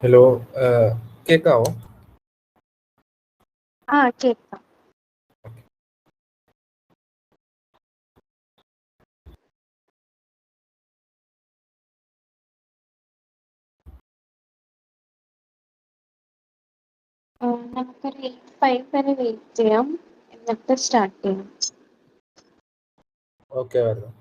Hello. ആഹ് കേക്കാവോ? ആ കേൾക്കാം. നമുക്കൊരു 8:05 വരെ വെയിറ്റ് ചെയ്യാം. എന്നിട്ട് സ്റ്റാർട്ട് ചെയ്യാം. ഓക്കെ വരുന്നു.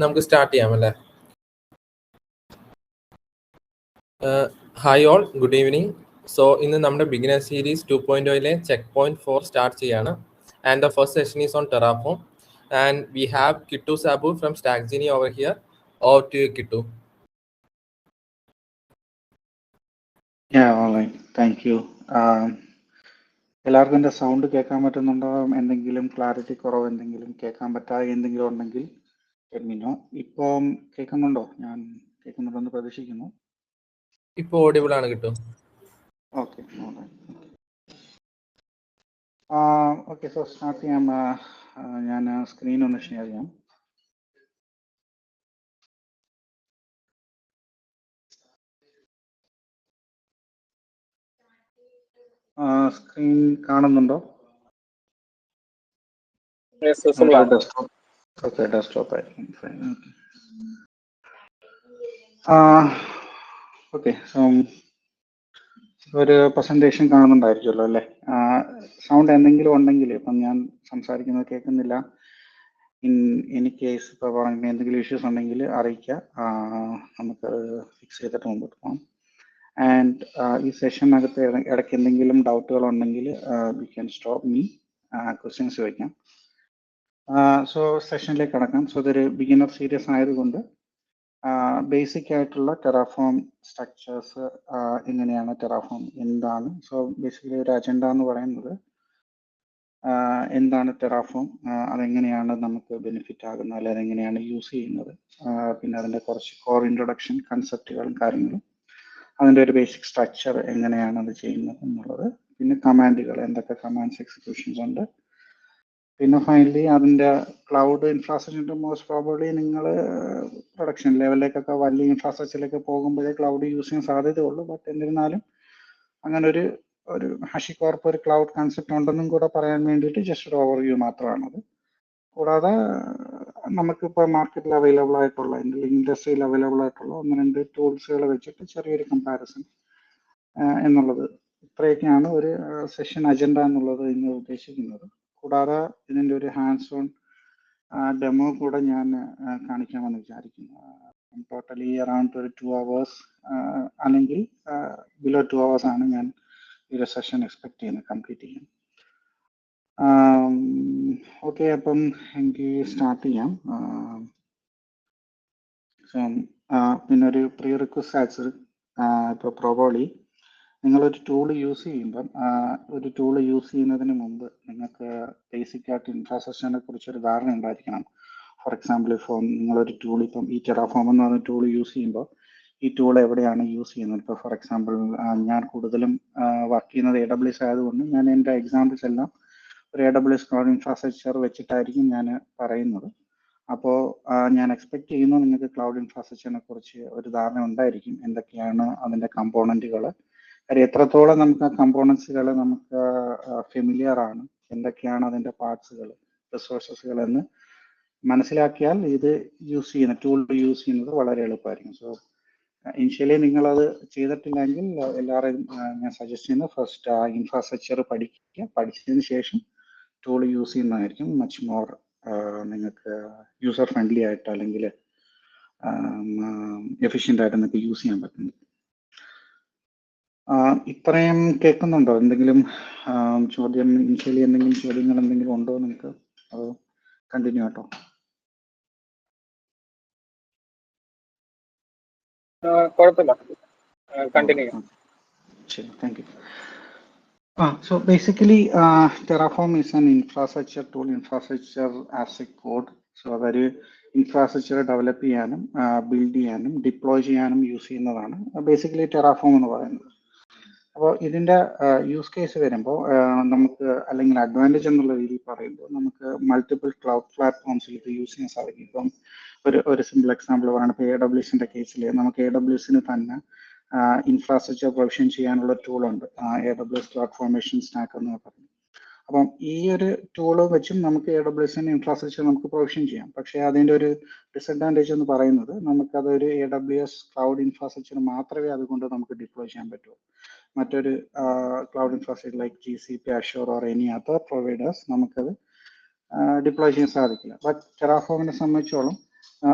നമുക്ക് സ്റ്റാർട്ട് ചെയ്യാം അല്ലേ? Hi all, good evening. So ഇന്ന് നമ്മുടെ beginner series 2.0 check point 4 start ചെയ്യാണ്. And the first session is on Terraform and we have Kittu Sabu from StackGenie over here. Over to you Kittu. Thank you. എല്ലാവർക്കും എൻ്റെ sound കേൾക്കാൻ പറ്റുന്നുണ്ടോ? എന്തെങ്കിലും ക്ലാരിറ്റി കുറവ് എന്തെങ്കിലും കേൾക്കാൻ പറ്റാതെ എന്തെങ്കിലും ഉണ്ടെങ്കിൽ എഡ്മിനോ. ഇപ്പം കേൾക്കുന്നുണ്ടോ? ഞാൻ കേൾക്കുന്നുണ്ടെന്ന് പ്രതീക്ഷിക്കുന്നു. ഇപ്പോൾ ഓഡിബിൾ ആണ് കിട്ടു. ഓക്കെ ഓക്കെ, സോ സ്റ്റാർട്ട് ചെയ്യാം. ഞാൻ സ്ക്രീൻ ഒന്ന് ഷെയർ ചെയ്യാം. സ്ക്രീൻ കാണുന്നുണ്ടോ? ഓക്കെ, ഡെസ്ക്ടോപ്പ് ആയിരിക്കും. ഓക്കെ, സോ ഒരു പ്രസന്റേഷൻ കാണുന്നുണ്ടായിരിക്കുമല്ലോ അല്ലേ? സൗണ്ട് എന്തെങ്കിലും ഉണ്ടെങ്കിൽ, ഇപ്പം ഞാൻ സംസാരിക്കുന്നത് കേൾക്കുന്നില്ല, ഇൻ എനി കേസ് ഇപ്പോൾ പറഞ്ഞ എന്തെങ്കിലും ഇഷ്യൂസ് ഉണ്ടെങ്കിൽ അറിയിക്കുക. നമുക്ക് ഫിക്സ് ചെയ്തിട്ട് മുമ്പോട്ട് പോകാം. ആൻഡ് ഈ സെഷനകത്ത് ഇടയ്ക്ക് എന്തെങ്കിലും ഡൗട്ടുകൾ ഉണ്ടെങ്കിൽ we can stop me, questions ചോദിക്കാം. സോ സെഷനിലേക്ക് കടക്കാം. സോ ഇതൊരു ബിഗിനർ സീരീസ് ആയതുകൊണ്ട് ബേസിക് ആയിട്ടുള്ള ടെറാഫോം സ്ട്രക്ചേഴ്സ്, എങ്ങനെയാണ് ടെറാഫോം, എന്താണ്, സോ ബേസിക്കലി ഒരു അജണ്ട എന്ന് പറയുന്നത് എന്താണ് ടെറാഫോം, അതെങ്ങനെയാണ് നമുക്ക് ബെനിഫിറ്റ് ആകുന്നത്, അല്ലെങ്കിൽ അതെങ്ങനെയാണ് യൂസ് ചെയ്യുന്നത്, പിന്നെ അതിൻ്റെ കുറച്ച് കോർ ഇൻട്രൊഡക്ഷൻ കൺസെപ്റ്റുകളും കാര്യങ്ങളും, അതിൻ്റെ ഒരു ബേസിക് സ്ട്രക്ചർ എങ്ങനെയാണ് അത് ചെയ്യുന്നത് എന്നുള്ളത്, പിന്നെ കമാൻഡുകൾ, എന്തൊക്കെ കമാൻഡ്സ് എക്സിക്യൂഷൻസ് ഉണ്ട്, പിന്നെ ഫൈനലി അതിൻ്റെ ക്ലൗഡ് ഇൻഫ്രാസ്ട്രക്ചർ. മോസ്റ്റ് പ്രോബബ്ലി നിങ്ങൾ പ്രൊഡക്ഷൻ ലെവലിലേക്കൊക്കെ വലിയ ഇൻഫ്രാസ്ട്രക്ചറിലേക്ക് പോകുമ്പോഴേ ക്ലൗഡ് യൂസ് ചെയ്യാൻ സാധ്യതയുള്ളൂ. ബട്ട് എന്നിരുന്നാലും അങ്ങനെ ഒരു HashiCorp ഒരു ക്ലൗഡ് കൺസെപ്റ്റ് ഉണ്ടെന്നും കൂടെ പറയാൻ വേണ്ടിയിട്ട് ജസ്റ്റ് ഒരു ഓവർവ്യൂ മാത്രമാണത്. കൂടാതെ നമുക്കിപ്പോൾ മാർക്കറ്റിൽ അവൈലബിൾ ആയിട്ടുള്ള, ഇൻഡസ്ട്രിയിൽ അവൈലബിൾ ആയിട്ടുള്ള 1-2 ടൂൾസുകൾ വെച്ചിട്ട് ചെറിയൊരു കമ്പാരിസൺ എന്നുള്ളത്, ഇത്രയൊക്കെയാണ് ഒരു സെഷൻ അജണ്ട എന്നുള്ളത് ഇന്ന് ഉദ്ദേശിക്കുന്നത്. കൂടാതെ ഇതിൻ്റെ ഒരു ഹാൻഡ്സ് ഓൺ ഡെമോ കൂടെ ഞാൻ കാണിക്കാമെന്ന് വിചാരിക്കുന്നു. ടോട്ടലി അറൗണ്ട് ഒരു 2 hours അല്ലെങ്കിൽ ബിലോ 2 hours ആണ് ഞാൻ ഈ ഒരു സെഷൻ എക്സ്പെക്ട് ചെയ്യുന്നത് കംപ്ലീറ്റ് ചെയ്യാൻ. ഓക്കെ, അപ്പം എനിക്ക് സ്റ്റാർട്ട് ചെയ്യാം. പിന്നെ ഒരു പ്രീ റിക്വസ്റ്റ് ആൻസർ. ഇപ്പോൾ പ്രോബബ്ലി നിങ്ങളൊരു ടൂൾ യൂസ് ചെയ്യുമ്പം, ഒരു ടൂൾ യൂസ് ചെയ്യുന്നതിന് മുമ്പ് നിങ്ങൾക്ക് ബേസിക് ആയിട്ട് ഇൻഫ്രാസ്ട്രക്ചറിനെ കുറിച്ചൊരു ധാരണ ഉണ്ടായിരിക്കണം. ഫോർ എക്സാമ്പിൾ, ഇപ്പോൾ നിങ്ങളൊരു ടൂൾ, ഇപ്പം ഈ ടെറാഫോം എന്ന് പറഞ്ഞ ടൂൾ യൂസ് ചെയ്യുമ്പോൾ ഈ ടൂൾ എവിടെയാണ് യൂസ് ചെയ്യുന്നത്. ഇപ്പോൾ ഫോർ എക്സാമ്പിൾ ഞാൻ കൂടുതലും വർക്ക് ചെയ്യുന്നത് AWS ആയതുകൊണ്ട് ഞാൻ എൻ്റെ എക്സാമ്പിൾസ് എല്ലാം ഒരു AWS ക്ലൗഡ് ഇൻഫ്രാസ്ട്രക്ചർ വെച്ചിട്ടായിരിക്കും ഞാൻ പറയുന്നത്. അപ്പോൾ ഞാൻ എക്സ്പെക്ട് ചെയ്യുന്നു നിങ്ങൾക്ക് ക്ലൗഡ് ഇൻഫ്രാസ്ട്രക്ചറിനെ കുറിച്ച് ഒരു ധാരണ ഉണ്ടായിരിക്കും, എന്തൊക്കെയാണ് അതിൻ്റെ കമ്പോണൻറ്റുകൾ, കാര്യം എത്രത്തോളം നമുക്ക് ആ കമ്പോണൻസുകൾ നമുക്ക് ഫെമിലിയർ ആണ്, എന്തൊക്കെയാണ് അതിൻ്റെ പാർട്സുകൾ, റിസോഴ്സസുകൾ എന്ന് മനസ്സിലാക്കിയാൽ ഇത് യൂസ് ചെയ്യുന്ന ടൂൾ യൂസ് ചെയ്യുന്നത് വളരെ എളുപ്പമായിരിക്കും. സോ ഇനിഷ്യലി നിങ്ങളത് ചെയ്തിട്ടില്ലെങ്കിൽ എല്ലാവരെയും ഞാൻ സജസ്റ്റ് ചെയ്യുന്നത് ഫസ്റ്റ് ആ ഇൻഫ്രാസ്ട്രക്ചർ പഠിക്കുക, പഠിച്ചതിന് ശേഷം ടൂൾ യൂസ് ചെയ്യുന്നതായിരിക്കും മച്ച് മോർ നിങ്ങൾക്ക് യൂസർ ഫ്രണ്ട്ലി ആയിട്ട്, അല്ലെങ്കിൽ എഫിഷ്യൻ്റ് ആയിട്ട് നിങ്ങൾക്ക് യൂസ് ചെയ്യാൻ പറ്റുന്നത്. ഇത്രയും കേൾക്കുന്നുണ്ടോ? എന്തെങ്കിലും ചോദ്യം, ഇനിഷ്യലി എന്തെങ്കിലും ചോദ്യങ്ങൾ എന്തെങ്കിലും ഉണ്ടോ നിങ്ങൾക്ക്? അത് കണ്ടിന്യൂ ആട്ടോ. കുഴപ്പമില്ല, കണ്ടിന്യൂ. ശരി, thank you. So basically, Terraform is an infrastructure tool, infrastructure as a code. So അതൊരു ഇൻഫ്രാസ്ട്രക്ചർ ഡെവലപ്പ് ചെയ്യാനും ബിൽഡ് ചെയ്യാനും ഡിപ്ലോയ് ചെയ്യാനും യൂസ് ചെയ്യുന്നതാണ് ബേസിക്കലി ടെറാഫോം എന്ന് പറയുന്നത്. അപ്പോൾ ഇതിൻ്റെ യൂസ് കേസ് വരുമ്പോൾ നമുക്ക്, അല്ലെങ്കിൽ അഡ്വാൻറ്റേജ് എന്നുള്ള രീതിയിൽ പറയുമ്പോൾ, നമുക്ക് മൾട്ടിപ്പിൾ ക്ലൗഡ് പ്ലാറ്റ്ഫോംസിൽ ഇത് യൂസ് ചെയ്യാൻ സാധിക്കും. ഇപ്പം ഒരു സിമ്പിൾ എക്സാമ്പിൾ പറയുകയാണ്, ഇപ്പോൾ AWSൻ്റെ കേസിൽ നമുക്ക് AWSന് തന്നെ ഇൻഫ്രാസ്ട്രക്ചർ പ്രൊവിഷൻ ചെയ്യാനുള്ള ടൂളുണ്ട്, AWS ട്രാൻസ്ഫോർമേഷൻ സ്റ്റാക്ക് എന്ന് പറയുന്നത്. അപ്പം ഈ ഒരു ടൂള് വെച്ചും നമുക്ക് AWSൻ്റെ ഇൻഫ്രാസ്ട്രക്ചർ നമുക്ക് പ്രൊവിഷൻ ചെയ്യാം. പക്ഷേ അതിൻ്റെ ഒരു ഡിസഡ്വാൻറ്റേജ് എന്ന് പറയുന്നത്, നമുക്കതൊരു AWS ക്ലൗഡ് ഇൻഫ്രാസ്ട്രക്ചർ മാത്രമേ അതുകൊണ്ട് നമുക്ക് ഡിപ്ലോയ് ചെയ്യാൻ പറ്റൂ. മറ്റൊരു cloud infrastructure like GCP, Azure or any other providers നമുക്കത് ഡിപ്ലോയ് ചെയ്യാൻ സാധിക്കില്ല. ബട്ട് ടെറാഫോമിനെ സംബന്ധിച്ചോളം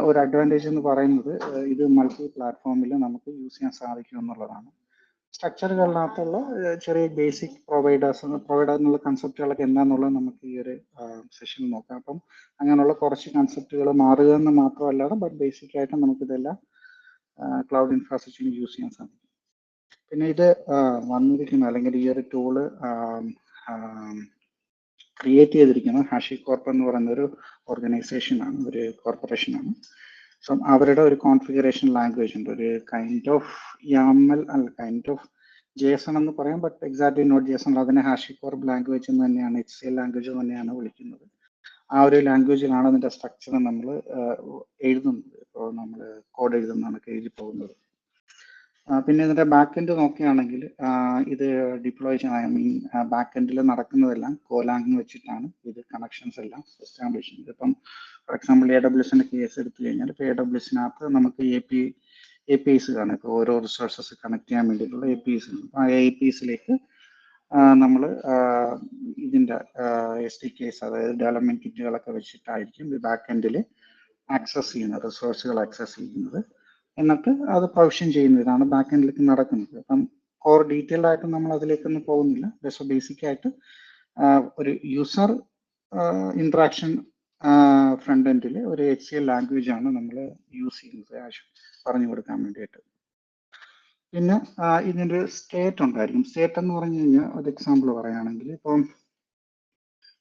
ഒരു അഡ്വാൻറ്റേജ് എന്ന് പറയുന്നത് ഇത് മൾട്ടി പ്ലാറ്റ്ഫോമിൽ നമുക്ക് യൂസ് ചെയ്യാൻ സാധിക്കും എന്നുള്ളതാണ്. സ്ട്രക്ചറുകളിനകത്തുള്ള ചെറിയ ബേസിക് പ്രൊവൈഡർ എന്നുള്ള കൺസെപ്റ്റുകളൊക്കെ എന്താണെന്നുള്ളത് നമുക്ക് ഈ ഒരു സെഷനിൽ നോക്കാം. അപ്പം അങ്ങനെയുള്ള കുറച്ച് കൺസെപ്റ്റുകൾ മാറുക എന്ന് മാത്രമല്ലാതെ ബട്ട് ബേസിക് ആയിട്ട് നമുക്കിതെല്ലാം ക്ലൗഡ് ഇൻഫ്രാസ്ട്രക്ചറിൽ യൂസ് ചെയ്യാൻ സാധിക്കും. പിന്നെ ഇത് വന്നിരിക്കുന്ന അല്ലെങ്കിൽ ഈ ഒരു ടൂള് ക്രിയേറ്റ് ചെയ്തിരിക്കുന്നത് HashiCorp എന്ന് പറയുന്ന ഒരു ഓർഗനൈസേഷനാണ്, ഒരു കോർപ്പറേഷനാണ്. സോ അവരുടെ ഒരു കോൺഫിഗറേഷൻ ലാംഗ്വേജ് ഉണ്ട്, ഒരു കൈൻഡ് ഓഫ് YAML അല്ല കൈൻഡ് ഓഫ് JSON എന്ന് പറയാം, ബട്ട് എക്സാക്ട്ലി നോട്ട് JSON. അതിനെ HashiCorp ലാംഗ്വേജ് എന്ന് തന്നെയാണ്, HCL ലാംഗ്വേജ് തന്നെയാണ് വിളിക്കുന്നത്. ആ ഒരു ലാംഗ്വേജിലാണ് അതിൻ്റെ സ്ട്രക്ചർ നമ്മൾ എഴുതുന്നത്. ഇപ്പോൾ നമ്മൾ കോഡ് എഴുതുന്നതാണ് എഴുതി പോകുന്നത്. പിന്നെ ഇതിൻ്റെ ബാക്ക് എൻഡ് നോക്കുകയാണെങ്കിൽ ഇത് ഡിപ്ലോയ് ചെയ്യാൻ ബാക്ക് എൻഡിൽ നടക്കുന്നതെല്ലാം കോലാങ് വെച്ചിട്ടാണ് ഇത് കണക്ഷൻസ് എല്ലാം എസ്റ്റാബ്ലിഷ് ചെയ്യുന്നത്. ഇപ്പം ഫോർ എക്സാമ്പിൾ AWSന്റെ കേസ് എടുത്തു കഴിഞ്ഞാൽ ഇപ്പോൾ AWSനകത്ത് നമുക്ക് APIs കാണും. ഇപ്പോൾ ഓരോ റിസോഴ്സസ് കണക്ട് ചെയ്യാൻ വേണ്ടിയിട്ടുള്ള APIs ആണ്. അപ്പോൾ ആ APIസിലേക്ക് നമ്മൾ ഇതിൻ്റെ SDKs, അതായത് ഡെവലപ്മെന്റ് കിറ്റുകളൊക്കെ വെച്ചിട്ടായിരിക്കും ഈ ബാക്ക് എൻഡിൽ ആക്സസ് ചെയ്യുന്നത്, റിസോഴ്സുകൾ ആക്സസ് ചെയ്യുന്നത്. എന്നിട്ട് അത് പ്രൊവിഷൻ ചെയ്യുന്ന ഇതാണ് ബാക്ക് എൻഡിലേക്ക് നടക്കുന്നത്. അപ്പം ഓർ ഡീറ്റെയിൽഡ് ആയിട്ട് നമ്മൾ അതിലേക്കൊന്നും പോകുന്നില്ല. ജസ്റ്റ് ബേസിക് ആയിട്ട് ഒരു യൂസർ ഇൻട്രാക്ഷൻ ഫ്രണ്ട് എൻഡിൽ ഒരു HCL ലാംഗ്വേജ് ആണ് നമ്മൾ യൂസ് ചെയ്യുന്നത് പറഞ്ഞു കൊടുക്കാൻ വേണ്ടിയിട്ട്. പിന്നെ ഇതിൻ്റെ സ്റ്റേറ്റ് ഉണ്ടായിരിക്കും. സ്റ്റേറ്റ് എന്ന് പറഞ്ഞു കഴിഞ്ഞാൽ ഒരു എക്സാമ്പിൾ പറയുകയാണെങ്കിൽ, ഇപ്പം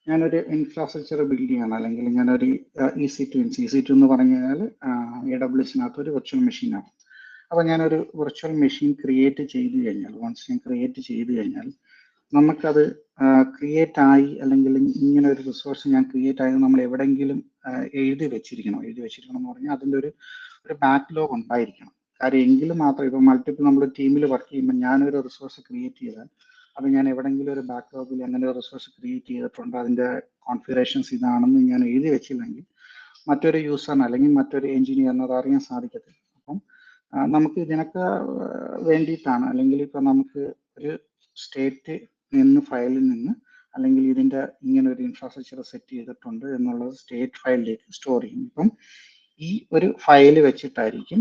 ഞാനൊരു ഇൻഫ്രാസ്ട്രക്ചർ ബിൽഡ് ചെയ്യണം, അല്ലെങ്കിൽ ഞാനൊരു EC2 എന്ന് പറഞ്ഞു കഴിഞ്ഞാൽ AWSനകത്ത് ഒരു വെർച്വൽ മെഷീനാണ്. അപ്പോൾ ഞാനൊരു വെർച്വൽ മെഷീൻ ക്രിയേറ്റ് ചെയ്ത് കഴിഞ്ഞാൽ, വൺസ് ഞാൻ ക്രിയേറ്റ് ചെയ്ത് കഴിഞ്ഞാൽ നമുക്കത് ക്രിയേറ്റ് ആയി, അല്ലെങ്കിൽ ഇങ്ങനെ ഒരു റിസോഴ്സ് ഞാൻ ക്രിയേറ്റ് ആയത് നമ്മൾ എവിടെയെങ്കിലും എഴുതി വെച്ചിരിക്കണം എന്ന് പറഞ്ഞാൽ അതിൻ്റെ ഒരു ബാക്ക്ലോഗ് ഉണ്ടായിരിക്കണം. കാര്യം എങ്കിലും മാത്രം, ഇപ്പോൾ മൾട്ടിപ്പിൾ നമ്മൾ ടീമിൽ വർക്ക് ചെയ്യുമ്പോൾ ഞാനൊരു റിസോഴ്സ് ക്രിയേറ്റ് ചെയ്താൽ അത് ഞാൻ എവിടെയെങ്കിലും ഒരു ബാക്ക്ലോഗിൽ അങ്ങനെ ഒരു റിസോഴ്സ് ക്രിയേറ്റ് ചെയ്തിട്ടുണ്ട്, അതിൻ്റെ കോൺഫിഗറേഷൻസ് ഇതാണെന്ന് ഞാൻ എഴുതി വെച്ചില്ലെങ്കിൽ മറ്റൊരു യൂസറിന് അല്ലെങ്കിൽ മറ്റൊരു എഞ്ചിനീയറിന് അത് അറിയാൻ സാധിക്കത്തില്ല. അപ്പം നമുക്ക് ഇതിനൊക്കെ വേണ്ടിയിട്ടാണ്, അല്ലെങ്കിൽ ഇപ്പം നമുക്ക് ഒരു സ്റ്റേറ്റ് ഫയലിൽ നിന്ന് അല്ലെങ്കിൽ ഇതിൻ്റെ ഇങ്ങനെ ഒരു ഇൻഫ്രാസ്ട്രക്ചർ സെറ്റ് ചെയ്തിട്ടുണ്ട് എന്നുള്ളത് സ്റ്റേറ്റ് ഫയലിലേക്ക് സ്റ്റോർ ചെയ്യും. ഇപ്പം ഈ ഒരു ഫയല് വെച്ചിട്ടായിരിക്കും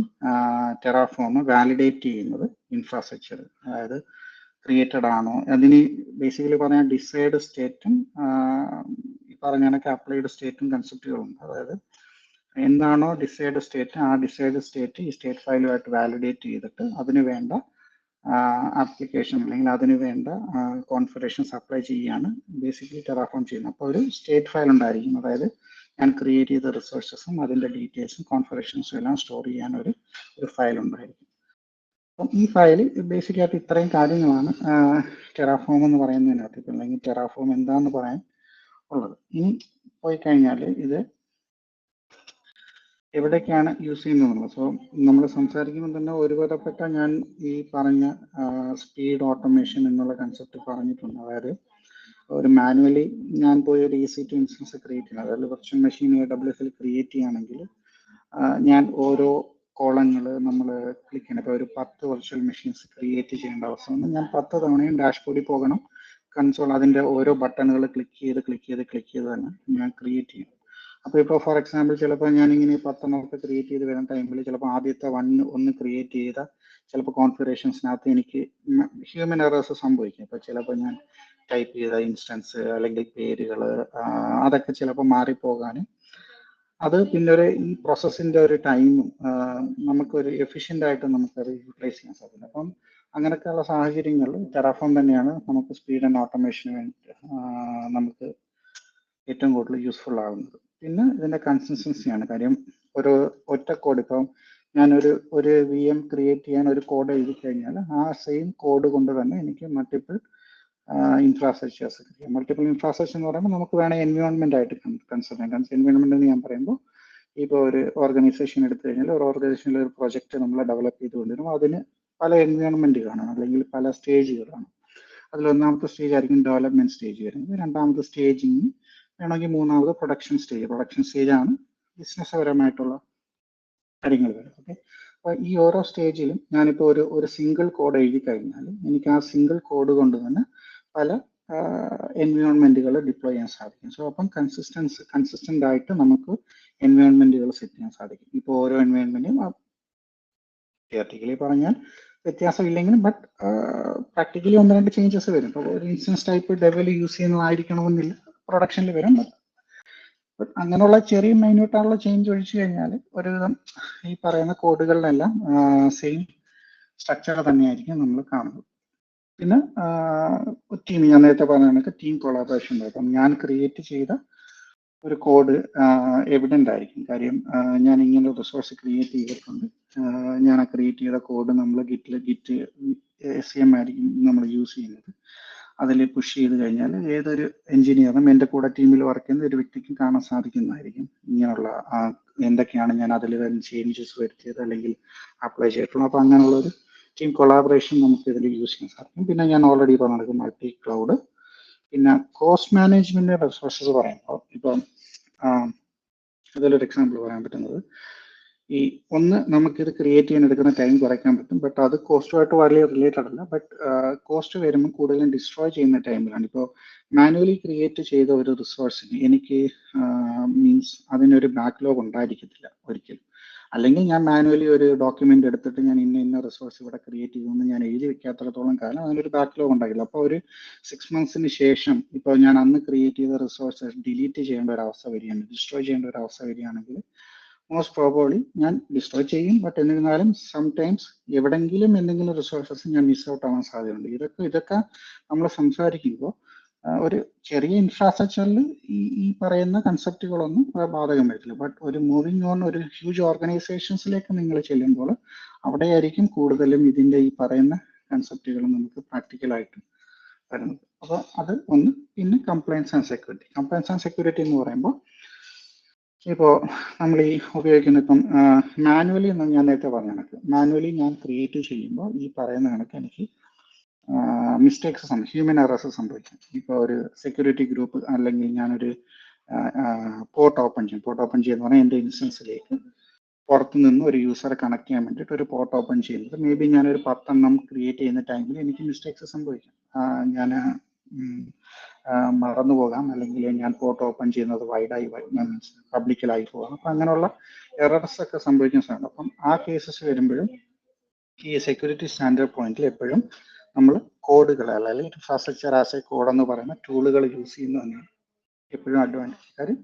ടെറാഫോം വാലിഡേറ്റ് ചെയ്യുന്നത് ഇൻഫ്രാസ്ട്രക്ചർ, അതായത് ക്രിയേറ്റഡ് ആണോ. അതിന് ബേസിക്കലി പറഞ്ഞാൽ ഡിസൈഡ് സ്റ്റേറ്റും ഈ പറഞ്ഞ കണക്ക് അപ്ലൈഡ് സ്റ്റേറ്റും കൺസെപ്റ്റുകളുണ്ട്. അതായത് എന്താണോ ഡിസൈഡ് സ്റ്റേറ്റ്, ആ ഡിസൈഡ് സ്റ്റേറ്റ് ഈ സ്റ്റേറ്റ് ഫയലുമായിട്ട് വാലിഡേറ്റ് ചെയ്തിട്ട് അതിന് വേണ്ട ആപ്ലിക്കേഷൻ അല്ലെങ്കിൽ അതിന് വേണ്ട കോൺഫിഗറേഷൻസ് അപ്ലൈ ചെയ്യുകയാണ് ബേസിക്കലി ടെറാഫോം ചെയ്യുന്നത്. അപ്പോൾ ഒരു സ്റ്റേറ്റ് ഫയൽ ഉണ്ടായിരിക്കും, അതായത് ഞാൻ ക്രിയേറ്റ് ചെയ്ത റിസോഴ്സസും അതിൻ്റെ ഡീറ്റെയിൽസും കോൺഫിഗറേഷൻസും എല്ലാം സ്റ്റോർ ചെയ്യാൻ ഒരു ഫയൽ ഉണ്ടായിരിക്കും. അപ്പം ഈ ഫയൽ ബേസിക് ആയിട്ട് ഇത്രയും കാര്യങ്ങളാണ് ടെറാഫോം എന്ന് പറയുന്നതിനകത്ത്, ഇപ്പം അല്ലെങ്കിൽ ടെറാഫോം എന്താണെന്ന് പറയാൻ ഉള്ളത്. ഇനി പോയി കഴിഞ്ഞാൽ ഇത് എവിടേക്കാണ് യൂസ് ചെയ്യുന്നത്. സോ നമ്മൾ സംസാരിക്കുമ്പോൾ തന്നെ ഒരുവിധപ്പെട്ട ഞാൻ ഈ പറഞ്ഞ സ്പീഡ് ഓട്ടോമേഷൻ എന്നുള്ള കൺസെപ്റ്റ് പറഞ്ഞിട്ടുണ്ട്. അതായത് ഒരു മാനുവലി ഞാൻ പോയി ഒരു EC2 ഇൻസ്റ്റൻസ് ക്രിയേറ്റ് ചെയ്യണം, അതായത് വെർച്വൽ മെഷീൻ AWSൽ ക്രിയേറ്റ് ചെയ്യുകയാണെങ്കിൽ ഞാൻ ഓരോ കോളങ്ങൾ നമ്മൾ ക്ലിക്ക് ചെയ്യണം. ഇപ്പോൾ ഒരു 10 വെർച്വൽ മെഷീൻസ് ക്രിയേറ്റ് ചെയ്യേണ്ട അവസ്ഥ ഞാൻ 10 തവണയും ഡാഷ്ബോർഡിൽ പോകണം, കൺസോൾ അതിൻ്റെ ഓരോ ബട്ടണുകൾ ക്ലിക്ക് ചെയ്ത് തന്നെ ഞാൻ ക്രിയേറ്റ് ചെയ്യും. അപ്പോൾ ഇപ്പോൾ ഫോർ എക്സാമ്പിൾ ചിലപ്പോൾ ഞാനിങ്ങനെ 10 ക്രിയേറ്റ് ചെയ്ത് വരുന്ന ടൈമിൽ ചിലപ്പോൾ ആദ്യത്തെ ഒന്ന് ക്രിയേറ്റ് ചെയ്ത ചിലപ്പോൾ കോൺഫിഗറേഷൻസിനകത്ത് എനിക്ക് ഹ്യൂമൻ എറേഴ്സ് സംഭവിക്കും. ഇപ്പോൾ ചിലപ്പോൾ ഞാൻ ടൈപ്പ് ചെയ്ത ഇൻസ്റ്റൻസ് അല്ലെങ്കിൽ പേരുകൾ അതൊക്കെ ചിലപ്പോൾ മാറിപ്പോകാനും അത് പിന്നെ ഈ പ്രോസസ്സിൻ്റെ ഒരു ടൈമും നമുക്കൊരു എഫിഷ്യൻ്റ് ആയിട്ട് നമുക്കത് യൂട്ടിലൈസ് ചെയ്യാൻ സാധിക്കും. അപ്പം അങ്ങനെയൊക്കെയുള്ള സാഹചര്യങ്ങളിൽ ടെറാഫോം തന്നെയാണ് നമുക്ക് സ്പീഡ് ആൻഡ് ഓട്ടോമേഷന് വേണ്ടിയിട്ട് നമുക്ക് ഏറ്റവും കൂടുതൽ യൂസ്ഫുൾ ആകുന്നത്. പിന്നെ ഇതിൻ്റെ കൺസിസ്റ്റൻസിയാണ് കാര്യം. ഒരു ഒറ്റ കോഡ്, ഇപ്പം ഞാനൊരു VM ക്രിയേറ്റ് ചെയ്യാൻ ഒരു കോഡ് എഴുതി കഴിഞ്ഞാൽ ആ സെയിം കോഡ് കൊണ്ട് തന്നെ എനിക്ക് മൾട്ടിപ്പിൾ ഇൻഫ്രാസ്ട്രക്ചേഴ്സ് ചെയ്യാം. മൾട്ടിപ്പിൾ ഇൻഫ്രാസ്ട്രക്ചർ എന്ന് പറയുമ്പോൾ നമുക്ക് വേണമെങ്കിൽ എൻവയോൺമെന്റ് ആയിട്ട് കൺസിഡർ ചെയ്യാം. എൻവയോൺമെന്റ് എന്ന് ഞാൻ പറയുമ്പോൾ ഇപ്പോൾ ഒരു ഓർഗനൈസേഷൻ എടുത്തു കഴിഞ്ഞാൽ ഒരു ഓർഗനൈസേഷനിൽ ഒരു പ്രൊജക്ട് നമ്മൾ ഡെവലപ്പ് ചെയ്തുകൊണ്ടിരുമ്പോൾ അതിന് പല എൻവയോൺമെന്റ് കാണും, അല്ലെങ്കിൽ പല സ്റ്റേജുകളാണ്. അതിലൊന്നാമത്തെ സ്റ്റേജ് ആയിരിക്കും ഡെവലപ്മെന്റ് സ്റ്റേജ് വരുന്നത്, രണ്ടാമത്തെ സ്റ്റേജിങ് വേണമെങ്കിൽ മൂന്നാമത് പ്രൊഡക്ഷൻ സ്റ്റേജാണ് ബിസിനസ് പരമായിട്ടുള്ള കാര്യങ്ങൾ വരും. ഓക്കെ, അപ്പോൾ ഈ ഓരോ സ്റ്റേജിലും ഞാനിപ്പോൾ ഒരു സിംഗിൾ കോഡ് എഴുതി കഴിഞ്ഞാൽ എനിക്ക് ആ സിംഗിൾ കോഡ് കൊണ്ട് തന്നെ പല എൻവയോൺമെന്റുകൾ ഡിപ്ലോയ് ചെയ്യാൻ സാധിക്കും. സോ അപ്പം കൺസിസ്റ്റന്റ് ആയിട്ട് നമുക്ക് എൻവയോൺമെന്റുകൾ സെറ്റ് ചെയ്യാൻ സാധിക്കും. ഇപ്പോൾ ഓരോ എൻവയോൺമെന്റും തിയററ്റിക്കലി പറഞ്ഞാൽ വ്യത്യാസമില്ലെങ്കിലും ബട്ട് പ്രാക്ടിക്കലി ഒന്ന് രണ്ട് ചേഞ്ചസ് വരും. ഇപ്പോൾ ഒരു ഇൻസ്റ്റൻസ് ടൈപ്പ് ഡെവൽ യൂസ് ചെയ്യുന്നതായിരിക്കണമെന്നില്ല, പ്രൊഡക്ഷനിൽ വരും. ബട്ട് അങ്ങനെയുള്ള ചെറിയ മൈന്യൂട്ടായുള്ള ചേഞ്ച് ഒഴിച്ചു കഴിഞ്ഞാൽ ഒരുവിധം ഈ പറയുന്ന കോഡുകളിലെല്ലാം സെയിം സ്ട്രക്ചർ തന്നെയായിരിക്കും നമ്മൾ കാണുന്നത്. പിന്നെ ടീം, ഞാൻ നേരത്തെ പറഞ്ഞ കണക്ക് ടീം കൊളാബറേഷൻ ഉണ്ടാകും. ഞാൻ ക്രിയേറ്റ് ചെയ്ത ഒരു കോഡ് എവിഡൻ്റ് ആയിരിക്കും. കാര്യം ഞാൻ ഇങ്ങനെ റിസോഴ്സ് ക്രിയേറ്റ് ചെയ്തിട്ടുണ്ട്, ഞാൻ ആ ക്രിയേറ്റ് ചെയ്ത കോഡ് നമ്മൾ ഗിറ്റ് SCM ആയിരിക്കും നമ്മൾ യൂസ് ചെയ്യുന്നത്. അതിൽ പുഷ് ചെയ്ത് കഴിഞ്ഞാൽ ഏതൊരു എഞ്ചിനീയറും എൻ്റെ കൂടെ ടീമിൽ വർക്ക് ചെയ്യുന്ന ഒരു വ്യക്തിക്കും കാണാൻ സാധിക്കുന്നതായിരിക്കും ഇങ്ങനെയുള്ള എന്തൊക്കെയാണ് ഞാൻ അതിൽ ചേഞ്ചസ് വരുത്തിയത് അല്ലെങ്കിൽ അപ്ലൈ ചെയ്തിട്ടുള്ളത്. അപ്പോൾ അങ്ങനെയുള്ള ഒരു ടീം കൊളാബറേഷൻ നമുക്ക് ഇതിൽ യൂസ് ചെയ്യാൻ സാധിക്കും. പിന്നെ ഞാൻ ഓൾറെഡി പറഞ്ഞത് മൾട്ടി ക്ലൗഡ്. പിന്നെ കോസ്റ്റ് മാനേജ്മെന്റ് റിസോഴ്സസ് പറയുമ്പോൾ ഇപ്പം അതിലൊരു എക്സാമ്പിൾ പറയാൻ പറ്റുന്നത്, ഈ ഒന്ന് നമുക്കിത് ക്രിയേറ്റ് ചെയ്യാൻ എടുക്കുന്ന ടൈം കുറയ്ക്കാൻ പറ്റും. ബട്ട് അത് കോസ്റ്റുമായിട്ട് വളരെ റിലേറ്റഡ് അല്ല. ബട്ട് കോസ്റ്റ് വരുമ്പോൾ കൂടുതലും ഡിസ്ട്രോയ് ചെയ്യുന്ന ടൈമിലാണ്. ഇപ്പോൾ മാനുവലി ക്രിയേറ്റ് ചെയ്ത ഒരു റിസോഴ്സിന് എനിക്ക് മീൻസ് അതിനൊരു ബാക്ക്ലോഗ് ഉണ്ടായിരിക്കത്തില്ല ഒരിക്കലും. അല്ലെങ്കിൽ ഞാൻ മാനുവലി ഒരു ഡോക്യുമെന്റ് എടുത്തിട്ട് ഞാൻ ഇന്ന റിസോഴ്സ് ഇവിടെ ക്രിയേറ്റ് ചെയ്യുമെന്ന് ഞാൻ എഴുതി വെക്കാത്തിടത്തോളം കാലം അതിനൊരു ബാക്ക്ലോഗ് ഉണ്ടാകില്ല. അപ്പോൾ ഒരു 6 monthsന് ശേഷം ഇപ്പോൾ ഞാൻ അന്ന് ക്രിയേറ്റ് ചെയ്ത റിസോഴ്സ് ഡിലീറ്റ് ചെയ്യേണ്ട ഒരു അവസ്ഥ വരികയാണ്, ഡിസ്ട്രോയ് ചെയ്യേണ്ട ഒരു അവസ്ഥ വരികയാണെങ്കിൽ മോസ്റ്റ് പ്രോബബ്ലി ഞാൻ ഡിസ്ട്രോയ് ചെയ്യും. ബട്ട് എന്നിരുന്നാലും സംടൈംസ് എവിടെങ്കിലും എന്തെങ്കിലും റിസോഴ്സസ് ഞാൻ മിസ് ഔട്ട് ആവാൻ സാധ്യതയുണ്ട്. ഇതൊക്കെ നമ്മൾ സംസാരിക്കുമ്പോൾ ഒരു ചെറിയ ഇൻഫ്രാസ്ട്രക്ചറിൽ ഈ പറയുന്ന കൺസെപ്റ്റുകളൊന്നും ബാധകം വരില്ല. ബട്ട് ഒരു മൂവിങ് ഓൺ ഒരു ഹ്യൂജ് ഓർഗനൈസേഷൻസിലേക്ക് നിങ്ങൾ ചെല്ലുമ്പോൾ അവിടെയായിരിക്കും കൂടുതലും ഇതിൻ്റെ ഈ പറയുന്ന കൺസെപ്റ്റുകൾ നമുക്ക് പ്രാക്ടിക്കലായിട്ട് വരുന്നത്. അപ്പോൾ അത് ഒന്ന്. പിന്നെ കംപ്ലയൻസ് ആൻഡ് സെക്യൂരിറ്റി എന്ന് പറയുമ്പോൾ ഇപ്പോൾ നമ്മൾ ഈ ഉപയോഗിക്കുന്ന ഇപ്പം മാനുവലി എന്ന് ഞാൻ നേരത്തെ പറഞ്ഞ കണക്ക് മാനുവലി ഞാൻ ക്രിയേറ്റ് ചെയ്യുമ്പോൾ ഈ പറയുന്ന കണക്ക് എനിക്ക് മിസ്റ്റേക്സ് ഹ്യൂമൻ എറേഴ്സ് സംഭവിക്കും. ഇപ്പോൾ ഒരു സെക്യൂരിറ്റി ഗ്രൂപ്പ് അല്ലെങ്കിൽ ഞാനൊരു പോർട്ട് ഓപ്പൺ ചെയ്യുന്ന പറഞ്ഞാൽ എൻ്റെ ഇൻസ്റ്റൻസിലേക്ക് പുറത്തു നിന്ന് ഒരു യൂസറെ കണക്ട് ചെയ്യാൻ വേണ്ടിയിട്ട് ഒരു പോർട്ട് ഓപ്പൺ ചെയ്യുന്നത് മേ ബി ഞാനൊരു 10 എണ്ണം ക്രിയേറ്റ് ചെയ്യുന്ന ടൈമിൽ എനിക്ക് മിസ്റ്റേക്സ് സംഭവിക്കും. ഞാൻ മറന്നു പോകാം, അല്ലെങ്കിൽ ഞാൻ പോർട്ട് ഓപ്പൺ ചെയ്യുന്നത് വൈഡായി പബ്ലിക്കലായി പോകാം. അപ്പം അങ്ങനെയുള്ള എറർസ് ഒക്കെ സംഭവിക്കുന്ന സാധനം. അപ്പം ആ കേസസ് വരുമ്പോഴും ഈ സെക്യൂരിറ്റി സ്റ്റാൻഡേർഡ് പോയിന്റിൽ എപ്പോഴും നമ്മൾ കോഡുകൾ അല്ലെങ്കിൽ ഇൻഫ്രാസ്ട്രക്ചർ ആസ് എ കോഡ് എന്ന് പറയുന്ന ടൂളുകൾ യൂസ് ചെയ്യുന്നത് തന്നെയാണ് എപ്പോഴും അഡ്വാൻറ്റേജ്. കാര്യം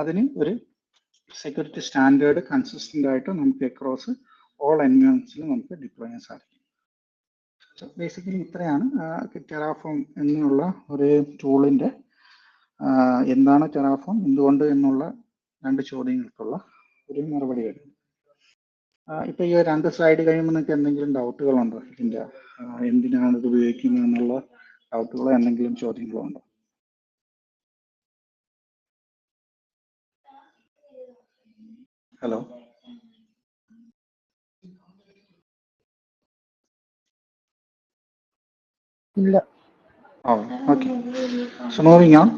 അതിന് ഒരു സെക്യൂരിറ്റി സ്റ്റാൻഡേർഡ് കൺസിസ്റ്റന്റ് ആയിട്ട് നമുക്ക് അക്രോസ് ഓൾ എൻവയോൺമെന്റ്സിൽ നമുക്ക് ഡിപ്ലോയ് ചെയ്യാൻ സാധിക്കും. ബേസിക്കലി ഇത്രയാണ് ടെറാഫോം എന്നുള്ള ഒരു ടൂളിൻ്റെ എന്താണ് ടെറാഫോം, എന്തുകൊണ്ട് എന്നുള്ള 2 ചോദ്യങ്ങൾക്കുള്ള ഒരു മറുപടി വരുന്നത്. ഇപ്പൊ ഈ 2 സ്ലൈഡ് കഴിയുമ്പോൾ നിങ്ങൾക്ക് എന്തെങ്കിലും ഡൗട്ടുകളുണ്ടോ? ഇതിൻ്റെ എന്തിനാണ് ഇത് ഉപയോഗിക്കുന്നത് എന്നുള്ള ഡൗട്ടുകളോ എന്തെങ്കിലും ചോദ്യങ്ങളോ ഉണ്ടോ? ഹലോ. ഇല്ല. ഓക്കെ. So moving on.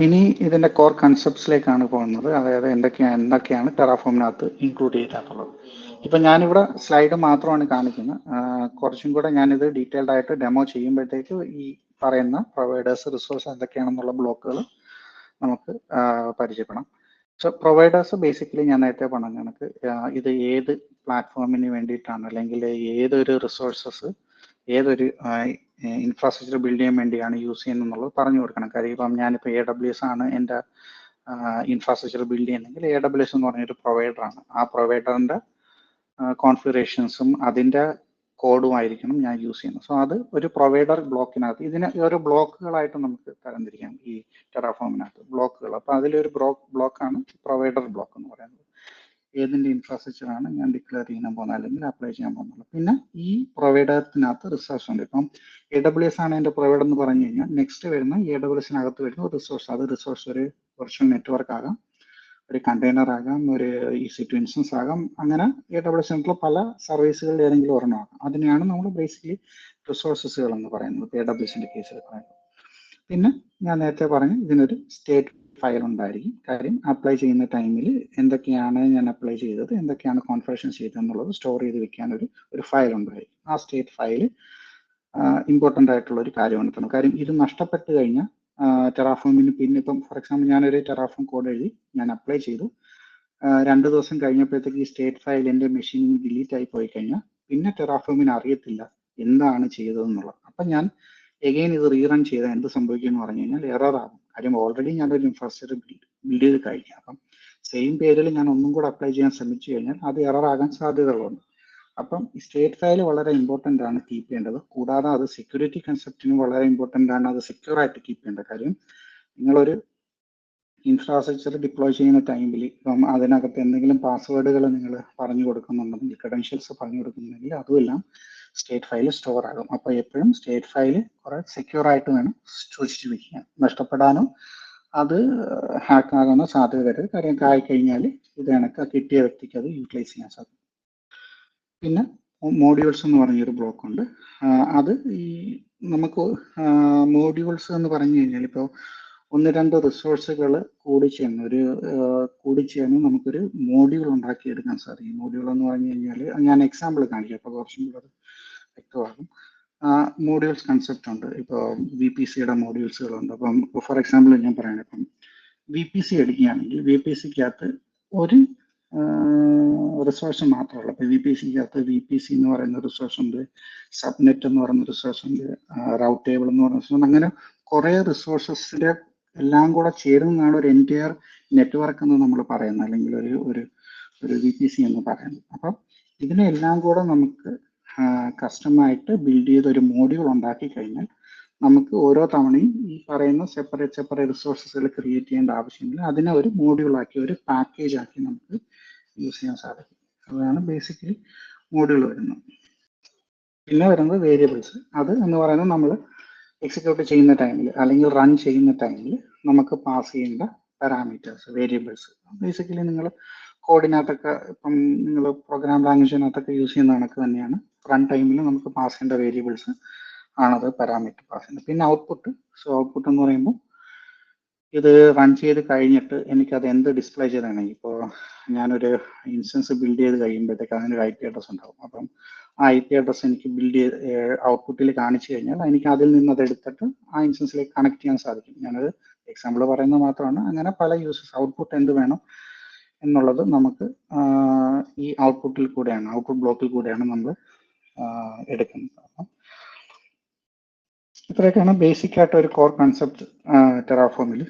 ഇനി ഇതിന്റെ കോർ കൺസെപ്റ്റ്സിലേക്കാണ് പോകുന്നത്. അതായത് എന്തൊക്കെയാണ് ടെറാഫോമിനകത്ത് ഇൻക്ലൂഡ് ചെയ്തിട്ടുള്ളത്. ഇപ്പം ഞാനിവിടെ സ്ലൈഡ് മാത്രമാണ് കാണിക്കുന്നത്. കുറച്ചും കൂടെ ഞാനിത് ഡീറ്റെയിൽഡ് ആയിട്ട് ഡെമോ ചെയ്യുമ്പോഴത്തേക്ക് ഈ പറയുന്ന പ്രൊവൈഡേഴ്സ് റിസോഴ്സ് എന്തൊക്കെയാണെന്നുള്ള ബ്ലോക്കുകൾ നമുക്ക് പരിചയപ്പെടാം. സോ പ്രൊവൈഡേഴ്സ് ബേസിക്കലി ഞാൻ നേരത്തെ പറഞ്ഞ കണക്ക് ഇത് ഏത് പ്ലാറ്റ്ഫോമിന് വേണ്ടിയിട്ടാണ് അല്ലെങ്കിൽ ഏതൊരു റിസോഴ്സസ് ഏതൊരു ഇൻഫ്രാസ്ട്രക്ചർ ബിൽഡ് ചെയ്യാൻ വേണ്ടിയാണ് യൂസ് ചെയ്യുന്നത് എന്നുള്ളത് പറഞ്ഞു കൊടുക്കണം. കാര്യം ഇപ്പം ഞാനിപ്പോൾ AWS ആണ് എൻ്റെ ഇൻഫ്രാസ്ട്രക്ചർ ബിൽഡ് ചെയ്യുന്നതെങ്കിൽ AWS എന്ന് പറഞ്ഞൊരു പ്രൊവൈഡറാണ്. ആ പ്രൊവൈഡറിൻ്റെ കോൺഫിഗറേഷൻസും അതിൻ്റെ കോഡുമായിരിക്കണം ഞാൻ യൂസ് ചെയ്യുന്നത്. സോ അത് ഒരു പ്രൊവൈഡർ ബ്ലോക്കിനകത്ത് ഇതിനെ ഓരോ ബ്ലോക്കുകളായിട്ട് നമുക്ക് തരംതിരിക്കാം ഈ ടെറാഫോമിനകത്ത് ബ്ലോക്കുകൾ. അപ്പോൾ അതിലൊരു ബ്ലോക്കാണ് പ്രൊവൈഡർ ബ്ലോക്ക് എന്ന് പറയുന്നത്. ഏതിൻ്റെ ഇൻഫ്രാസ്ട്രക്ചറാണ് ഞാൻ ഡിക്ലെയർ ചെയ്യാൻ പോകുന്നത് അല്ലെങ്കിൽ അപ്ലൈ ചെയ്യാൻ പോകുന്നത്. പിന്നെ ഈ പ്രൊവൈഡറിനകത്ത് റിസോഴ്സ് ഉണ്ട്. ഇപ്പം AWS ആണ് എൻ്റെ പ്രൊവൈഡർ എന്ന് പറഞ്ഞു കഴിഞ്ഞാൽ നെക്സ്റ്റ് വരുന്ന AWSനകത്ത് വരുന്ന ഒരു റിസോഴ്സ്, അത് റിസോഴ്സ് ഒരു വെർച്വൽ നെറ്റ്വർക്ക് ആകാം, ഒരു കണ്ടെയ്നർ ആകാം, ഒരു EC2 ഇൻസ്റ്റൻസ് ആകാം. അങ്ങനെ AWSനകത്തുള്ള പല സർവീസുകളിൽ ഏതെങ്കിലും ഒരെണ്ണം ആകാം. അതിനെയാണ് നമ്മൾ ബേസിക്കലി റിസോഴ്സസുകൾ എന്ന് പറയുന്നത് AWSന്റെ കേസിൽ പറയുന്നത്. പിന്നെ ഞാൻ നേരത്തെ പറഞ്ഞു ഇതിനൊരു സ്റ്റേറ്റ് ഫയൽ ഉണ്ടായിരിക്കും. കാര്യം അപ്ലൈ ചെയ്യുന്ന ടൈമിൽ എന്തൊക്കെയാണ് ഞാൻ അപ്ലൈ ചെയ്തത്, എന്തൊക്കെയാണ് കോൺഫിഗറേഷൻ ചെയ്തത് എന്നുള്ളത് സ്റ്റോർ ചെയ്ത് വെക്കാൻ ഒരു ഫയൽ ഉണ്ടായിരിക്കും. ആ സ്റ്റേറ്റ് ഫയൽ ഇമ്പോർട്ടൻ്റ് ആയിട്ടുള്ള ഒരു കാര്യമാണ്. കാര്യം ഇത് നഷ്ടപ്പെട്ട് കഴിഞ്ഞാൽ ടെറാഫോമിന് പിന്നെ ഇപ്പം ഫോർ എക്സാമ്പിൾ ഞാനൊരു ടെറാഫോം കോഡ് എഴുതി ഞാൻ അപ്ലൈ ചെയ്തു, 2 ദിവസം കഴിഞ്ഞപ്പോഴത്തേക്ക് ഈ സ്റ്റേറ്റ് ഫയൽ എൻ്റെ മെഷീനിൽ ഡിലീറ്റ് ആയി പോയി കഴിഞ്ഞാൽ പിന്നെ ടെറാഫോമിന് അറിയത്തില്ല എന്താണ് ചെയ്തതെന്നുള്ളത്. അപ്പം ഞാൻ എഗെയിൻ ഇത് റീറൺ ചെയ്താൽ എന്ത് സംഭവിക്കും എന്ന് പറഞ്ഞു കഴിഞ്ഞാൽ എറർ ആകും. കാര്യം ഓൾറെഡി ഞാനൊരു ഇൻഫ്രാസ്ട്രക്ചർ ബിൽഡ് ചെയ്ത് കഴിഞ്ഞു. അപ്പം സെയിം പേരിൽ ഞാൻ ഒന്നും കൂടെ അപ്ലൈ ചെയ്യാൻ ശ്രമിച്ചു കഴിഞ്ഞാൽ അത് എറർ ആകാൻ സാധ്യതകളുണ്ട്. അപ്പം സ്റ്റേറ്റ് ഫയൽ വളരെ ഇമ്പോർട്ടൻ്റ് ആണ് കീപ്പ് ചെയ്യേണ്ടത്. കൂടാതെ അത് സെക്യൂരിറ്റി കൺസെപ്റ്റിന് വളരെ ഇമ്പോർട്ടൻ്റ് ആണ് അത് സെക്യൂർ ആയിട്ട് കീപ്പ് ചെയ്യേണ്ട കാര്യം. നിങ്ങളൊരു ഇൻഫ്രാസ്ട്രക്ചർ ഡിപ്ലോയ് ചെയ്യുന്ന ടൈമിൽ ഇപ്പം അതിനകത്ത് എന്തെങ്കിലും പാസ്വേഡുകൾ നിങ്ങൾ പറഞ്ഞു കൊടുക്കുന്നുണ്ടെങ്കിൽ, ക്രെഡൻഷ്യൽസ് പറഞ്ഞു കൊടുക്കുന്നുണ്ടെങ്കിൽ അതുമെല്ലാം സ്റ്റേറ്റ് ഫയൽ സ്റ്റോർ ആകും. അപ്പോൾ എപ്പോഴും സ്റ്റേറ്റ് ഫയൽ കുറെ സെക്യൂർ ആയിട്ട് വേണം സൂക്ഷിച്ചു വെക്കുക. നഷ്ടപ്പെടാനോ അത് ഹാക്ക് ആകാനോ സാധ്യത വരും. കാര്യം ആയി കഴിഞ്ഞാൽ ഇത് കണക്ക് കിട്ടിയ വ്യക്തിക്ക് അത് യൂട്ടിലൈസ് ചെയ്യാൻ സാധിക്കും. പിന്നെ മോഡ്യൂൾസ് എന്ന് പറഞ്ഞൊരു ബ്ലോക്ക് ഉണ്ട്. അത് ഈ നമുക്ക് മോഡ്യൂൾസ് എന്ന് പറഞ്ഞു കഴിഞ്ഞാൽ ഇപ്പോൾ 1-2 റിസോഴ്സുകൾ കൂടിച്ചേർന്ന് നമുക്കൊരു മോഡ്യൂൾ ഉണ്ടാക്കിയെടുക്കാൻ സാധിക്കും. മോഡ്യൂൾ എന്ന് പറഞ്ഞു കഴിഞ്ഞാൽ ഞാൻ എക്സാമ്പിൾ കാണിക്കാം, അപ്പോൾ കുറച്ചും കൂടെ വ്യക്തമാകും. മോഡ്യൂൾസ് കൺസെപ്റ്റ് ഉണ്ട്. ഇപ്പോൾ VPCയുടെ മോഡ്യൂൾസുകളുണ്ട്. അപ്പം ഫോർ എക്സാമ്പിൾ ഞാൻ പറയണം, ഇപ്പം VPC എടുക്കുകയാണെങ്കിൽ VPCക്കകത്ത് ഒരു റിസോഴ്സ് മാത്രമല്ല. ഇപ്പോൾ VPCക്കകത്ത് VPC എന്ന് പറയുന്ന റിസോഴ്സ് ഉണ്ട്, സബ്നെറ്റ് എന്ന് പറയുന്ന റിസോഴ്സ് ഉണ്ട്, റൗട്ട് ടേബിൾ എന്ന് പറയുന്ന റിസോഴ്സ് ഉണ്ട്. അങ്ങനെ കുറേ റിസോഴ്സസിന്റെ എല്ലാം കൂടെ ചേരുന്നതാണ് ഒരു എൻറ്റയർ നെറ്റ്വർക്ക് എന്ന് നമ്മൾ പറയുന്നത്, അല്ലെങ്കിൽ ഒരു VPC എന്ന് പറയുന്നത്. അപ്പം ഇതിനെല്ലാം കൂടെ നമുക്ക് കസ്റ്റമായിട്ട് ബിൽഡ് ചെയ്ത ഒരു മോഡ്യൂൾ ഉണ്ടാക്കി കഴിഞ്ഞാൽ നമുക്ക് ഓരോ തവണയും ഈ പറയുന്ന സെപ്പറേറ്റ് റിസോഴ്സസുകൾ ക്രിയേറ്റ് ചെയ്യേണ്ട ആവശ്യമില്ല. അതിനെ ഒരു മോഡ്യൂളാക്കി ഒരു പാക്കേജ് ആക്കി നമുക്ക് യൂസ് ചെയ്യാൻ സാധിക്കും. അതാണ് ബേസിക്കലി മോഡ്യൂൾ വരുന്നത്. പിന്നെ വരുന്നത് വേരിയബിൾസ്. അത് എന്ന് പറയുന്നത് നമ്മൾ എക്സിക്യൂട്ട് ചെയ്യുന്ന ടൈമിൽ അല്ലെങ്കിൽ റൺ ചെയ്യുന്ന ടൈമിൽ നമുക്ക് പാസ് ചെയ്യേണ്ട പാരാമീറ്റേഴ്സ്, വേരിയബിൾസ്. ബേസിക്കലി നിങ്ങൾ കോഡിനകത്തൊക്കെ ഇപ്പം നിങ്ങൾ പ്രോഗ്രാം ലാംഗ്വേജിനകത്തൊക്കെ യൂസ് ചെയ്യുന്ന കണക്ക് തന്നെയാണ്. റൺ ടൈമിൽ നമുക്ക് പാസ് ചെയ്യേണ്ട വേരിയബിൾസ് ആണത് പാരാമീറ്റർ പാസ് ചെയ്യുന്നത്. പിന്നെ ഔട്ട്പുട്ട്. സോ ഔട്ട്പുട്ട് എന്ന് പറയുമ്പോൾ ഇത് റൺ ചെയ്ത് കഴിഞ്ഞിട്ട് എനിക്കത് എന്ത് ഡിസ്പ്ലേ ചെയ്താണെങ്കിൽ, ഇപ്പോൾ ഞാനൊരു ഇൻസ്റ്റൻസ് ബിൽഡ് ചെയ്ത് കഴിയുമ്പോഴത്തേക്ക് അതിനൊരു IP അഡ്രസ് ഉണ്ടാവും. അപ്പം ആ IP അഡ്രസ് എനിക്ക് ബിൽഡ് ചെയ്ത് ഔട്ട്പുട്ടിൽ കാണിച്ചു കഴിഞ്ഞാൽ എനിക്ക് അതിൽ നിന്ന് അത് എടുത്തിട്ട് ആ ഇൻസ്റ്റൻസിലേക്ക് കണക്ട് ചെയ്യാൻ സാധിക്കും. ഞാനത് എക്സാമ്പിൾ പറയുന്നത് മാത്രമാണ്. അങ്ങനെ പല യൂസസ് ഔട്ട്പുട്ട് എന്ത് വേണം എന്നുള്ളത് നമുക്ക് ഈ ഔട്ട്പുട്ടിൽ കൂടെയാണ്, ഔട്ട്പുട്ട് ബ്ലോക്കിൽ കൂടെയാണ് നമ്മൾ എടുക്കുന്നത്. അപ്പം ഇത്രയൊക്കെയാണ് ബേസിക് ആയിട്ട് ഒരു കോർ കൺസെപ്റ്റ് ടെറാഫോമിൽ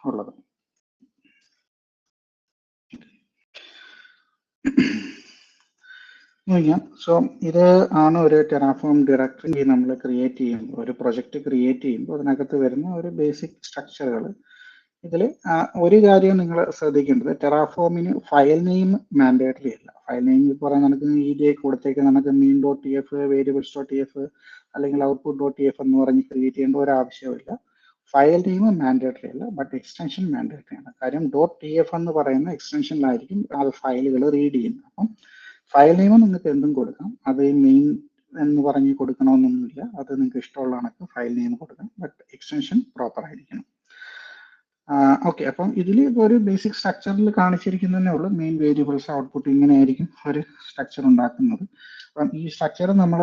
ഉള്ളത്. സോ ഇത് ആണ് ഒരു ടെറാഫോം ഡയറക്ടറി നമ്മൾ ക്രിയേറ്റ് ചെയ്യുമ്പോൾ, ഒരു പ്രൊജക്റ്റ് ക്രിയേറ്റ് ചെയ്യുമ്പോൾ അതിനകത്ത് വരുന്ന ഒരു ബേസിക് സ്ട്രക്ചറുകൾ. ഇതിൽ ഒരു കാര്യം നിങ്ങൾ ശ്രദ്ധിക്കേണ്ടത്, ടെറാഫോമിന് ഫയൽ നെയിം മാൻഡേറ്ററി അല്ല. ഫയൽ നെയിം പറയാൻ നമുക്ക് EDA കൊടുത്തേക്ക് നമുക്ക് mean.tf, variables.tf അല്ലെങ്കിൽ output.tf എന്ന് പറഞ്ഞ് ക്രിയേറ്റ് ചെയ്യേണ്ട ഒരു ആവശ്യമില്ല. ഫയൽ നെയിം മാൻഡേറ്ററി അല്ല, ബട്ട് എക്സ്റ്റൻഷൻ മാൻഡേറ്ററി ആണ്. കാര്യം .tf എന്ന് പറയുന്ന എക്സ്റ്റൻഷനിലായിരിക്കും അത് ഫയലുകൾ റീഡ് ചെയ്യുന്നത്. അപ്പം ഫയൽ നെയിം നിങ്ങൾക്ക് എന്തും കൊടുക്കാം, അത് മെയിൻ എന്ന് പറഞ്ഞ് കൊടുക്കണമെന്നൊന്നുമില്ല. അത് നിങ്ങൾക്ക് ഇഷ്ടമുള്ള കണക്ക് ഫയൽ നെയിം കൊടുക്കാം, ബട്ട് എക്സ്റ്റൻഷൻ പ്രോപ്പർ ആയിരിക്കണം. ഓക്കെ, അപ്പം ഇതിൽ ഒരു ബേസിക് സ്ട്രക്ചറിൽ കാണിച്ചിരിക്കുന്നതേ ഉള്ളൂ. മെയിൻ വേരിയബിൾസ്, ഔട്ട്പുട്ട്, ഇങ്ങനെയായിരിക്കും ഒരു സ്ട്രക്ചർ ഉണ്ടാക്കുന്നത്. അപ്പം ഈ സ്ട്രക്ചർ നമ്മൾ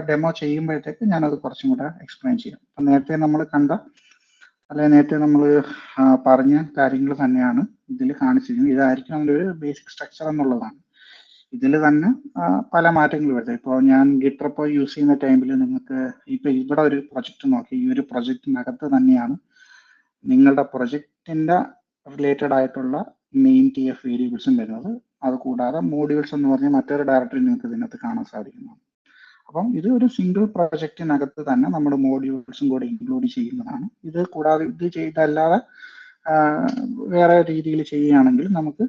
ഡെമോ ചെയ്യുമ്പോഴത്തേക്ക് ഞാനത് കുറച്ചും കൂടെ എക്സ്പ്ലെയിൻ ചെയ്യാം. അപ്പം നേരത്തെ നമ്മൾ കണ്ട നേരത്തെ നമ്മൾ പറഞ്ഞ കാര്യങ്ങൾ തന്നെയാണ് ഇതിൽ കാണിച്ചിരിക്കുന്നത്. ഇതായിരിക്കും അതിൻ്റെ ഒരു ബേസിക് സ്ട്രക്ചർ എന്നുള്ളതാണ്. ഇതിൽ തന്നെ പല മാറ്റങ്ങൾ വരുന്നത്. ഇപ്പോൾ ഞാൻ ഗിറ്റ് യൂസ് ചെയ്യുന്ന ടൈമിൽ നിങ്ങൾക്ക് ഇപ്പോൾ ഇവിടെ ഒരു പ്രൊജക്റ്റ് നോക്കി, ഈ ഒരു പ്രൊജക്റ്റിനകത്ത് തന്നെയാണ് നിങ്ങളുടെ പ്രൊജക്റ്റിൻ്റെ റിലേറ്റഡ് ആയിട്ടുള്ള മെയിൻ TF വേരിയബിൾസും വരുന്നത്. അത് കൂടാതെ മോഡ്യൂൾസ് എന്ന് പറഞ്ഞാൽ മറ്റൊരു ഡയറക്ടറി നിങ്ങൾക്ക് ഇതിനകത്ത് കാണാൻ സാധിക്കുന്നതാണ്. അപ്പം ഇത് ഒരു സിംഗിൾ പ്രൊജക്റ്റിനകത്ത് തന്നെ നമ്മുടെ മോഡ്യൂൾസും കൂടെ ഇൻക്ലൂഡ് ചെയ്യുന്നതാണ്. ഇത് കൂടാതെ ഇത് ചെയ്തല്ലാതെ വേറെ രീതിയിൽ ചെയ്യുകയാണെങ്കിൽ നമുക്ക്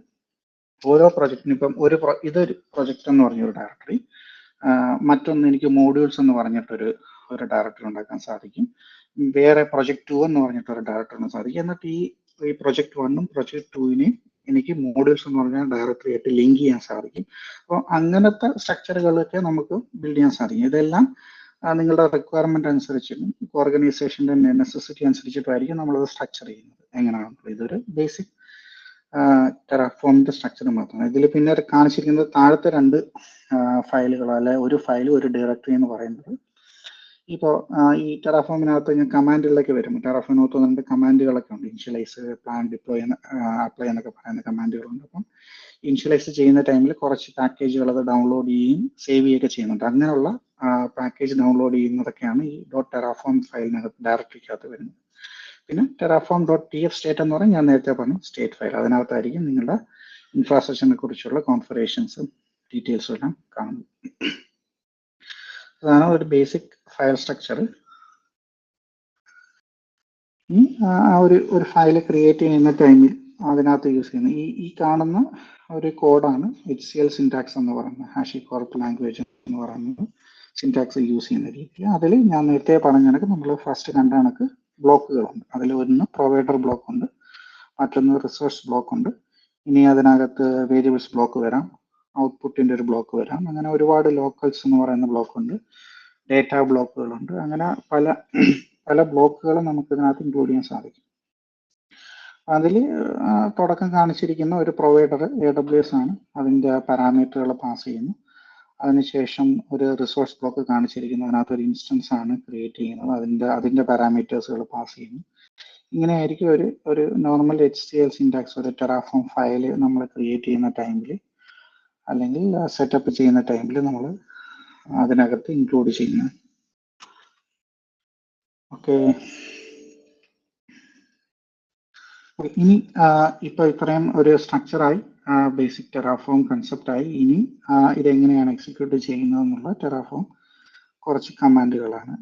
ഓരോ പ്രൊജക്റ്റിനും ഇപ്പം ഇതൊരു പ്രൊജക്റ്റ് എന്ന് പറഞ്ഞൊരു ഡയറക്ടറി, മറ്റൊന്ന് എനിക്ക് മോഡ്യൂൾസ് എന്ന് പറഞ്ഞിട്ടൊരു ഡയറക്ടറി ഉണ്ടാക്കാൻ സാധിക്കും. വേറെ പ്രൊജക്ട് 2 എന്ന് പറഞ്ഞിട്ടൊരു ഡയറക്ടറിന് സാധിക്കും. എന്നിട്ട് ഈ പ്രൊജക്ട് 1ഉം പ്രൊജക്ട് 2നെയും എനിക്ക് മോഡ്യൂൾസ് എന്ന് പറഞ്ഞ ഡയറക്ടറി ആയിട്ട് ലിങ്ക് ചെയ്യാൻ സാധിക്കും. അപ്പോൾ അങ്ങനത്തെ സ്ട്രക്ചറുകളൊക്കെ നമുക്ക് ബിൽഡ് ചെയ്യാൻ സാധിക്കും. ഇതെല്ലാം നിങ്ങളുടെ റിക്വയർമെന്റ് അനുസരിച്ചും ഓർഗനൈസേഷൻ്റെ നെസസിറ്റി അനുസരിച്ചിട്ടായിരിക്കും നമ്മളത് സ്ട്രക്ചർ ചെയ്യുന്നത്. എങ്ങനെയാണെന്നുള്ളത് ഇതൊരു ബേസിക് ടെറാഫോമിന്റെ സ്ട്രക്ചർ മാത്രമാണ്. ഇതിൽ പിന്നെ കാണിച്ചിരിക്കുന്നത് താഴത്തെ 2 ഫയലുകൾ, അല്ലെ ഒരു ഫയൽ ഒരു ഡയറക്ടറി എന്ന് പറയുന്നത്. ഇപ്പോൾ ഈ ടെറാഫോമിനകത്ത് ഞാൻ കമാൻഡുകളിലേക്ക് വരും. ടെറാഫോമിനകത്ത് വന്നിട്ട് കമാൻഡുകളൊക്കെ ഉണ്ട്. ഇനിഷ്യലൈസ്, പ്ലാൻ, ഡിപ്ലോയ്, അപ്ലൈ എന്നൊക്കെ പറയുന്ന കമാൻഡുകളുണ്ട്. അപ്പം ഇനിഷ്യലൈസ് ചെയ്യുന്ന ടൈമിൽ കുറച്ച് പാക്കേജുകൾ അത് ഡൗൺലോഡ് ചെയ്യുകയും സേവ് ചെയ്യുകയൊക്കെ ചെയ്യുന്നുണ്ട്. അങ്ങനെയുള്ള പാക്കേജ് ഡൗൺലോഡ് ചെയ്യുന്നതൊക്കെയാണ് ഈ .terraform ഫയലിനകത്ത് ഡയറക്ടറിക്കകത്ത് വരുന്നത്. പിന്നെ terraform.tf സ്റ്റേറ്റ് എന്ന് പറഞ്ഞാൽ ഞാൻ നേരത്തെ പറഞ്ഞു സ്റ്റേറ്റ് ഫയൽ. അതിനകത്തായിരിക്കും നിങ്ങളുടെ ഇൻഫ്രാസ്ട്രക്ചറിനെ കുറിച്ചുള്ള കോൺഫിഗറേഷൻസും ഡീറ്റെയിൽസും എല്ലാം കാണുന്നത്. അതാണ് ഒരു ബേസിക് ഫയൽ സ്ട്രക്ചർ. ഒരു ഫയൽ ക്രിയേറ്റ് ചെയ്യുന്ന ടൈമിൽ അതിനകത്ത് യൂസ് ചെയ്യുന്ന ഈ കാണുന്ന ഒരു കോഡാണ് HCL സിൻടാക്സ് എന്ന് പറയുന്നത്. HashiCorp ലാംഗ്വേജ് എന്ന് പറയുന്നത് സിൻടാക്സ് യൂസ് ചെയ്യുന്ന രീതി. അതിൽ ഞാൻ നേരത്തെ പറഞ്ഞ കണക്ക് നമ്മൾ ഫസ്റ്റ് കണ്ട കണക്ക് ബ്ലോക്കുകളുണ്ട്. അതിൽ ഒന്ന് പ്രൊവൈഡർ ബ്ലോക്ക് ഉണ്ട്, മറ്റൊന്ന് റിസോഴ്സ് ബ്ലോക്ക് ഉണ്ട്. ഇനി അതിനകത്ത് വേരിയബിൾസ് ബ്ലോക്ക് വരാം, ഔട്ട്പുട്ടിൻ്റെ ഒരു ബ്ലോക്ക് വരാം. അങ്ങനെ ഒരുപാട് ലോക്കൽസ് എന്ന് പറയുന്ന ബ്ലോക്ക് ഉണ്ട്, ഡേറ്റ ബ്ലോക്കുകളുണ്ട്. അങ്ങനെ പല ബ്ലോക്കുകൾ നമുക്ക് ഇതിനകത്ത് ഇൻക്ലൂഡ് ചെയ്യാൻ സാധിക്കും. അതിൽ തുടക്കം കാണിച്ചിരിക്കുന്ന ഒരു പ്രൊവൈഡർ AWS ആണ്. അതിൻ്റെ പാരാമീറ്ററുകൾ പാസ് ചെയ്യുന്നു. അതിനുശേഷം ഒരു റിസോഴ്സ് ബ്ലോക്ക് കാണിച്ചിരിക്കുന്നു. അതിനകത്ത് ഒരു ഇൻസ്റ്റൻസ് ആണ് ക്രിയേറ്റ് ചെയ്യുന്നത്. അതിൻ്റെ പാരാമീറ്റേഴ്സുകൾ പാസ് ചെയ്യുന്നു. ഇങ്ങനെയായിരിക്കും ഒരു നോർമൽ HCL സിൻടാക്സ് ഒരു ടെറാഫോം ഫയൽ നമ്മൾ ക്രിയേറ്റ് ചെയ്യുന്ന ടൈമിൽ അല്ലെങ്കിൽ സെറ്റപ്പ് ചെയ്യുന്ന ടൈമിൽ നമ്മൾ അതിനകത്ത് ഇൻക്ലൂഡ് ചെയ്യുന്നത്. ഓക്കെ, ഇനി ഇപ്പോൾ ഇത്രയും ഒരു സ്ട്രക്ചറായി, ബേസിക് ടെറാഫോം കൺസെപ്റ്റായി. ഇനി ഇതെങ്ങനെയാണ് എക്സിക്യൂട്ട് ചെയ്യുന്നത് എന്നുള്ള ടെറാഫോം കുറച്ച് കമാൻഡുകളാണ്.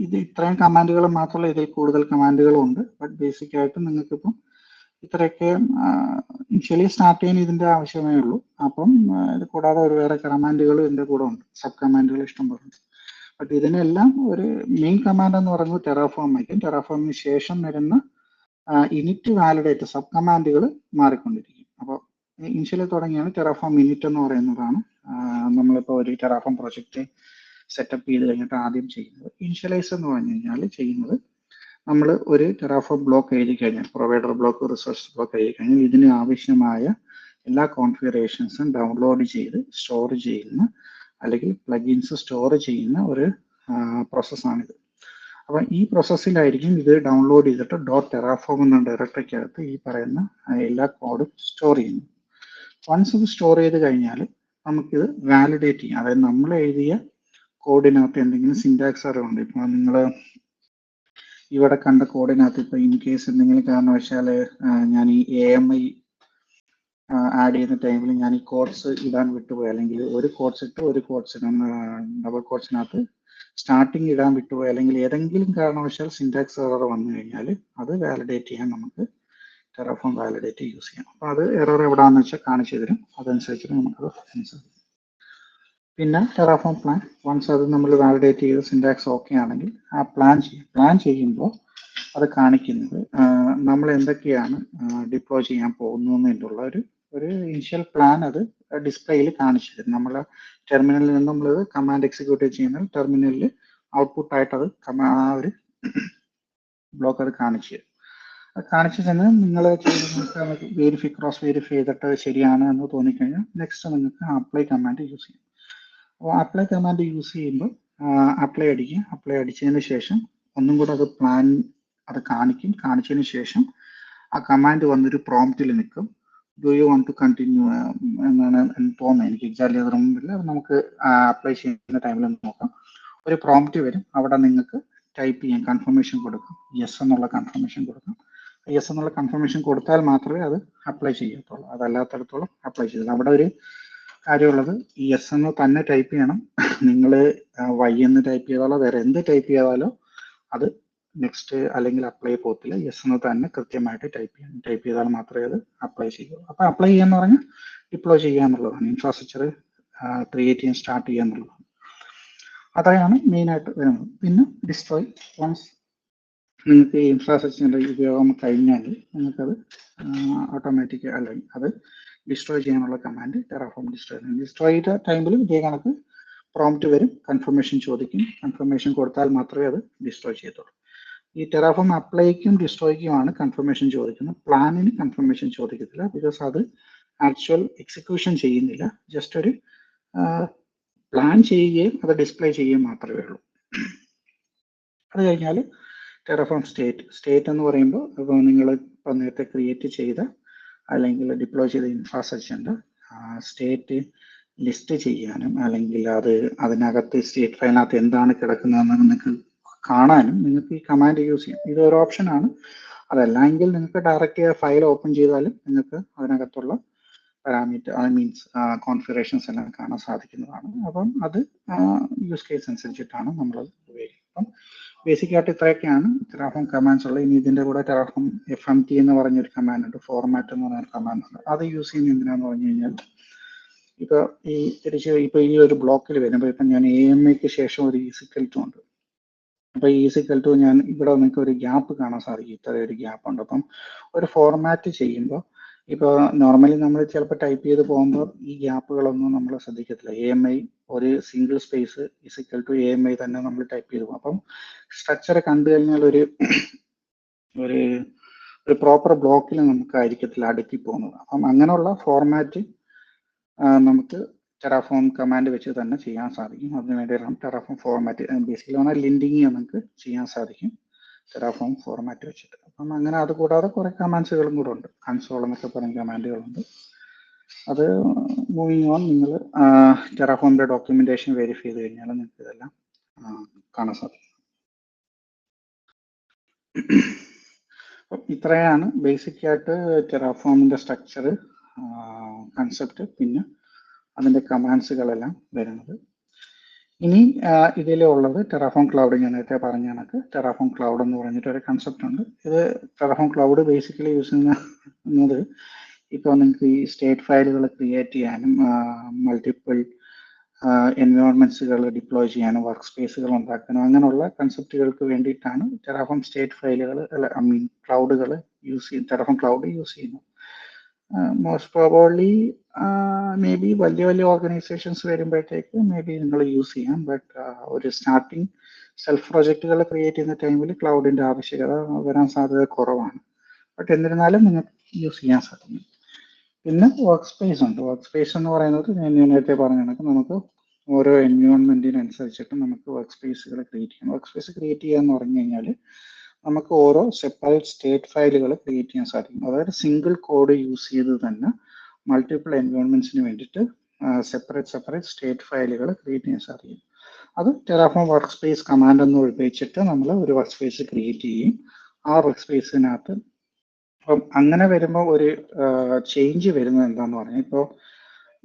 ഇത് ഇത്രയും കമാൻഡുകൾ മാത്രമല്ല, ഇതിൽ കൂടുതൽ കമാൻഡുകളും ഉണ്ട്. ബട്ട് ബേസിക് ആയിട്ട് നിങ്ങൾക്കിപ്പം ഇത്രയൊക്കെ ഇനിഷ്യലി സ്റ്റാർട്ട് ചെയ്യാൻ ഇതിൻ്റെ ആവശ്യമേ ഉള്ളൂ. അപ്പം ഇത് കൂടാതെ ഒരു വേറെ കമാൻഡുകൾ ഇതിൻ്റെ കൂടെ ഉണ്ട്, സബ് കമാൻഡുകൾ ഇഷ്ടംപോലെ ഉണ്ട്. ബട്ട് ഇതിനെല്ലാം ഒരു മെയിൻ കമാൻഡ് എന്ന് പറയുന്നത് ടെറാഫോം ആയിരിക്കും. ടെറാഫോമിന് ശേഷം വരുന്ന ഇനിറ്റ്, വാലിഡേറ്റ്, സബ് കമാൻഡുകൾ മാറിക്കൊണ്ടിരിക്കും. അപ്പോൾ ഇനിഷ്യലി തുടങ്ങിയാണ് ടെറാഫോം ഇനിറ്റ് എന്ന് പറയുന്നതാണ് നമ്മളിപ്പോൾ ഒരു ടെറാഫോം പ്രോജക്റ്റ് സെറ്റപ്പ് ചെയ്ത് കഴിഞ്ഞിട്ട് ആദ്യം ചെയ്യുന്നത്. ഇനിഷ്യലൈസ് എന്ന് പറഞ്ഞു കഴിഞ്ഞാൽ ചെയ്യുന്നത്, നമ്മൾ ഒരു ടെറാഫോം ബ്ലോക്ക് എഴുതി കഴിഞ്ഞാൽ, പ്രൊവൈഡർ ബ്ലോക്ക്, റിസോഴ്സ് ബ്ലോക്ക് എഴുതി കഴിഞ്ഞാൽ ഇതിന് ആവശ്യമായ എല്ലാ കോൺഫിഗറേഷൻസും ഡൗൺലോഡ് ചെയ്ത് സ്റ്റോർ ചെയ്യുന്ന, അല്ലെങ്കിൽ പ്ലഗിൻസ് സ്റ്റോർ ചെയ്യുന്ന ഒരു പ്രോസസ്സാണിത്. അപ്പം ഈ പ്രോസസ്സിലായിരിക്കും ഇത് ഡൗൺലോഡ് ചെയ്തിട്ട് .terraform എന്ന ഡയറക്ടറിക്കകത്ത് ഈ പറയുന്ന എല്ലാ കോഡും സ്റ്റോർ ചെയ്യുന്നു. വൺസ് ഇത് സ്റ്റോർ ചെയ്ത് കഴിഞ്ഞാൽ നമുക്കിത് വാലിഡേറ്റ് ചെയ്യാം. അതായത് നമ്മൾ എഴുതിയ കോഡിനകത്ത് എന്തെങ്കിലും സിൻടാക്സ് എറർ ഉണ്ട്. ഇപ്പോൾ നിങ്ങൾ ഇവിടെ കണ്ട കോഡിനകത്ത് ഇപ്പോൾ ഇൻ കേസ് എന്തെങ്കിലും കാരണവശാൽ ഞാൻ ഈ AMI ആഡ് ചെയ്യുന്ന ടൈമിൽ ഞാൻ ഈ കോഡ്സ് ഇടാൻ വിട്ടുപോയി, അല്ലെങ്കിൽ ഒരു കോഡ്സ് ഇട്ട് ഒരു കോഡ്സിന് ഡബിൾ കോഡ്സിനകത്ത് സ്റ്റാർട്ടിങ് ഇടാൻ വിട്ടുപോയി, അല്ലെങ്കിൽ ഏതെങ്കിലും കാരണവശാൽ സിൻടാക്സ് എറർ വന്നു കഴിഞ്ഞാൽ അത് വാലിഡേറ്റ് ചെയ്യാൻ നമുക്ക് ടെറാഫോം വാലിഡേറ്റ് യൂസ് ചെയ്യാം. അപ്പോൾ അത് എറർ എവിടെയാണെന്ന് വെച്ചാൽ കാണിച്ചു തരും. അതനുസരിച്ചിട്ട് നമുക്കത് മനസ്സിലാക്കും. പിന്നെ ടെറാഫോം പ്ലാൻ, വൺസ് അത് നമ്മൾ വാലിഡേറ്റ് ചെയ്ത് സിൻടാക്സ് ഓക്കെ ആണെങ്കിൽ ആ പ്ലാൻ ചെയ്യും. പ്ലാൻ ചെയ്യുമ്പോൾ അത് കാണിക്കുന്നത് നമ്മൾ എന്തൊക്കെയാണ് ഡിപ്ലോയ് ചെയ്യാൻ പോകുന്നതിനുള്ള ഒരു ഇനിഷ്യൽ പ്ലാൻ അത് ഡിസ്പ്ലേയിൽ കാണിച്ചു തരും. നമ്മൾ ടെർമിനലിൽ നിന്ന് നമ്മളിത് കമാൻഡ് എക്സിക്യൂട്ട് ചെയ്യുന്നത് ടെർമിനലിൽ ഔട്ട്പുട്ടായിട്ട് അത് ആ ഒരു ബ്ലോക്ക് അത് കാണിച്ചു തരും. അത് കാണിച്ചു തന്നെ നിങ്ങൾ വെരിഫൈ, ക്രോസ് വെരിഫൈ ചെയ്തിട്ട് ശരിയാണ് എന്ന് തോന്നിക്കഴിഞ്ഞാൽ നെക്സ്റ്റ് നിങ്ങൾക്ക് അപ്ലൈ കമാൻഡ് യൂസ് ചെയ്യും. അപ്പോൾ അപ്ലൈ കമാൻഡ് യൂസ് ചെയ്യുമ്പോൾ അപ്ലൈ അടിക്കുക. അപ്ലൈ അടിച്ചതിന് ശേഷം ഒന്നും കൂടെ അത് പ്ലാൻ അത് കാണിക്കും. കാണിച്ചതിന് ശേഷം ആ കമാൻഡ് വന്നൊരു പ്രോംപ്റ്റിൽ നിൽക്കും. Do you want to continue എന്നാണ് തോന്നുന്നത്, എനിക്ക് എക്സാക്ട്ലി അത് റിമെമ്പറില്ല. അത് നമുക്ക് അപ്ലൈ ചെയ്യുന്ന ടൈമിൽ നോക്കാം. ഒരു പ്രോംപ്റ്റ് വരും, അവിടെ നിങ്ങൾക്ക് ടൈപ്പ് ചെയ്യാൻ കൺഫർമേഷൻ കൊടുക്കും. യെസ് എന്നുള്ള കൺഫർമേഷൻ കൊടുക്കാം. യെസ് എന്നുള്ള കൺഫർമേഷൻ കൊടുത്താൽ മാത്രമേ അത് അപ്ലൈ ചെയ്യത്തുള്ളൂ. അതല്ലാത്തടത്തോളം അപ്ലൈ ചെയ്തില്ല. അവിടെ ഒരു കാര്യമുള്ളത്, ഈ യെസ് എന്ന് തന്നെ ടൈപ്പ് ചെയ്യണം. നിങ്ങൾ വൈ എന്ന് ടൈപ്പ് ചെയ്താലോ വേറെ എന്ത് ടൈപ്പ് ചെയ്താലോ അത് നെക്സ്റ്റ് അല്ലെങ്കിൽ അപ്ലൈ പോകത്തില്ല. യെസ് എന്ന് തന്നെ കൃത്യമായിട്ട് ടൈപ്പ് ചെയ്യണം. ടൈപ്പ് ചെയ്താൽ മാത്രമേ അത് അപ്ലൈ ചെയ്യുള്ളൂ. അപ്പോൾ അപ്ലൈ ചെയ്യാന്ന് പറഞ്ഞാൽ ഡിപ്ലോയ് ചെയ്യുക എന്നുള്ളതാണ്, ഇൻഫ്രാസ്ട്രക്ചർ ക്രിയേറ്റ് ചെയ്യാൻ സ്റ്റാർട്ട് ചെയ്യുക എന്നുള്ളതാണ്. അതാണ് മെയിനായിട്ട് വരുന്നത്. പിന്നെ ഡിസ്ട്രോയ്, വൺസ് നിങ്ങൾക്ക് ഈ ഇൻഫ്രാസ്ട്രക്ചറിൻ്റെ ഉപയോഗം കഴിഞ്ഞാൽ നിങ്ങൾക്കത് ഓട്ടോമാറ്റിക് അല്ലെങ്കിൽ അത് ഡിസ്ട്രോയ് ചെയ്യാനുള്ള കമാൻഡ് ടെറാഫോം ഡിസ്ട്രോയ് ചെയ്ത ടൈമിൽ ഇതേ കണക്ക് പ്രോംപ്റ്റ് വരും, കൺഫർമേഷൻ ചോദിക്കും. കൺഫർമേഷൻ കൊടുത്താൽ മാത്രമേ അത് ഡിസ്ട്രോയ് ചെയ്യത്തുള്ളൂ. ഈ ടെറാഫോം അപ്ലൈക്കും ഡിസ്ട്രോയ്ക്കുമാണ് കൺഫർമേഷൻ ചോദിക്കുന്നത്. പ്ലാനിന് കൺഫർമേഷൻ ചോദിക്കത്തില്ല, ബിക്കോസ് അത് ആക്ച്വൽ എക്സിക്യൂഷൻ ചെയ്യുന്നില്ല. ജസ്റ്റ് ഒരു പ്ലാൻ ചെയ്യുകയും അത് ഡിസ്പ്ലേ ചെയ്യുകയും മാത്രമേ ഉള്ളൂ. അത് കഴിഞ്ഞാൽ ടെറഫോം സ്റ്റേറ്റ് എന്ന് പറയുമ്പോൾ ഇപ്പോൾ നിങ്ങൾ ഇപ്പോൾ നേരത്തെ ക്രിയേറ്റ് ചെയ്ത അല്ലെങ്കിൽ ഡിപ്ലോയ് ചെയ്ത ഇൻഫ്രാസ്ട്രക്ചറിൻ്റെ സ്റ്റേറ്റ് ലിസ്റ്റ് ചെയ്യാനും അല്ലെങ്കിൽ അതിനകത്ത് സ്റ്റേറ്റ് ഫയലിനകത്ത് എന്താണ് കിടക്കുന്നതെന്ന് നിങ്ങൾക്ക് കാണാനും നിങ്ങൾക്ക് ഈ കമാൻഡ് യൂസ് ചെയ്യാം. ഇതൊരു ഓപ്ഷനാണ്. അതല്ലെങ്കിൽ നിങ്ങൾക്ക് ഡയറക്റ്റ് ഫയൽ ഓപ്പൺ ചെയ്താലും നിങ്ങൾക്ക് അതിനകത്തുള്ള പാരാമീറ്റർ മീൻസ് കോൺഫിഗറേഷൻസ് എല്ലാം കാണാൻ സാധിക്കുന്നതാണ്. അപ്പം അത് യൂസ് കേസ് അനുസരിച്ചിട്ടാണ് നമ്മളത് ഉപയോഗിക്കുന്നത്. അപ്പം ബേസിക്കായിട്ട് ഇത്രയൊക്കെയാണ് ടെറാഫോം കമാൻഡ്സ് ഉള്ളത്. ഇനി ഇതിൻ്റെ കൂടെ ടെറാഫോം FMT എന്ന് പറഞ്ഞൊരു കമാൻഡ് ഉണ്ട്, ഫോർമാറ്റ് എന്ന് പറഞ്ഞൊരു കമാൻഡ് ഉണ്ട്. അത് യൂസ് ചെയ്യുന്നത് എന്തിനാന്ന് പറഞ്ഞു കഴിഞ്ഞാൽ ഇപ്പോൾ ഈ ഒരു ബ്ലോക്കിൽ വരുമ്പോൾ ഇപ്പം ഞാൻ AMAക്ക് ശേഷം ഒരു EC2 ഉണ്ട്. അപ്പോൾ EC2 ഞാൻ ഇവിടെ നിങ്ങൾക്ക് ഒരു ഗ്യാപ്പ് കാണാൻ സാധിക്കും, ഇത്ര ഒരു ഗ്യാപ്പ് ഉണ്ട്. അപ്പം ഒരു ഫോർമാറ്റ് ചെയ്യുമ്പോൾ ഇപ്പോൾ നോർമലി നമ്മൾ ചിലപ്പോൾ ടൈപ്പ് ചെയ്ത് പോകുമ്പോൾ ഈ ഗ്യാപ്പുകളൊന്നും നമ്മൾ ശ്രദ്ധിക്കത്തില്ല. AMI ഒരു സിംഗിൾ സ്പേസ് AMI തന്നെ നമ്മൾ ടൈപ്പ് ചെയ്ത് പോകും. അപ്പം സ്ട്രക്ചർ കണ്ടു കഴിഞ്ഞാൽ ഒരു പ്രോപ്പർ ബ്ലോക്കിൽ നമുക്ക് ആയിരിക്കത്തില്ല അടുക്കി പോകുന്നത്. അപ്പം അങ്ങനെയുള്ള ഫോർമാറ്റ് നമുക്ക് ടെറാഫോം കമാൻഡ് വെച്ച് തന്നെ ചെയ്യാൻ സാധിക്കും. അതിന് വേണ്ടിയിട്ടാണ് ടെറാഫോം ഫോർമാറ്റ് ബേസിക്കലി പറഞ്ഞാൽ ലിൻഡിങ് നമുക്ക് ചെയ്യാൻ സാധിക്കും ടെറാഫോം ഫോർമാറ്റ് വെച്ചിട്ട്. അപ്പം അങ്ങനെ അതുകൂടാതെ കുറേ കമാൻഡ്സുകളും കൂടെ ഉണ്ട്. കൺസോൾ എന്നൊക്കെ പറയുന്ന കമാൻഡുകളുണ്ട്. അത് മൂവിങ് ഓൺ നിങ്ങൾ ടെറാഫോമിൻ്റെ ഡോക്യുമെന്റേഷൻ വെരിഫൈ ചെയ്ത് കഴിഞ്ഞാൽ നിങ്ങൾക്ക് ഇതെല്ലാം കാണാൻ സാധിക്കും. അപ്പം ഇത്രയാണ് ബേസിക് ആയിട്ട് ടെറാഫോമിൻ്റെ സ്ട്രക്ചർ, കൺസെപ്റ്റ്, പിന്നെ അതിൻ്റെ കമാൻഡ്സുകളെല്ലാം വരുന്നത്. ഇനി ഇതിലുള്ളത് ടെറാഫോം ക്ലൗഡ്. ഞാൻ നേരത്തെ പറഞ്ഞ കണക്ക് ടെറാഫോം ക്ലൗഡ് എന്ന് പറഞ്ഞിട്ട് ഒരു കൺസെപ്റ്റ് ഉണ്ട്. ഇത് ടെറാഫോം ക്ലൗഡ് ബേസിക്കലി യൂസ് ചെയ്യുന്നത് ഇപ്പോൾ നിങ്ങൾക്ക് ഈ സ്റ്റേറ്റ് ഫയലുകൾ ക്രിയേറ്റ് ചെയ്യാനും മൾട്ടിപ്പിൾ എൻവയോൺമെന്റ്സുകൾ ഡിപ്ലോയ് ചെയ്യാനും വർക്ക് സ്പേസുകൾ ഉണ്ടാക്കാനും അങ്ങനെയുള്ള കൺസെപ്റ്റുകൾക്ക് വേണ്ടിയിട്ടാണ് ടെറാഫോം സ്റ്റേറ്റ് ഫയലുകൾ ക്ലൗഡുകൾ ടെറാഫോം ക്ലൗഡ് യൂസ് ചെയ്യുന്നത്. മോസ്റ്റ് പ്രോബബ്ലി മേ ബി വലിയ ഓർഗനൈസേഷൻസ് വരുമ്പോഴത്തേക്ക് മേ ബി നിങ്ങൾ യൂസ് ചെയ്യാം. ബട്ട് ഒരു സ്റ്റാർട്ടിങ് സെൽഫ് പ്രൊജക്റ്റുകൾ ക്രിയേറ്റ് ചെയ്യുന്ന ടൈമിൽ ക്ലൗഡിൻ്റെ ആവശ്യകത വരാൻ സാധ്യത കുറവാണ്. ബട്ട് എന്നിരുന്നാലും നിങ്ങൾക്ക് യൂസ് ചെയ്യാൻ സാധിക്കും. പിന്നെ വർക്ക് സ്പേസ് ഉണ്ട്. വർക്ക് സ്പേസ് എന്ന് പറയുന്നത് ഞാൻ നേരത്തെ പറഞ്ഞ കണക്ക് നമുക്ക് ഓരോ എൻവയോൺമെന്റിനനുസരിച്ചിട്ട് നമുക്ക് വർക്ക് സ്പേസുകൾ ക്രിയേറ്റ് ചെയ്യാം. വർക്ക് സ്പേസ് ക്രിയേറ്റ് ചെയ്യുക എന്ന് പറഞ്ഞു കഴിഞ്ഞാൽ നമുക്ക് ഓരോ സെപ്പറേറ്റ് സ്റ്റേറ്റ് ഫയലുകൾ ക്രിയേറ്റ് ചെയ്യാൻ സാധിക്കും. അതായത് സിംഗിൾ കോഡ് യൂസ് ചെയ്ത് തന്നെ മൾട്ടിപ്പിൾ എൻവയോൺമെന്റ്സിന് വേണ്ടിയിട്ട് സെപ്പറേറ്റ് സ്റ്റേറ്റ് ഫയലുകൾ ക്രിയേറ്റ് ചെയ്യാൻ സാധിക്കും. അത് ടെറാഫോം വർക്ക് സ്പേസ് കമാൻഡ് എന്ന് ഉപയോഗിച്ചിട്ട് നമ്മൾ ഒരു വർക്ക് സ്പേസ് ക്രിയേറ്റ് ചെയ്യും. ആ വർക്ക് സ്പേസിനകത്ത് അപ്പം അങ്ങനെ വരുമ്പോൾ ഒരു ചേഞ്ച് വരുന്നത് എന്താണെന്ന് പറഞ്ഞാൽ, ഇപ്പോൾ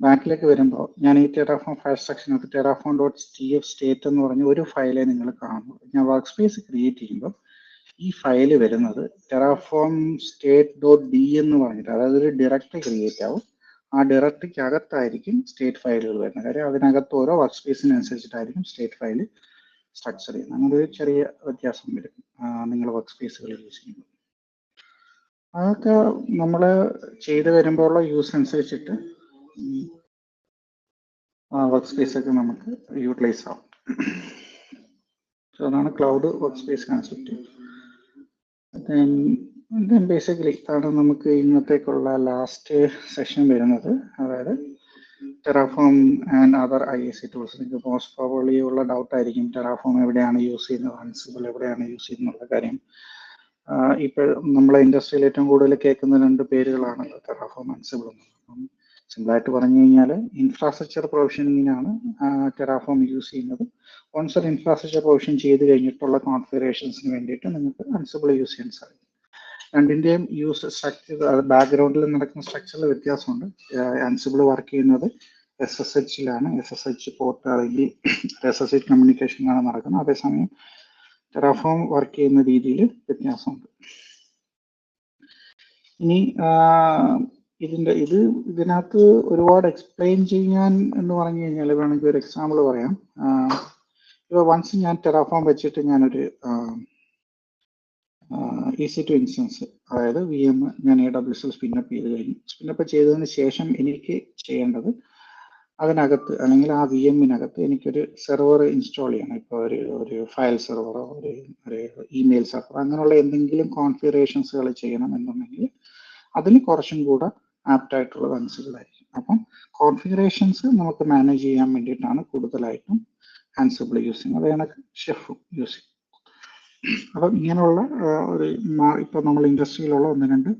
ബാക്കിലേക്ക് വരുമ്പോൾ ഞാൻ ഈ ടെറാഫോം ഫയൽ സ്ട്രക്ചറിനകത്ത് terraform.tf സ്റ്റേറ്റ് എന്ന് പറഞ്ഞ ഒരു ഫയലെ നിങ്ങൾ കാണുമ്പോൾ ഞാൻ വർക്ക് സ്പേസ് ക്രിയേറ്റ് ചെയ്യുമ്പോൾ ഈ ഫയല് വരുന്നത് terraform state.d എന്ന് പറഞ്ഞിട്ട്, അതായത് ഒരു ഡയറക്ടറി ക്രിയേറ്റ് ആവും. ആ ഡയറക്ടറിക്ക് അകത്തായിരിക്കും സ്റ്റേറ്റ് ഫയലുകൾ വരുന്നത്. കാര്യം അതിനകത്ത് ഓരോ വർക്ക് സ്പേസിനനുസരിച്ചിട്ടായിരിക്കും സ്റ്റേറ്റ് ഫയൽ സ്ട്രക്ചർ ചെയ്യുന്നത്. അങ്ങനെ ഒരു ചെറിയ വ്യത്യാസം വരും നിങ്ങൾ വർക്ക് സ്പേസുകൾ യൂസ് ചെയ്യുമ്പോൾ. അതൊക്കെ നമ്മൾ ചെയ്ത് വരുമ്പോഴുള്ള യൂസ് അനുസരിച്ചിട്ട് വർക്ക് സ്പേസ് ഒക്കെ നമുക്ക് യൂട്ടിലൈസ് ആവും. സോ അതാണ് cloud work space concept. Then basically ഇതാണ് നമുക്ക് ഇന്നത്തേക്കുള്ള ലാസ്റ്റ് സെഷൻ വരുന്നത്. അതായത് terraform and other IAC tools. നിങ്ങൾക്ക് മോസ്റ്റ് പ്രോബബ്ലി ഉള്ള ഡൗട്ട് ആയിരിക്കും ടെറാഫോം എവിടെയാണ് യൂസ് ചെയ്യുന്നത്, അൻസിബിൾ എവിടെയാണ് യൂസ് ചെയ്യുന്നുള്ള കാര്യം. ഇപ്പോൾ നമ്മളെ ഇൻഡസ്ട്രിയിൽ ഏറ്റവും കൂടുതൽ കേൾക്കുന്ന 2 പേരുകളാണല്ലോ ടെറാഫോം, അൻസിബിൾ എന്നുള്ളത്. അപ്പം സിമ്പിളായിട്ട് പറഞ്ഞു കഴിഞ്ഞാൽ ഇൻഫ്രാസ്ട്രക്ചർ പ്രൊവിഷനിങ്ങിനാണ് ടെറാഫോം യൂസ് ചെയ്യുന്നത്. വൺസ് ഒരു ഇൻഫ്രാസ്ട്രക്ചർ പ്രൊവിഷൻ ചെയ്ത് കഴിഞ്ഞിട്ടുള്ള കോൺഫിഗറേഷൻസിന് വേണ്ടിയിട്ട് നിങ്ങൾക്ക് അൻസിബിൾ യൂസ് ചെയ്യാൻ സാധിക്കും. രണ്ടിൻ്റെയും യൂസ് സ്ട്രക്ചർ ബാക്ക്ഗ്രൗണ്ടിൽ നടക്കുന്ന സ്ട്രക്ചറിൽ വ്യത്യാസമുണ്ട്. അൻസിബിൾ വർക്ക് ചെയ്യുന്നത് SSH-ലാണ്. SSH പോർട്ട് അല്ലെങ്കിൽ SSH കമ്മ്യൂണിക്കേഷനാണ് നടക്കുന്നത്. അതേസമയം ടെറാഫോം വർക്ക് ചെയ്യുന്ന രീതിയിൽ വ്യത്യാസമുണ്ട്. ഇനി ഇതിനകത്ത് ഒരുപാട് എക്സ്പ്ലെയിൻ ചെയ്യാൻ എന്ന് പറഞ്ഞു കഴിഞ്ഞാൽ വേണമെങ്കിൽ ഒരു എക്സാമ്പിൾ പറയാം. ഇപ്പോൾ വൺസ് ഞാൻ ടെറാഫോം വെച്ചിട്ട് ഞാനൊരു EC2 ഇൻസ്റ്റൻസ്, അതായത് VM ഞാൻ AWS സ്പിന്നപ്പ് ചെയ്ത് കഴിഞ്ഞു. സ്പിന്നപ്പ് ചെയ്തതിന് ശേഷം എനിക്ക് ചെയ്യേണ്ടത് അതിനകത്ത് അല്ലെങ്കിൽ ആ VMനകത്ത് എനിക്കൊരു സെർവർ ഇൻസ്റ്റാൾ ചെയ്യണം. ഇപ്പോൾ ഒരു ഫയൽ സെർവറോ ഒരു ഇമെയിൽ സെർവറോ അങ്ങനെയുള്ള എന്തെങ്കിലും കോൺഫിഗറേഷൻസുകൾ ചെയ്യണം എന്നുണ്ടെങ്കിൽ അതിന് കുറച്ചും കൂടെ ആപ്റ്റായിട്ടുള്ളത് അൻസിബിൾ ആയിരിക്കും. അപ്പം കോൺഫിഗറേഷൻസ് നമുക്ക് മാനേജ് ചെയ്യാൻ വേണ്ടിയിട്ടാണ് കൂടുതലായിട്ടും ആൻസിബിൾ യൂസ് ചെയ്യും, അത് കണക്ക് ഷെഫും യൂസ് ചെയ്യും. അപ്പം ഇങ്ങനെയുള്ള ഇപ്പം നമ്മൾ ഇൻഡസ്ട്രിയിലുള്ള 1-2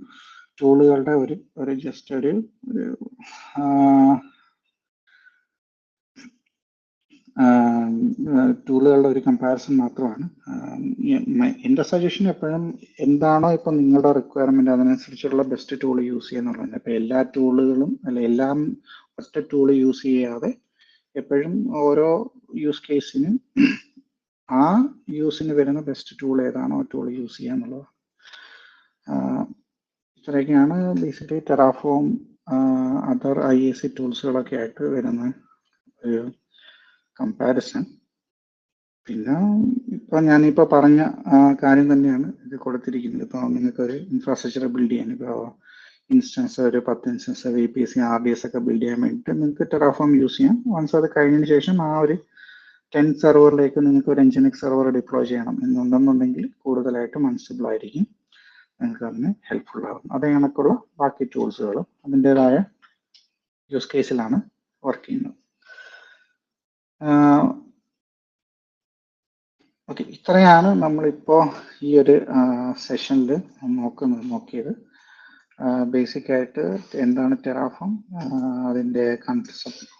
ടൂളുകളുടെ ഒരു ജസ്റ്റ് ഒരു ടൂളുകളുടെ ഒരു കമ്പാരിസൺ മാത്രമാണ്. എൻ്റെ സജഷൻ എപ്പോഴും എന്താണോ ഇപ്പം നിങ്ങളുടെ റിക്വയർമെൻറ്റ് അതിനനുസരിച്ചുള്ള ബെസ്റ്റ് ടൂൾ യൂസ് ചെയ്യുന്നുള്ളത്. ഇപ്പം എല്ലാ ടൂളുകളും എല്ലാം ഒറ്റ ടൂൾ യൂസ് ചെയ്യാതെ എപ്പോഴും ഓരോ യൂസ് കേസിനും ആ യൂസിന് വരുന്ന ബെസ്റ്റ് ടൂൾ ഏതാണോ ആ ടൂൾ യൂസ് ചെയ്യുക എന്നുള്ളതാണ്. ഇത്രയൊക്കെയാണ് ബേസിക്കലി ടെറാഫോം അതർ IAC ടൂൾസുകളൊക്കെ ആയിട്ട് വരുന്ന ഒരു കമ്പാരിസൺ. പിന്നെ ഇപ്പം ഞാനിപ്പോൾ പറഞ്ഞ കാര്യം തന്നെയാണ് ഇത് കൊടുത്തിരിക്കുന്നത്. ഇപ്പോൾ നിങ്ങൾക്കൊരു ഇൻഫ്രാസ്ട്രക്ചർ ബിൽഡ് ചെയ്യാൻ, ഇപ്പോൾ ഇൻസ്റ്റൻസ് ഒരു 10 ഇൻസ്റ്റൻസ് VPC RDS ഒക്കെ ബിൽഡ് ചെയ്യാൻ വേണ്ടിയിട്ട് നിങ്ങൾക്ക് ടെറാഫോം യൂസ് ചെയ്യാം. വൺസ് അത് കഴിഞ്ഞതിന് ശേഷം ആ ഒരു 10 സെർവറിലേക്ക് നിങ്ങൾക്ക് ഒരു Nginx സെർവർ ഡിപ്ലോയ് ചെയ്യണം എന്നുണ്ടെന്നുണ്ടെങ്കിൽ കൂടുതലായിട്ടും അൺസിബിൾ ആയിരിക്കും, നിങ്ങൾക്ക് അതിന് ഹെൽപ്ഫുൾ ആകും. അതേ കണക്കുള്ള ബാക്കി ടൂൾസുകളും അതിൻ്റെതായ യൂസ് കേസിലാണ് വർക്ക് ചെയ്യുന്നത്. ഓക്കെ, ഇത്രയാണ് നമ്മളിപ്പോൾ ഈ ഒരു സെഷനിൽ നോക്കിയത്. ബേസിക് ആയിട്ട് എന്താണ് ടെറാഫോം, അതിൻ്റെ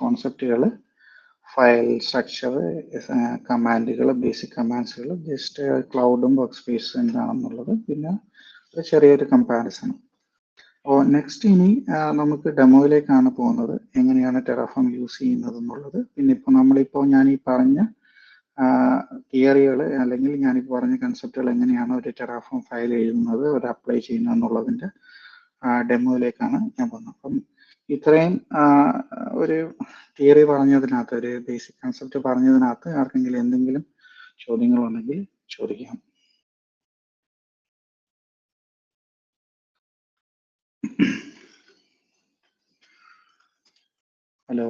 കോൺസെപ്റ്റുകൾ, ഫയൽ സ്ട്രക്ചർ, കമാൻഡുകൾ, ബേസിക് കമാൻഡ്സുകൾ, ജസ്റ്റ് ക്ലൗഡും വർക്ക് സ്പേസ് എന്താണെന്നുള്ളത്, പിന്നെ ഒരു ചെറിയൊരു കമ്പാരിസൺ. അപ്പോൾ നെക്സ്റ്റ് ഇനി നമുക്ക് ഡെമോയിലേക്കാണ് പോകുന്നത്, എങ്ങനെയാണ് ടെറാഫോം യൂസ് ചെയ്യുന്നത് എന്നുള്ളത്. പിന്നെ ഇപ്പോൾ ഞാൻ ഈ പറഞ്ഞ തിയറികൾ അല്ലെങ്കിൽ ഞാനിപ്പോൾ പറഞ്ഞ കൺസെപ്റ്റുകൾ എങ്ങനെയാണ് ഒരു ടെറാഫോം ഫയൽ എഴുതുന്നത്, ഒരു അപ്ലൈ ചെയ്യുന്നത് എന്നുള്ളതിൻ്റെ ഡെമോയിലേക്കാണ് ഞാൻ പോകുന്നത്. അപ്പം ഇത്രയും ഒരു തിയറി പറഞ്ഞതിനകത്ത്, ഒരു ബേസിക് കൺസെപ്റ്റ് പറഞ്ഞതിനകത്ത് ആർക്കെങ്കിലും എന്തെങ്കിലും ചോദ്യങ്ങളുണ്ടെങ്കിൽ ചോദിക്കാം. ഹലോ,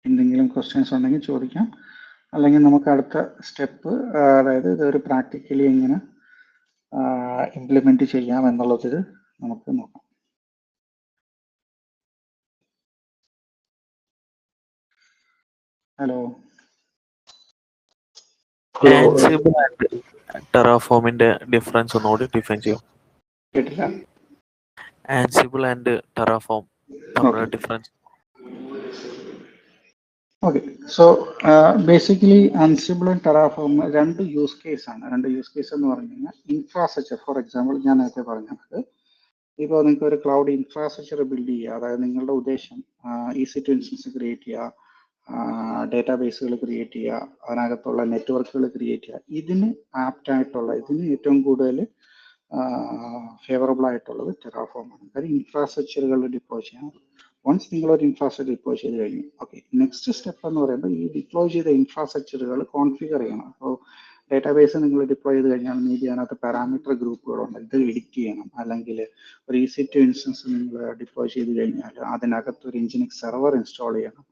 എന്തെങ്കിലും ക്വസ്റ്റ്യൻസ് ഉണ്ടെങ്കിൽ ചോദിക്കാം. അല്ലെങ്കിൽ നമുക്ക് അടുത്ത സ്റ്റെപ്പ്, അതായത് ഇതൊരു പ്രാക്ടിക്കലി എങ്ങനെ ഇംപ്ലിമെന്റ് ചെയ്യാം എന്നുള്ളതിൽ നമുക്ക് നോക്കാം. ഹലോ, ആൻസിബിൾ ആൻഡ് ടെറാഫോമിന്റെ ഡിഫറൻസ് ഒന്നുകൂടി ഡിഫൈൻ ചെയ്യാം. കേട്ടില്ല. ആൻസിബിൾ ആൻഡ് ടെറാഫോം തമ്മിലുള്ള difference. Okay, so basically Ansible and Terraform രണ്ട് യൂസ് കേസാണ്. രണ്ട് യൂസ് കേസ് എന്ന് പറഞ്ഞു കഴിഞ്ഞാൽ ഇൻഫ്രാസ്ട്രക്ചർ, ഫോർ എക്സാമ്പിൾ ഞാൻ നേരത്തെ പറഞ്ഞത്, ഇപ്പോൾ നിങ്ങൾക്ക് ഒരു ക്ലൗഡ് ഇൻഫ്രാസ്ട്രക്ചർ ബിൽഡ് ചെയ്യുക, അതായത് നിങ്ങളുടെ ഉദ്ദേശം EC2 ഇൻസ്റ്റൻസ് ക്രിയേറ്റ് ചെയ്യുക, ഡേറ്റാബേസുകൾ ക്രിയേറ്റ് ചെയ്യുക, അതിനകത്തുള്ള നെറ്റ്വർക്കുകൾ ക്രിയേറ്റ് ചെയ്യുക, ഇതിന് ആപ്റ്റായിട്ടുള്ള, ഇതിന് ഏറ്റവും കൂടുതൽ ഫേവറബിൾ ആയിട്ടുള്ളത് ടെറാഫോമാണ്. കാര്യം ഇൻഫ്രാസ്ട്രക്ചറുകൾ ഡിപ്ലോയ് ചെയ്യാൻ. വൺസ് നിങ്ങളൊരു ഇൻഫ്രാസ്ട്രക്ചർ ഡിപ്ലോയ് ചെയ്ത് കഴിഞ്ഞു, ഓക്കെ, നെക്സ്റ്റ് സ്റ്റെപ്പ് എന്ന് പറയുമ്പോൾ ഈ ഡിപ്ലോയ് ചെയ്ത ഇൻഫ്രാസ്ട്രക്ചറുകൾ കോൺഫിഗർ ചെയ്യണം. അപ്പോൾ ഡേറ്റാബേസ് നിങ്ങൾ ഡിപ്ലോയ് ചെയ്ത് കഴിഞ്ഞാൽ മീതി അതിനകത്ത് പാരാമീറ്റർ ഗ്രൂപ്പുകളുണ്ട്, ഇത് എഡിറ്റ് ചെയ്യണം. അല്ലെങ്കിൽ ഒരു EC2 ഇൻസ്റ്റൻസ് നിങ്ങൾ ഡിപ്ലോയ് ചെയ്ത് കഴിഞ്ഞാൽ അതിനകത്ത് ഒരു Nginx സെർവർ ഇൻസ്റ്റാൾ ചെയ്യണം.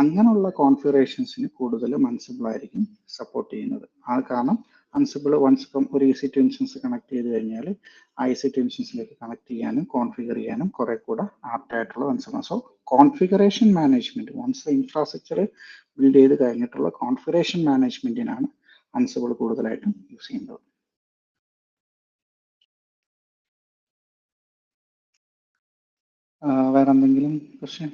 അങ്ങനെയുള്ള കോൺഫിഗറേഷൻസിന് കൂടുതലും അൻസിബിൾ ആയിരിക്കും സപ്പോർട്ട് ചെയ്യുന്നത്. ആ കാരണം അൻസിബിൾ വൺസ് ഇപ്പം ഒരു EC2 ഇൻസ്റ്റൻസ് കണക്ട് ചെയ്ത് കഴിഞ്ഞാൽ ആ EC2 ഇൻസ്റ്റൻസിലേക്ക് കണക്ട് ചെയ്യാനും കോൺഫിഗർ ചെയ്യാനും കുറെ കൂടെ ആപ്റ്റായിട്ടുള്ള Ansible. So configuration management, once infrastructure build ചെയ്ത് കഴിഞ്ഞിട്ടുള്ള കോൺഫിഗറേഷൻ മാനേജ്മെന്റിനാണ് അൻസിബിൾ കൂടുതലായിട്ടും യൂസ് ചെയ്യുന്നത്. വേറെ എന്തെങ്കിലും question?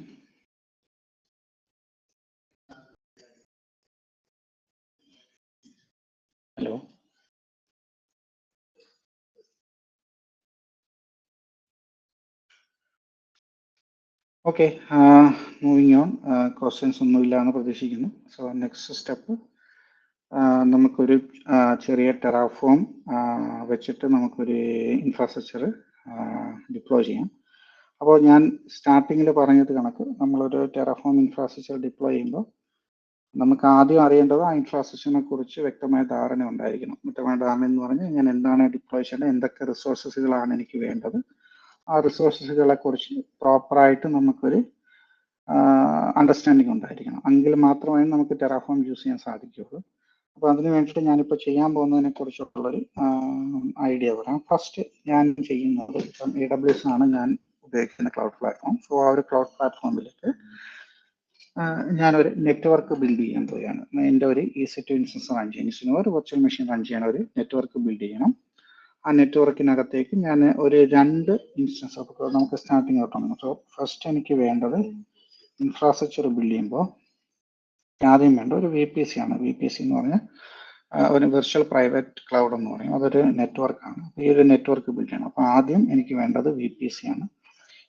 Hello, okay, moving on. Questions ഒന്നുമില്ല എന്ന് പ്രതീക്ഷിക്കുന്നു. സോ നെക്സ്റ്റ് സ്റ്റെപ്പ്, നമുക്കൊരു ചെറിയ ടെറാഫോം വെച്ചിട്ട് നമുക്കൊരു ഇൻഫ്രാസ്ട്രക്ചർ ഡിപ്ലോയ് ചെയ്യാം. അപ്പോൾ ഞാൻ സ്റ്റാർട്ടിങ്ങിൽ പറഞ്ഞത് കണക്ക് നമ്മളൊരു ടെറാഫോം ഇൻഫ്രാസ്ട്രക്ചർ ഡിപ്ലോയ് ചെയ്യുമ്പോൾ നമുക്ക് ആദ്യം അറിയേണ്ടത് ആ ഇൻഫ്രാസ്ട്രക്ചറിനെ കുറിച്ച് വ്യക്തമായ ധാരണ ഉണ്ടായിരിക്കണം. വ്യക്തമായ ധാരണ എന്ന് പറഞ്ഞാൽ ഞാൻ എന്താണ് ഡിപ്ലോയ് ചെയ്യേണ്ടത്, എന്തൊക്കെ റിസോഴ്സസുകളാണ് എനിക്ക് വേണ്ടത്, ആ റിസോഴ്സസുകളെ കുറിച്ച് പ്രോപ്പറായിട്ട് നമുക്കൊരു അണ്ടർസ്റ്റാൻഡിങ് ഉണ്ടായിരിക്കണം. എങ്കിൽ മാത്രമേ നമുക്ക് ടെറാഫോം യൂസ് ചെയ്യാൻ സാധിക്കുകയുള്ളൂ. അപ്പോൾ അതിന് വേണ്ടിയിട്ട് ഞാനിപ്പോൾ ചെയ്യാൻ പോകുന്നതിനെ കുറിച്ചുള്ളൊരു ഐഡിയ പറയാം. ഫസ്റ്റ് ഞാൻ ചെയ്യുന്നത്, ഇപ്പം AWS ആണ് ഞാൻ ഉപയോഗിക്കുന്ന ക്ലൗഡ് പ്ലാറ്റ്ഫോം. സോ ആ ഒരു ക്ലൗഡ് പ്ലാറ്റ്ഫോമിലേക്ക് ഞാനൊരു നെറ്റ്വർക്ക് ബിൽഡ് ചെയ്യാൻ പോവുകയാണ്. എൻ്റെ ഒരു EC2 ഇൻസ്റ്റൻസ് റൺ ചെയ്യാൻ, ഒരു വെർച്വൽ മെഷീൻ റൺ ചെയ്യാൻ ഒരു നെറ്റ്വർക്ക് ബിൽഡ് ചെയ്യണം. ആ നെറ്റ്വർക്കിനകത്തേക്ക് ഞാൻ ഒരു 2 ഇൻസ്റ്റൻസ് നമുക്ക് സ്റ്റാർട്ടിങ് തൊട്ടാണ്. സോ ഫസ്റ്റ് എനിക്ക് വേണ്ടത് ഇൻഫ്രാസ്ട്രക്ചർ ബിൽഡ് ചെയ്യുമ്പോൾ ആദ്യം വേണ്ട ഒരു VPC ആണ്. VPC എന്ന് പറഞ്ഞാൽ ഒരു വെർച്വൽ പ്രൈവറ്റ് ക്ലൗഡ് എന്ന് പറയും. അതൊരു നെറ്റ്വർക്കാണ്. ഈ ഒരു നെറ്റ്വർക്ക് ബിൽഡ് ചെയ്യണം. അപ്പോൾ ആദ്യം എനിക്ക് വേണ്ടത് VPC ആണ്.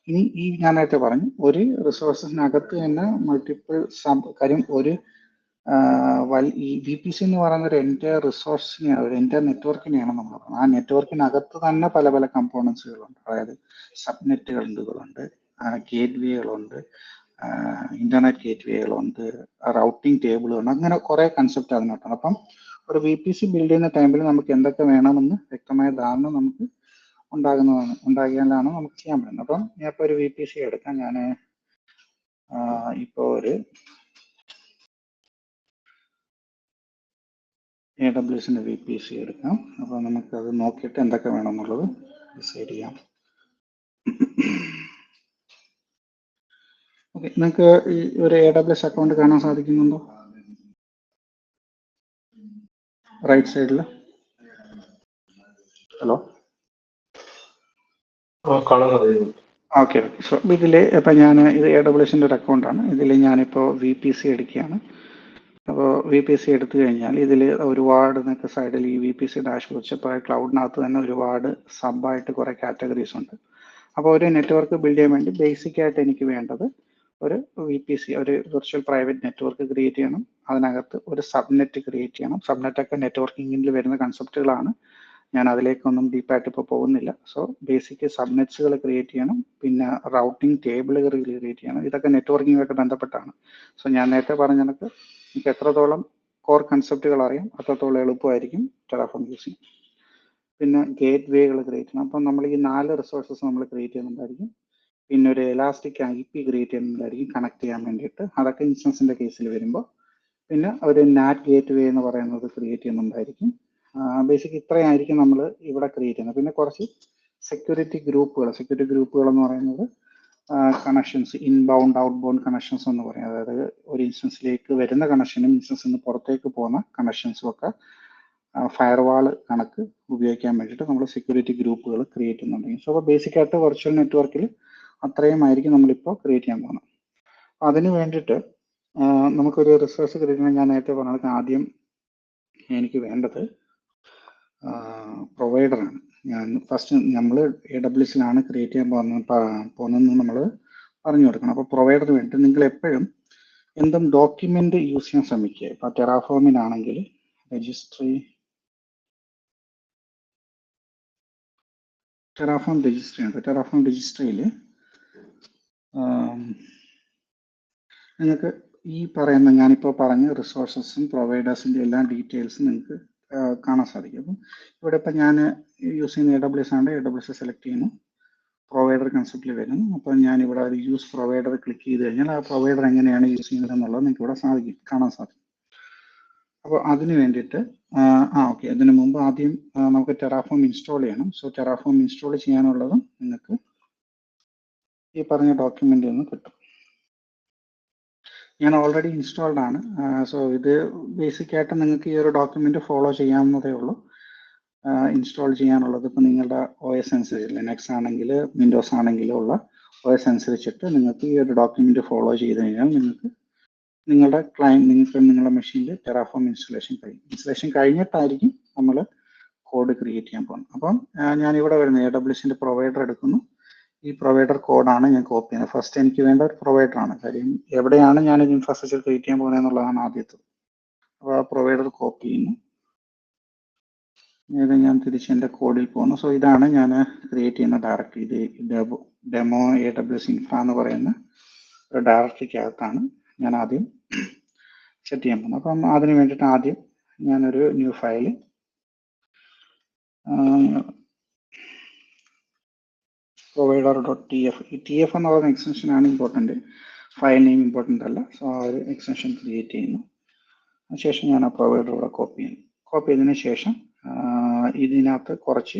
ഇനി ഈ ഞാൻ നേരത്തെ പറഞ്ഞു, ഒരു റിസോഴ്സിനകത്ത് തന്നെ മൾട്ടിപ്പിൾ കാര്യം ഒരു ഈ VPC എന്ന് പറയുന്ന ഒരു എൻ്റെ റിസോഴ്സിനെയാണ്, ഒരു എൻ്റെ നെറ്റ്വർക്കിനെയാണ് നമ്മൾ പറയുന്നത്. ആ നെറ്റ്വർക്കിനകത്ത് തന്നെ പല പല കമ്പോണൻസുകളുണ്ട്. അതായത് സബ്നെറ്റുകളുണ്ട്, ഗേറ്റ് വേകളുണ്ട്, ഇന്റർനെറ്റ് ഗേറ്റ് വേകളുണ്ട്, റൗട്ടിംഗ് ടേബിളുകളുണ്ട്, അങ്ങനെ കുറെ കൺസെപ്റ്റ് അതിനകത്താണ്. അപ്പം ഒരു VPC ബിൽഡ് ചെയ്യുന്ന ടൈമിൽ നമുക്ക് എന്തൊക്കെ വേണമെന്ന് വ്യക്തമായ ധാരണ നമുക്ക് ഉണ്ടാകിയാലാണ് നമുക്ക് ചെയ്യാൻ പറ്റുന്നത്. അപ്പം ഞാൻ ഇപ്പോൾ ഒരു VPC എടുക്കാം. ഞാൻ ഇപ്പോൾ ഒരു AWSന്റെ VPC എടുക്കാം. അപ്പോൾ നമുക്കത് നോക്കിയിട്ട് എന്തൊക്കെ വേണമെന്നുള്ളത് ഡിസൈഡ് ചെയ്യാം. ഓക്കെ, നിങ്ങൾക്ക് ഈ ഒരു AWS അക്കൗണ്ട് കാണാൻ സാധിക്കുന്നുണ്ടോ? റൈറ്റ് സൈഡിൽ. Hello, okay. സോ ഇതിൽ ഇപ്പം ഞാൻ ഇത് AWSന്റെ ഒരു അക്കൗണ്ടാണ്. ഇതിൽ ഞാനിപ്പോൾ VPC എടുക്കുകയാണ്. അപ്പോൾ VPC എടുത്തു കഴിഞ്ഞാൽ ഇതിൽ ഒരുപാട് നിങ്ങൾക്ക് സൈഡിൽ ഈ VPC ഡാഷ്ബോർഡ്സ്, ഇപ്പോൾ ക്ലൗഡിനകത്ത് തന്നെ ഒരുപാട് സബായിട്ട് കുറേ കാറ്റഗറീസ് ഉണ്ട്. അപ്പോൾ ഒരു നെറ്റ്വർക്ക് ബിൽഡ് ചെയ്യാൻ വേണ്ടി ബേസിക് ആയിട്ട് എനിക്ക് വേണ്ടത് ഒരു VPC, ഒരു വെർച്വൽ പ്രൈവറ്റ് നെറ്റ്വർക്ക് ക്രിയേറ്റ് ചെയ്യണം. അതിനകത്ത് ഒരു സബ്നെറ്റ് ക്രിയേറ്റ് ചെയ്യണം. സബ്നെറ്റൊക്കെ നെറ്റ്വർക്കിങ്ങിൽ വരുന്ന കൺസെപ്റ്റുകളാണ്. ഞാൻ അതിലേക്കൊന്നും ഡീപ്പായിട്ട് ഇപ്പോൾ പോകുന്നില്ല. സോ ബേസിക് സബ്നെറ്റ്സുകൾ ക്രിയേറ്റ് ചെയ്യണം. പിന്നെ റൗട്ടിംഗ് ടേബിളുകൾ ക്രിയേറ്റ് ചെയ്യണം. ഇതൊക്കെ നെറ്റ്വർക്കിങ്ങുമായിട്ട് ബന്ധപ്പെട്ടാണ്. സോ ഞാൻ നേരത്തെ പറഞ്ഞ കണക്ക് എനിക്ക് എത്രത്തോളം കോർ കൺസെപ്റ്റുകൾ അറിയാം അത്രത്തോളം എളുപ്പമായിരിക്കും ടെറാഫോം യൂസ് ചെയ്യാൻ. പിന്നെ ഗേറ്റ് വേകൾ ക്രിയേറ്റ് ചെയ്യണം. അപ്പം നമ്മൾ ഈ 4 റിസോഴ്സസ് നമ്മൾ ക്രിയേറ്റ് ചെയ്യുന്നുണ്ടായിരിക്കും. പിന്നെ ഒരു എലാസ്റ്റിക് IP ക്രിയേറ്റ് ചെയ്യുന്നുണ്ടായിരിക്കും കണക്ട് ചെയ്യാൻ വേണ്ടിയിട്ട്. അതൊക്കെ ഇൻസ്റ്റൻസിൻ്റെ കേസിൽ വരുമ്പോൾ. പിന്നെ ഒരു NAT ഗേറ്റ് വേ എന്ന് പറയുന്നത് ക്രിയേറ്റ് ചെയ്യുന്നുണ്ടായിരിക്കും. ബേസിക് ഇത്രയായിരിക്കും നമ്മൾ ഇവിടെ ക്രിയേറ്റ് ചെയ്യുന്നത്. പിന്നെ കുറച്ച് സെക്യൂരിറ്റി ഗ്രൂപ്പുകൾ എന്ന് പറയുന്നത് കണക്ഷൻസ്, ഇൻബൗണ്ട് ഔട്ട്ബൗണ്ട് കണക്ഷൻസ് എന്ന് പറയും. അതായത് ഒരു ഇൻസ്റ്റൻസിലേക്ക് വരുന്ന കണക്ഷനും ഇൻസ്റ്റൻസിൽ നിന്ന് പുറത്തേക്ക് പോകുന്ന കണക്ഷൻസും ഒക്കെ ഫയർവാൾ കണക്ക് ഉപയോഗിക്കാൻ വേണ്ടിയിട്ട് നമ്മൾ സെക്യൂരിറ്റി ഗ്രൂപ്പുകൾ ക്രിയേറ്റ് ചെയ്യുന്നുണ്ടെങ്കിൽ. സോ അപ്പോൾ ബേസിക് ആയിട്ട് വെർച്വൽ നെറ്റ്വർക്കിൽ അത്രയും ആയിരിക്കും നമ്മളിപ്പോൾ ക്രിയേറ്റ് ചെയ്യാൻ പോകുന്നത്. അതിന് വേണ്ടിയിട്ട് നമുക്കൊരു റിസോഴ്സ് ക്രിയേറ്റ് ചെയ്യാൻ ഞാൻ നേരത്തെ പറഞ്ഞത് ആദ്യം എനിക്ക് വേണ്ടത് പ്രൊവൈഡറാണ്. ഞാൻ ഫസ്റ്റ് നമ്മൾ AWSലാണ് ക്രിയേറ്റ് ചെയ്യാൻ പോകുന്നതെന്ന് നമ്മൾ പറഞ്ഞു കൊടുക്കണം. അപ്പോൾ പ്രൊവൈഡറിന് വേണ്ടി നിങ്ങൾ എപ്പോഴും എന്തും ഡോക്യുമെന്റ് യൂസ് ചെയ്യാൻ ശ്രമിക്കുക. ഇപ്പോൾ ടെറാഫോമിനാണെങ്കിൽ ടെറാഫോം രജിസ്ട്രി ഉണ്ട്. ടെറാഫോം രജിസ്ട്രിയിൽ നിങ്ങൾക്ക് ഈ പറയുന്ന ഞാനിപ്പോൾ പറഞ്ഞ റിസോഴ്സസും പ്രൊവൈഡേഴ്സിൻ്റെ എല്ലാ ഡീറ്റെയിൽസും നിങ്ങൾക്ക് കാണാൻ സാധിക്കും. അപ്പം ഇവിടെ ഇപ്പം ഞാൻ യൂസ് ചെയ്യുന്ന AWS ആണ്. AWS സെലക്ട് ചെയ്യുന്നു, പ്രൊവൈഡർ കൺസെപ്റ്റിൽ വരുന്നു. അപ്പോൾ ഞാനിവിടെ ഒരു യൂസ് പ്രൊവൈഡർ ക്ലിക്ക് ചെയ്ത് കഴിഞ്ഞാൽ ആ പ്രൊവൈഡർ എങ്ങനെയാണ് യൂസ് ചെയ്യുന്നത് എന്നുള്ളത് നിങ്ങൾക്ക് ഇവിടെ കാണാൻ സാധിക്കും. അപ്പോൾ അതിന് വേണ്ടിയിട്ട് ഓക്കെ, അതിന് മുമ്പ് ആദ്യം നമുക്ക് ടെറാഫോം ഇൻസ്റ്റാൾ ചെയ്യണം. സോ ടെറാഫോം ഇൻസ്റ്റാൾ ചെയ്യാനുള്ളതും നിങ്ങൾക്ക് ഈ പറഞ്ഞ ഡോക്യുമെൻ്റിൽ നിന്ന് കിട്ടും. ഞാൻ ഓൾറെഡി ഇൻസ്റ്റാൾഡ് ആണ്. സോ ഇത് ബേസിക് ആയിട്ട് നിങ്ങൾക്ക് ഈ ഒരു ഡോക്യുമെന്റ് ഫോളോ ചെയ്യാവുന്നതേ ഉള്ളൂ. ഇൻസ്റ്റാൾ ചെയ്യാനുള്ളത് ഇപ്പോൾ നിങ്ങളുടെ OS അനുസരിച്ച്, ലിനക്സ് ആണെങ്കിൽ വിൻഡോസ് ആണെങ്കിലും ഉള്ള OS അനുസരിച്ചിട്ട് നിങ്ങൾക്ക് ഈ ഒരു ഡോക്യുമെന്റ് ഫോളോ ചെയ്ത് കഴിഞ്ഞാൽ നിങ്ങൾക്ക് നിങ്ങളുടെ മെഷീനിൽ ടെറാഫോം ഇൻസ്റ്റലേഷൻ കഴിഞ്ഞിട്ടായിരിക്കും നമ്മൾ കോഡ് ക്രിയേറ്റ് ചെയ്യാൻ പോകുന്നത്. അപ്പം ഞാനിവിടെ വരുന്ന AWSന്റെ പ്രൊവൈഡർ എടുക്കുന്നു. ഈ പ്രൊവൈഡർ കോഡാണ് ഞാൻ കോപ്പി ചെയ്യുന്നത്. ഫസ്റ്റ് എനിക്ക് വേണ്ട ഒരു പ്രൊവൈഡറാണ്. കാര്യം എവിടെയാണ് ഞാനൊരു ഇൻഫ്രാസ്ട്രക്ചർ ക്രിയേറ്റ് ചെയ്യാൻ പോകുന്നത് എന്നുള്ളതാണ് ആദ്യത്തത്. അപ്പോൾ ആ പ്രൊവൈഡർ കോപ്പി ചെയ്യുന്നു. ഇത് ഞാൻ തിരിച്ച് എൻ്റെ കോഡിൽ പോകുന്നു. സോ ഇതാണ് ഞാൻ ക്രിയേറ്റ് ചെയ്യുന്ന ഡയറക്ടറി. ഇത് ഡെമോ AWS ഇൻഫ്ര എന്ന് പറയുന്ന ഒരു ഡയറക്ടറിക്കകത്താണ് ഞാൻ ആദ്യം സെറ്റ് ചെയ്യാൻ പോകുന്നത്. അപ്പം അതിന് വേണ്ടിയിട്ട് ആദ്യം ഞാനൊരു ന്യൂ ഫയൽ provider.tf. ഈ TF എന്ന് പറയുന്ന എക്സ്റ്റൻഷൻ ആണ് ഇമ്പോർട്ടൻറ്റ്, ഫയൽ നെയിം ഇമ്പോർട്ടൻ്റ് അല്ല. സോ ആ ഒരു എക്സ്റ്റൻഷൻ ക്രിയേറ്റ് ചെയ്യുന്നു. അതിനുശേഷം ഞാൻ ആ പ്രൊവൈഡർ കൂടെ കോപ്പി ചെയ്യുന്നു. കോപ്പി ചെയ്തതിന് ശേഷം ഇതിനകത്ത് കുറച്ച്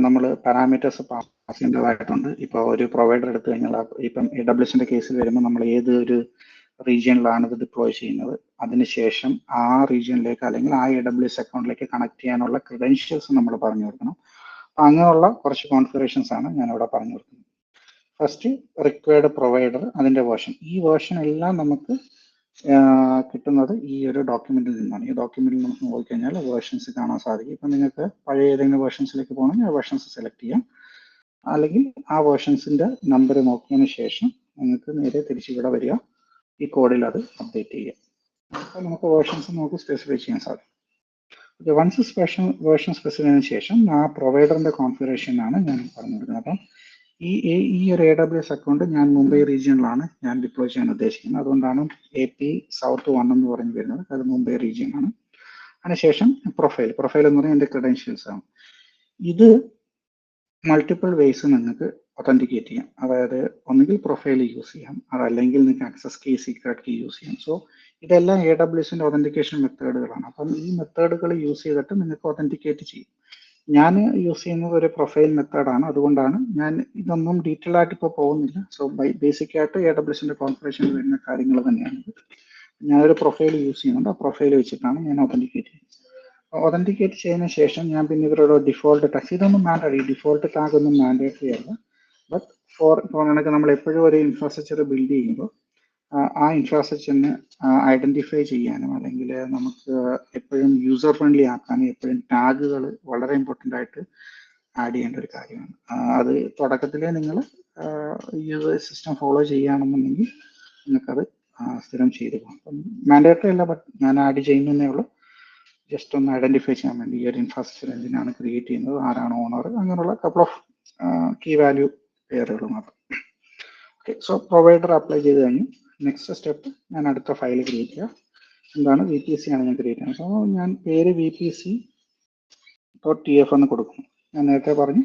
നമ്മൾ പാരാമീറ്റേഴ്സ് പാസ് ചെയ്യേണ്ടതായിട്ടുണ്ട്. ഇപ്പോൾ ഒരു പ്രൊവൈഡർ എടുത്തു കഴിഞ്ഞാൽ ഇപ്പം AWSന്റെ കേസിൽ വരുമ്പോൾ നമ്മൾ ഏത് ഒരു റീജിയനിലാണ് ഇത് ഡിപ്ലോയ് ചെയ്യുന്നത്. അതിനുശേഷം ആ റീജിയനിലേക്ക് അല്ലെങ്കിൽ ആ AWS അക്കൗണ്ടിലേക്ക് കണക്ട് ചെയ്യാനുള്ള ക്രെഡൻഷ്യൽസ് നമ്മൾ പറഞ്ഞു കൊടുക്കണം. അപ്പം അങ്ങനെയുള്ള കുറച്ച് കോൺഫിഗറേഷൻസ് ആണ് ഞാനിവിടെ പറഞ്ഞു കൊടുക്കുന്നത്. ഫസ്റ്റ് റിക്വയർഡ് പ്രൊവൈഡർ, അതിൻ്റെ വേർഷൻ. ഈ വേർഷൻ എല്ലാം നമുക്ക് കിട്ടുന്നത് ഈ ഒരു ഡോക്യുമെന്റിൽ നിന്നാണ്. ഈ ഡോക്യുമെന്റിൽ നമുക്ക് നോക്കിക്കഴിഞ്ഞാൽ വേർഷൻസ് കാണാൻ സാധിക്കും. ഇപ്പം നിങ്ങൾക്ക് പഴയ ഏതെങ്കിലും വേർഷൻസിലേക്ക് പോകണമെങ്കിൽ ആ വേർഷൻസ് സെലക്ട് ചെയ്യാം. അല്ലെങ്കിൽ ആ വേർഷൻസിന്റെ നമ്പർ നോക്കിയതിന് ശേഷം നിങ്ങൾക്ക് നേരെ തിരിച്ച് ഇവിടെ വരിക, ഈ കോഡിൽ അത് അപ്ഡേറ്റ് ചെയ്യാം. അപ്പോൾ നമുക്ക് വേർഷൻസ് നമുക്ക് സ്പെസിഫൈ ചെയ്യാൻ സാധിക്കും. ഓക്കെ, വൺസ് വേർഷൻ സ്പെസിഫൈ ചെയ്തതിനു ശേഷം ആ പ്രൊവൈഡറിന്റെ കോൺഫിഗറേഷനാണ് ഞാൻ പറഞ്ഞു കൊടുക്കുന്നത്. അപ്പം ഈ ഒരു AWS അക്കൗണ്ട് ഞാൻ മുംബൈ റീജിയനിലാണ് ഞാൻ ഡിപ്ലോയ് ചെയ്യാൻ ഉദ്ദേശിക്കുന്നത്. അതുകൊണ്ടാണ് AP South 1 എന്ന് പറഞ്ഞു വരുന്നത്. അത് മുംബൈ റീജിയനാണ്. അതിനുശേഷം പ്രൊഫൈൽ എന്ന് പറഞ്ഞാൽ എൻ്റെ ക്രെഡൻഷ്യൽസ് ആണ്. ഇത് മൾട്ടിപ്പിൾ വേസ് നിങ്ങൾക്ക് ഒതന്റിക്കേറ്റ് ചെയ്യാം. അതായത് ഒന്നുകിൽ പ്രൊഫൈൽ യൂസ് ചെയ്യാം, അതല്ലെങ്കിൽ നിങ്ങൾക്ക് access key, secret key use ചെയ്യാം. സോ ഇതെല്ലാം AWSന്റെ ഒതന്റിക്കേഷൻ മെത്തേഡുകളാണ്. അപ്പം ഈ മെത്തേഡുകൾ യൂസ് ചെയ്തിട്ട് നിങ്ങൾക്ക് ഒതന്റിക്കേറ്റ് ചെയ്യും. ഞാൻ യൂസ് ചെയ്യുന്നത് ഒരു പ്രൊഫൈൽ മെത്തേഡാണ്. അതുകൊണ്ടാണ് ഞാൻ ഇതൊന്നും ഡീറ്റെയിൽ ആയിട്ട് ഇപ്പോൾ പോകുന്നില്ല. സോ ബേസിക് ആയിട്ട് AWSന്റെ കോൺഫിഗറേഷനിൽ വരുന്ന കാര്യങ്ങൾ തന്നെയാണ്. ഞാനൊരു പ്രൊഫൈൽ യൂസ് ചെയ്യുന്നുണ്ട്. ആ പ്രൊഫൈൽ വെച്ചിട്ടാണ് ഞാൻ ഒതന്റിക്കേറ്റ് ചെയ്യുന്നത്. ഒതന്റിക്കേറ്റ് ചെയ്തതിന് ശേഷം ഞാൻ പിന്നെ ഇവരുടെ ഡിഫോൾട്ട് ടാഗ്, ഇതൊന്നും മാൻഡേറ്ററി, ഡിഫോൾട്ട് ടാഗ് ഒന്നും മാൻഡേറ്ററി അല്ല. ബട്ട് ഫോർ കണക്ക് നമ്മൾ എപ്പോഴും ഒരു ഇൻഫ്രാസ്ട്രക്ചർ ബിൽഡ് ചെയ്യുമ്പോൾ ആ ഇൻഫ്രാസ്ട്രക്ചറിനെ ഐഡന്റിഫൈ ചെയ്യാനും അല്ലെങ്കിൽ നമുക്ക് എപ്പോഴും യൂസർ ഫ്രണ്ട്ലി ആക്കാനും എപ്പോഴും ടാഗുകൾ വളരെ ഇമ്പോർട്ടൻ്റ് ആയിട്ട് ആഡ് ചെയ്യേണ്ട ഒരു കാര്യമാണ്. അത് തുടക്കത്തിലേ നിങ്ങൾ യൂസർ സിസ്റ്റം ഫോളോ ചെയ്യുകയാണെന്നുണ്ടെങ്കിൽ നിങ്ങൾക്കത് സ്ഥിരം ചെയ്തു പോകാം. അപ്പം മാൻഡേറ്ററി അല്ല, ബട്ട് ഞാൻ ആഡ് ചെയ്യുന്നതേ ഉള്ളൂ. ജസ്റ്റ് ഒന്ന് ഐഡന്റിഫൈ ചെയ്യാൻ വേണ്ടി ഈ ഒരു ഇൻഫ്രാസ്ട്രക്ചർ എന്തിനാണ് ക്രിയേറ്റ് ചെയ്യുന്നത്, ആരാണ് ഓണർ, അങ്ങനെയുള്ള കപ്പിൾ ഓഫ് കീ വാല്യൂ പേരുകൾ മാത്രം. ഓക്കെ, സോ പ്രൊവൈഡർ അപ്ലൈ ചെയ്ത് കഴിഞ്ഞു. നെക്സ്റ്റ് സ്റ്റെപ്പ്, ഞാൻ അടുത്ത ഫയൽ ക്രിയേറ്റ് ചെയ്യുക. എന്താണ് VPC ആണ് ഞാൻ ക്രിയേറ്റ് ചെയ്യുന്നത്. സോ ഞാൻ പേര് VPC.tf എന്ന് കൊടുക്കുന്നു. ഞാൻ നേരത്തെ പറഞ്ഞു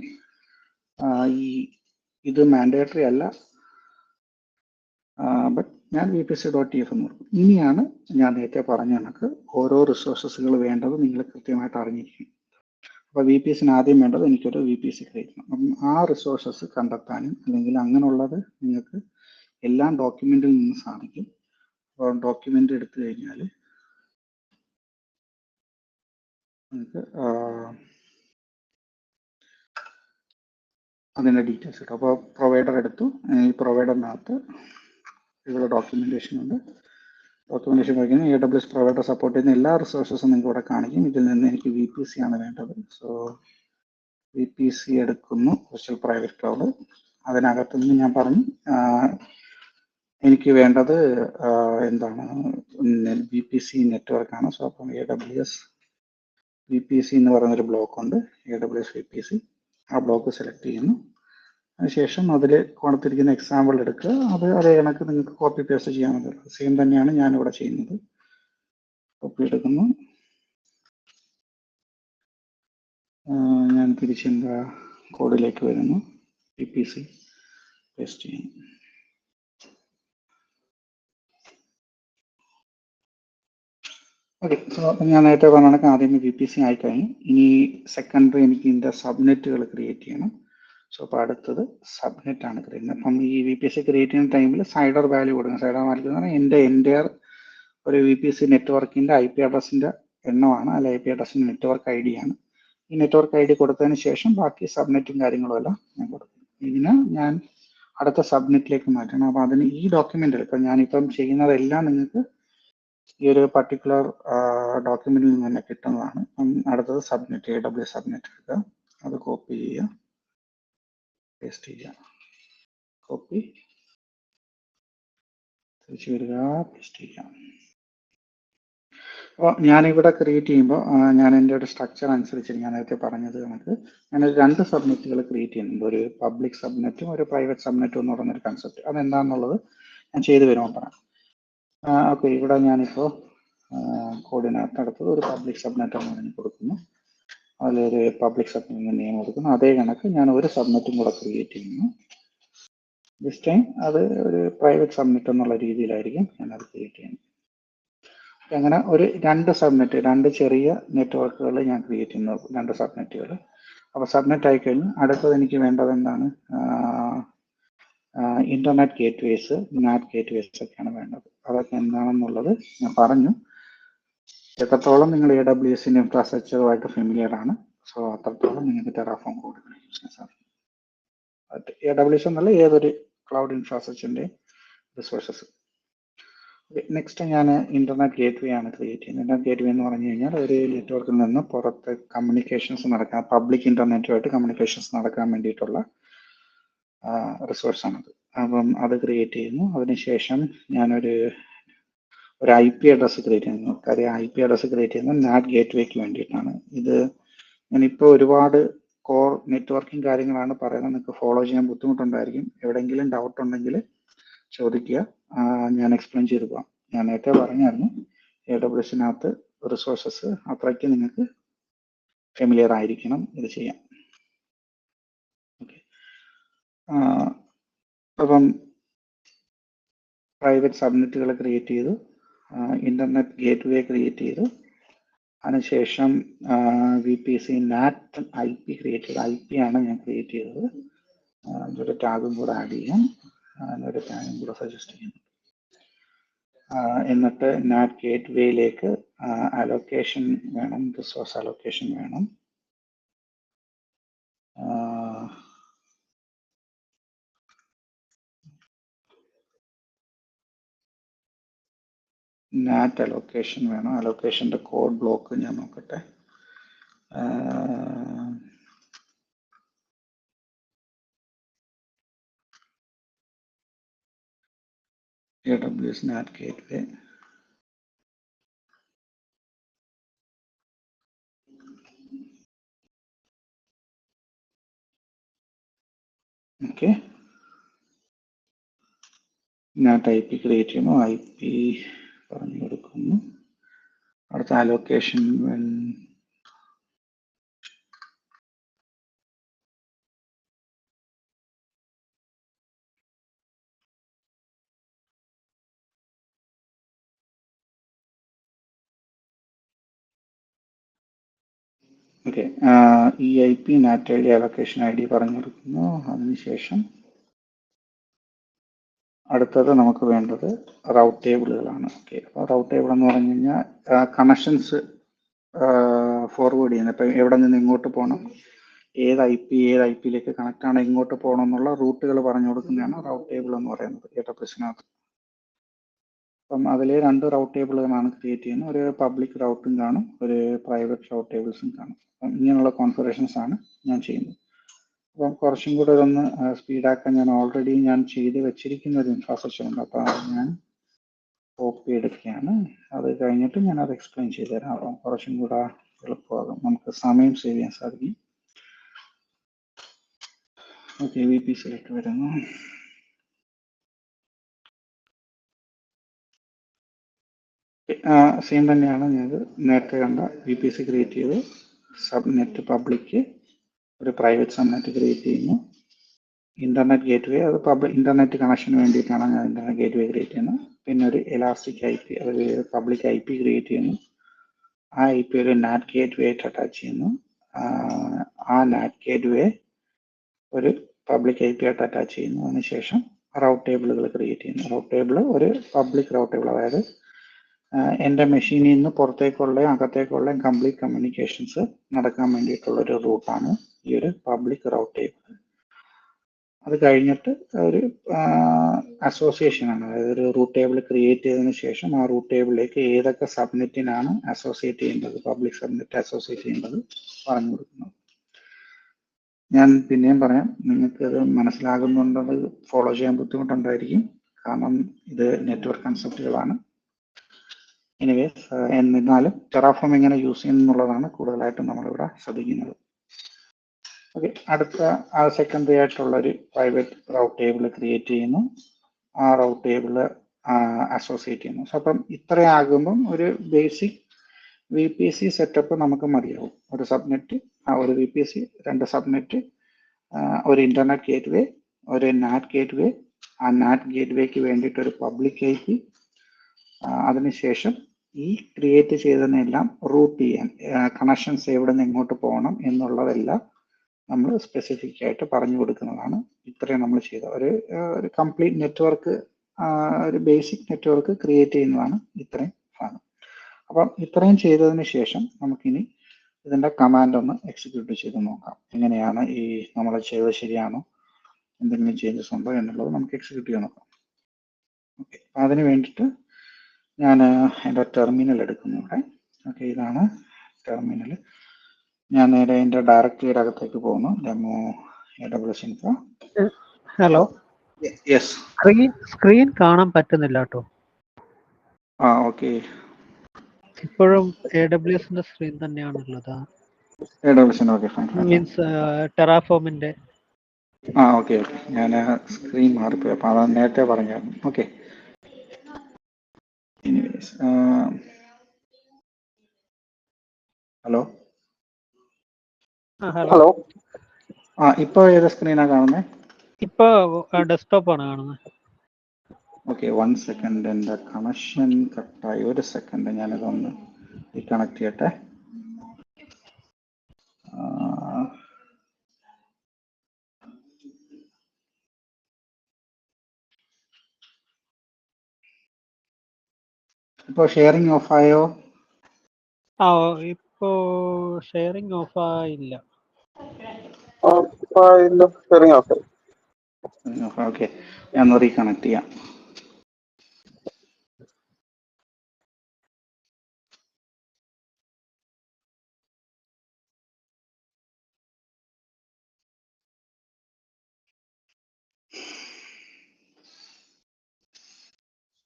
ഇത് മാൻഡേറ്ററി അല്ല, ബട്ട് ഞാൻ VPC.tf എന്ന് കൊടുക്കും. ഇനിയാണ് ഞാൻ നേരത്തെ പറഞ്ഞ കണക്ക് ഓരോ റിസോഴ്സസുകൾ വേണ്ടത് നിങ്ങൾ കൃത്യമായിട്ട് അറിഞ്ഞിരിക്കും. അപ്പോൾ VPCന് ആദ്യം വേണ്ടത് എനിക്കൊരു VPC ക്രിയേറ്റ് ചെയ്യണം. അപ്പം ആ റിസോഴ്സസ് കണ്ടെത്താനും അല്ലെങ്കിൽ അങ്ങനെയുള്ളത് നിങ്ങൾക്ക് എല്ലാം ഡോക്യുമെന്റിൽ നിന്ന് സാധിക്കും. അപ്പോൾ ഡോക്യുമെന്റ് എടുത്തു കഴിഞ്ഞാൽ നിങ്ങൾക്ക് അതിൻ്റെ ഡീറ്റെയിൽസ് കിട്ടും. അപ്പോൾ പ്രൊവൈഡർ എടുത്ു, ഈ പ്രൊവൈഡറിനകത്ത് ഇവിടെ ഡോക്യുമെന്റേഷൻ ഉണ്ട്. ഡോക്യുമെന്റേഷൻ കഴിക്കുന്ന AWS പ്രൊവൈഡർ സപ്പോർട്ട് ചെയ്യുന്ന എല്ലാ റിസോഴ്സസും നിങ്ങൾക്ക് ഇവിടെ കാണിക്കും. ഇതിൽ നിന്ന് എനിക്ക് VPC ആണ് വേണ്ടത്. സോ VPC എടുക്കുന്നു, വിർച്വൽ പ്രൈവറ്റ് ക്ലൗഡ്. അതിനകത്ത് നിന്ന് ഞാൻ പറഞ്ഞു എനിക്ക് വേണ്ടത് എന്താണ്, VPC നെറ്റ്വർക്കാണ്. സോ അപ്പം AWS VPC എന്ന് പറയുന്നൊരു ബ്ലോക്ക് ഉണ്ട്, AWS VPC. ആ ബ്ലോക്ക് സെലക്ട് ചെയ്യുന്നു. അതിനുശേഷം അതിൽ കൊടുത്തിരിക്കുന്ന എക്സാമ്പിൾ എടുക്കുക. അതേ കണക്ക് നിങ്ങൾക്ക് കോപ്പി പേസ്റ്റ് ചെയ്യാൻ മതി. സെയിം തന്നെയാണ് ഞാനിവിടെ ചെയ്യുന്നത്. കോപ്പി എടുക്കുന്നു, ഞാൻ തിരിച്ചെൻ്റെ കോഡിലേക്ക് വരുന്നു, VPC പേസ്റ്റ് ചെയ്യുന്നു. ഓക്കെ, സോ ഞാൻ നേരത്തെ പറഞ്ഞ കണക്ക് ആദ്യമേ VPC ആയിക്കഴിഞ്ഞു. ഇനി സെക്കൻഡറി എനിക്ക് ഇതിൻ്റെ സബ്നെറ്റുകൾ ക്രിയേറ്റ് ചെയ്യണം. സോ അപ്പോൾ അടുത്തത് സബ്നെറ്റ് ആണ് ക്രിയേറ്റ് ചെയ്യുന്നത്. അപ്പം ഈ VPC ക്രിയേറ്റ് ചെയ്യുന്ന ടൈമിൽ സൈഡർ വാല്യൂ കൊടുക്കണം. സൈഡർ വാല്യൂ എന്ന് പറഞ്ഞാൽ എൻ്റെ ഒരു VPC നെറ്റ്വർക്കിൻ്റെ IP അഡ്രസ്സിൻ്റെ എണ്ണമാണ്, അല്ല IP അഡ്രസ്സിൻ്റെ നെറ്റ്വർക്ക് ID ആണ്. ഈ നെറ്റ്വർക്ക് ID കൊടുത്തതിന് ശേഷം ബാക്കി സബ്നെറ്റും കാര്യങ്ങളും എല്ലാം ഞാൻ കൊടുക്കും. ഇതിന് ഞാൻ അടുത്ത സബ്നെറ്റിലേക്ക് മാറ്റണം. അപ്പോൾ അതിന് ഈ ഡോക്യുമെൻ്റ് ഇപ്പം ഞാനിപ്പം ചെയ്യുന്നതെല്ലാം നിങ്ങൾക്ക് ഈ ഒരു പർട്ടിക്കുലർ ഡോക്യുമെന്റിൽ നിന്ന് തന്നെ കിട്ടുന്നതാണ്. അടുത്തത് സബ്നെറ്റ്, AWS സബ്നെറ്റ് എടുക്കുക, അത് കോപ്പി ചെയ്യുക, പേസ്റ്റ് ചെയ്യുക, കോപ്പി, തിരിച്ചു വരിക, പേസ്റ്റ് ചെയ്യുക. അപ്പോൾ ഞാനിവിടെ ക്രിയേറ്റ് ചെയ്യുമ്പോൾ ഞാൻ എൻ്റെ ഒരു സ്ട്രക്ചർ അനുസരിച്ച് ഞാൻ നേരത്തെ പറഞ്ഞത് കണക്ക് ഞാനൊരു 2 സബ്നെറ്റുകൾ ക്രിയേറ്റ് ചെയ്യുന്നുണ്ട്. ഒരു പബ്ലിക് സബ്നെറ്റും ഒരു പ്രൈവറ്റ് സബ്നെറ്റും എന്ന് പറയുന്നൊരു കൺസെപ്റ്റ്. അതെന്താണെന്നുള്ളത് ഞാൻ ചെയ്തു വരുമ്പോൾ പറയാം. ഓക്കെ, ഇവിടെ ഞാനിപ്പോൾ കോഡിനകത്ത് അടുത്തത് ഒരു പബ്ലിക് സബ്നെറ്റ് എന്ന് പറഞ്ഞ് കൊടുക്കുന്നു. അതിലൊരു പബ്ലിക് സബ്നെറ്റ് നെയിം കൊടുക്കുന്നു. അതേ കണക്ക് ഞാൻ ഒരു സബ്നെറ്റും കൂടെ ക്രിയേറ്റ് ചെയ്യുന്നു. ദിസ് ടൈം അത് ഒരു പ്രൈവറ്റ് സബ്നെറ്റ് എന്നുള്ള രീതിയിലായിരിക്കും ഞാനത് ക്രിയേറ്റ് ചെയ്യുന്നത്. അങ്ങനെ ഒരു 2 സബ്നെറ്റ്, 2 ചെറിയ നെറ്റ്വർക്കുകൾ ഞാൻ ക്രിയേറ്റ് ചെയ്യുന്നു, 2 സബ്നെറ്റുകൾ. അപ്പോൾ സബ്നെറ്റ് ആയിക്കഴിഞ്ഞ് അടുത്തത് എനിക്ക് വേണ്ടത് എന്താണ്, ഇന്റർനെറ്റ് ഗേറ്റ്വേസ്, നാറ്റ് ഗേറ്റ്വേസ് ഒക്കെയാണ് വേണ്ടത്. അതൊക്കെ എന്താണെന്നുള്ളത് ഞാൻ പറഞ്ഞു. എത്രത്തോളം നിങ്ങൾ AWS ഇൻഫ്രാസ്ട്രക്ചറുമായിട്ട് ഫെമിലിയർ ആണ്, സോ അത്രത്തോളം നിങ്ങൾക്ക് ടെറാഫോം കൂടുതൽ യൂസ് ചെയ്യാൻ സാധിക്കും. AWS എന്നല്ല, ഏതൊരു ക്ലൗഡ് ഇൻഫ്രാസ്ട്രക്ചറിന്റെ റിസോഴ്സസ്. നെക്സ്റ്റ് ഞാൻ ഇന്റർനെറ്റ് ഗേറ്റ്വേ ആണ് ക്രിയേറ്റ് ചെയ്യുന്നത്. ഇന്റർനെറ്റ് ഗേറ്റ്വേ എന്ന് പറഞ്ഞു കഴിഞ്ഞാൽ ഒരു നെറ്റ്വർക്കിൽ നിന്ന് പുറത്ത് കമ്മ്യൂണിക്കേഷൻസ് നടക്കാൻ, പബ്ലിക് ഇന്റർനെറ്റുമായിട്ട് കമ്മ്യൂണിക്കേഷൻസ് നടക്കാൻ വേണ്ടിയിട്ടുള്ള റിസോഴ്സാണത്. അപ്പം അത് ക്രിയേറ്റ് ചെയ്യുന്നു. അതിനുശേഷം ഞാനൊരു IP അഡ്രസ്സ് ക്രിയേറ്റ് ചെയ്യുന്നു. കാര്യം IP അഡ്രസ്സ് ക്രിയേറ്റ് ചെയ്യുന്നത് നാറ്റ് ഗേറ്റ്വേക്ക് വേണ്ടിയിട്ടാണ്. ഇത് ഞാനിപ്പോൾ ഒരുപാട് കോർ നെറ്റ്വർക്കിംഗ് കാര്യങ്ങളാണ് പറയുന്നത്. നിങ്ങൾക്ക് ഫോളോ ചെയ്യാൻ ബുദ്ധിമുട്ടുണ്ടായിരിക്കും. എവിടെയെങ്കിലും ഡൗട്ട് ഉണ്ടെങ്കിൽ ചോദിക്കുക, ഞാൻ എക്സ്പ്ലെയിൻ ചെയ്തു പോകാം. ഞാൻ നേരത്തെ പറഞ്ഞായിരുന്നു AWSനകത്ത് റിസോഴ്സസ് അത്രയ്ക്ക് നിങ്ങൾക്ക് ഫെമിലിയർ ആയിരിക്കണം ഇത് ചെയ്യാം. ഓക്കെ, അപ്പം പ്രൈവറ്റ് സബ്നെറ്റുകൾ ക്രിയേറ്റ് ചെയ്തു, ഇന്റർനെറ്റ് ഗേറ്റ്വേ ക്രിയേറ്റ് ചെയ്തു, അതിനുശേഷം VPC നാറ്റ് IP ക്രിയേറ്റ് ചെയ്തു. IP ആണ് ഞാൻ ക്രിയേറ്റ് ചെയ്തത്. ഒരു ടാഗും കൂടെ ആഡ് ചെയ്യാം, ഒരു ടാഗും കൂടെ സജസ്റ്റ് ചെയ്യുന്നു. എന്നിട്ട് നാറ്റ് ഗേറ്റ്വേയിലേക്ക് അലോക്കേഷൻ വേണം, റിസോഴ്സ് അലോക്കേഷൻ വേണം. നാറ്റ് അലോക്കേഷൻ വേണം. അലോക്കേഷൻ്റെ കോഡ് ബ്ലോക്ക് ഞാൻ നോക്കട്ടെ. AWS NAT gateway, okay. NAT IP create ചെയ്യുന്നു, IP പറഞ്ഞു കൊടുക്കുന്നു. അടുത്ത allocation okay. EIP NAT ID allocation ID പറഞ്ഞു കൊടുക്കുന്നു. അതിനുശേഷം അടുത്തത് നമുക്ക് വേണ്ടത് റൗട്ട് ടേബിളുകളാണ്. ഓക്കെ, അപ്പോൾ റൗട്ട് ടേബിൾ എന്ന് പറഞ്ഞു കഴിഞ്ഞാൽ കണക്ഷൻസ് ഫോർവേഡ് ചെയ്യുന്നത്. ഇപ്പം എവിടെ നിന്ന് ഇങ്ങോട്ട് പോകണം, ഏത് IP-യിലേക്ക് കണക്ട് ആണ്, ഇങ്ങോട്ട് പോകണം എന്നുള്ള റൂട്ടുകൾ പറഞ്ഞു കൊടുക്കുന്നതാണ് റൗട്ട് ടേബിൾ എന്ന് പറയുന്നത് AWSനകത്ത്. അപ്പം അതിൽ 2 റൗട്ട് ടേബിളുകളാണ് ക്രിയേറ്റ് ചെയ്യുന്നത്. ഒരു പബ്ലിക് റൗട്ടും കാണും, ഒരു പ്രൈവറ്റ് റൗട്ട് ടേബിൾസും കാണും. അപ്പം ഇങ്ങനെയുള്ള കോൺഫിഗറേഷൻസ് ആണ് ഞാൻ ചെയ്യുന്നത്. അപ്പം കുറച്ചും കൂടെ ഇതൊന്ന് സ്പീഡാക്കാൻ ഞാൻ ഓൾറെഡി ചെയ്ത് വെച്ചിരിക്കുന്ന ഒരു ഇൻഫ്രാസ്ട്രക്ചർ ഉണ്ട്. അപ്പോൾ ഞാൻ കോപ്പി എടുക്കുകയാണ്. അത് കഴിഞ്ഞിട്ട് ഞാൻ അത് എക്സ്പ്ലെയിൻ ചെയ്തു തരാം. അപ്പം കുറച്ചും കൂടെ എളുപ്പമാകും, നമുക്ക് സമയം സേവ് ചെയ്യാൻ സാധിക്കും. ഓക്കെ, VPCയിലേക്ക് വരുന്നു. സെയിം തന്നെയാണ് ഞാൻ നേരത്തെ കണ്ട VPC ക്രിയേറ്റ് ചെയ്ത് സബ്നെറ്റ് പബ്ലിക്, ഒരു പ്രൈവറ്റ് സബ്നെറ്റ് ക്രിയേറ്റ് ചെയ്യുന്നു. ഇന്റർനെറ്റ് ഗേറ്റ്വേ, അത് ഇന്റർനെറ്റ് കണക്ഷന് വേണ്ടിയിട്ടാണ് ഞാൻ ഇന്റർനെറ്റ് ഗേറ്റ്വേ ക്രിയേറ്റ് ചെയ്യുന്നത്. പിന്നെ ഒരു എലാസ്റ്റിക് IP, അതൊരു പബ്ലിക് IP ക്രിയേറ്റ് ചെയ്യുന്നു. ആ IP ഒരു നാറ്റ് ഗേറ്റ്വേ ആയിട്ട് അറ്റാച്ച് ചെയ്യുന്നു. ആ നാറ്റ് ഗേറ്റ്വേ ഒരു പബ്ലിക് IP ആയിട്ട് അറ്റാച്ച് ചെയ്യുന്നു. അതിനുശേഷം റൗട്ട് ടേബിളുകൾ ക്രിയേറ്റ് ചെയ്യുന്നു. റൗട്ട് ടേബിൾ ഒരു പബ്ലിക് റൗട്ട് ടേബിൾ, അതായത് എൻ്റെ മെഷീനിൽ നിന്ന് പുറത്തേക്കുള്ള അകത്തേക്കുള്ള കംപ്ലീറ്റ് കമ്മ്യൂണിക്കേഷൻസ് നടക്കാൻ വേണ്ടിയിട്ടുള്ള ഒരു റൂട്ടാണ് ഈ ഒരു പബ്ലിക് റൗട്ട് ടേബിൾ. അത് കഴിഞ്ഞിട്ട് ഒരു അസോസിയേഷൻ ആണ്, അതായത് ഒരു റൂട്ട് ടേബിൾ ക്രിയേറ്റ് ചെയ്തതിന് ശേഷം ആ റൂട്ട് ടേബിളിലേക്ക് ഏതൊക്കെ സബ്നെറ്റിനാണ് അസോസിയേറ്റ് ചെയ്യേണ്ടത്, പബ്ലിക് സബ്നെറ്റ് അസോസിയേറ്റ് ചെയ്യേണ്ടത് പറഞ്ഞു കൊടുക്കുന്നു. ഞാൻ പിന്നെയും പറയാം, നിങ്ങൾക്ക് ഇത് മനസ്സിലാകുന്നുണ്ടത് ഫോളോ ചെയ്യാൻ ബുദ്ധിമുട്ടുണ്ടായിരിക്കും, കാരണം ഇത് നെറ്റ്വർക്ക് കൺസെപ്റ്റുകളാണ്. എനിവേസ്, എന്നിരുന്നാലും ടെറാഫോം എങ്ങനെ യൂസ് ചെയ്യുന്നു എന്നുള്ളതാണ് കൂടുതലായിട്ടും നമ്മളിവിടെ ശ്രദ്ധിക്കുന്നത്. ഓക്കെ, അടുത്ത സെക്കൻഡറി ആയിട്ടുള്ള ഒരു പ്രൈവറ്റ് റൗട്ട് ടേബിൾ ക്രിയേറ്റ് ചെയ്യുന്നു. ആ റൗട്ട് ടേബിൾ അസോസിയേറ്റ് ചെയ്യുന്നു. സോ അപ്പം ഇത്രയാകുമ്പം ഒരു ബേസിക് VPC സെറ്റപ്പ് നമുക്ക് മതിയാവും. ഒരു സബ്നെറ്റ്, ഒരു VPC, 2 സബ്നെറ്റ്, ഒരു ഇന്റർനെറ്റ് ഗേറ്റ്വേ, ഒരു നാറ്റ് ഗേറ്റ്വേ, ആ നാറ്റ് ഗേറ്റ്വേക്ക് വേണ്ടിയിട്ട് ഒരു പബ്ലിക് IP, അതിനുശേഷം ഈ ക്രിയേറ്റ് ചെയ്തതിനെല്ലാം റൂട്ട് ചെയ്യാൻ, കണക്ഷൻസ് എവിടെ നിന്ന് എങ്ങോട്ട് പോകണം എന്നുള്ളതെല്ലാം നമ്മൾ സ്പെസിഫിക് ആയിട്ട് പറഞ്ഞു കൊടുക്കുന്നതാണ്. ഇത്രയും നമ്മൾ ചെയ്ത ഒരു കംപ്ലീറ്റ് നെറ്റ്വർക്ക്, ഒരു ബേസിക് നെറ്റ്വർക്ക് ക്രിയേറ്റ് ചെയ്യുന്നതാണ് ഇത്രയും ഭാഗം. അപ്പം ഇത്രയും ചെയ്തതിന് ശേഷം നമുക്കിനി ഇതിൻ്റെ കമാൻഡ് ഒന്ന് എക്സിക്യൂട്ട് ചെയ്ത് നോക്കാം. എങ്ങനെയാണ് ഈ നമ്മൾ ചെയ്തത് ശരിയാണോ, എന്തെങ്കിലും ചേഞ്ചസ് ഉണ്ടോ എന്നുള്ളത് നമുക്ക് എക്സിക്യൂട്ട് ചെയ്യാൻ നോക്കാം. ഓക്കെ, അതിന് വേണ്ടിയിട്ട് ഞാൻ എൻ്റെ ടെർമിനൽ എടുക്കുന്നു ഇവിടെ. ഓക്കെ, ഇതാണ് ടെർമിനൽ. ഞാൻ നേരെ എൻ്റെ ഡയറക്ടറിയുടെ അകത്തേക്ക് പോകുന്നു. Demo AWS info. Hello, yes, screen കാണാൻ പറ്റുന്നില്ല കേട്ടോ. ഓക്കെ. ഇപ്പോഴും AWSന്റെ സ്ക്രീൻ തന്നെയാണുള്ളത്. AWS okay, fine. മീൻസ് ടെറാഫോമിന്റെ. ഓക്കെ ഓക്കെ, ഞാൻ സ്ക്രീൻ മാറിപ്പോയി, അപ്പോൾ അതാണ് നേരത്തെ പറഞ്ഞായിരുന്നു. Okay, hello. ഹലോ, ഇപ്പോൾ ഏത് സ്ക്രീനാണ് കാണുന്നത്? ഇപ്പൊ ഡെസ്ക്ടോപ്പ് ആണ് കാണുന്നത്. ഓക്കെ, 1 സെക്കൻഡ്, എൻ്റെ കണക്ഷൻ കട്ടായി. 1 സെക്കൻഡ്, ഞാനിതൊന്ന് റീകണക്ട് ചെയ്യട്ടെ. ഇപ്പോൾ ഷെയറിംഗ് ഓഫ് ആയോ? ഇപ്പോ ഷെയറിംഗ് ഓഫ് ആയില്ല. ഓക്കെ, ഞാൻ റീകണക്ട് ചെയ്യാം.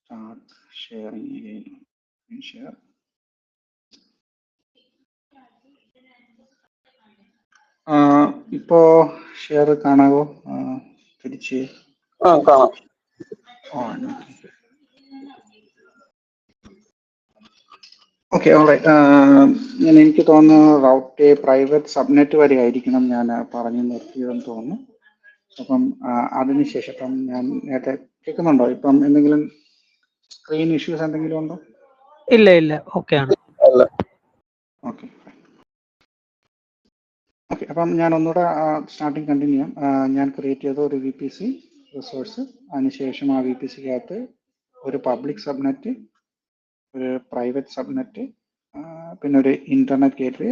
Start sharing again. Share. ഇപ്പോ ഷെയർ കാണാവോ? തിരിച്ച് കാണാം. Okay, alright. എനിക്ക് തോന്നുന്നു റൗട്ട് പ്രൈവറ്റ് സബ്നെറ്റ് വരെ ആയിരിക്കണം ഞാൻ പറഞ്ഞു നിർത്തിയതെന്ന് തോന്നുന്നു. അപ്പം അതിനുശേഷം ഇപ്പം ഞാൻ നേരത്തെ കേൾക്കുന്നുണ്ടോ? ഇപ്പം എന്തെങ്കിലും സ്ക്രീൻ ഇഷ്യൂസ് എന്തെങ്കിലും ഉണ്ടോ? ഇല്ല ഇല്ല, ഓക്കെ ആണ്. ഓക്കെ ഓക്കെ, അപ്പം ഞാൻ ഒന്നുകൂടെ സ്റ്റാർട്ടിങ് കണ്ടിന്യൂ ചെയ്യാം. ഞാൻ ക്രിയേറ്റ് ചെയ്ത ഒരു VPC റിസോഴ്സ്, അതിനുശേഷം ആ VPCക്കകത്ത് ഒരു പബ്ലിക് സബ്നെറ്റ്, ഒരു പ്രൈവറ്റ് സബ്നെറ്റ്, പിന്നെ ഒരു ഇന്റർനെറ്റ് ഗേറ്റ്വേ,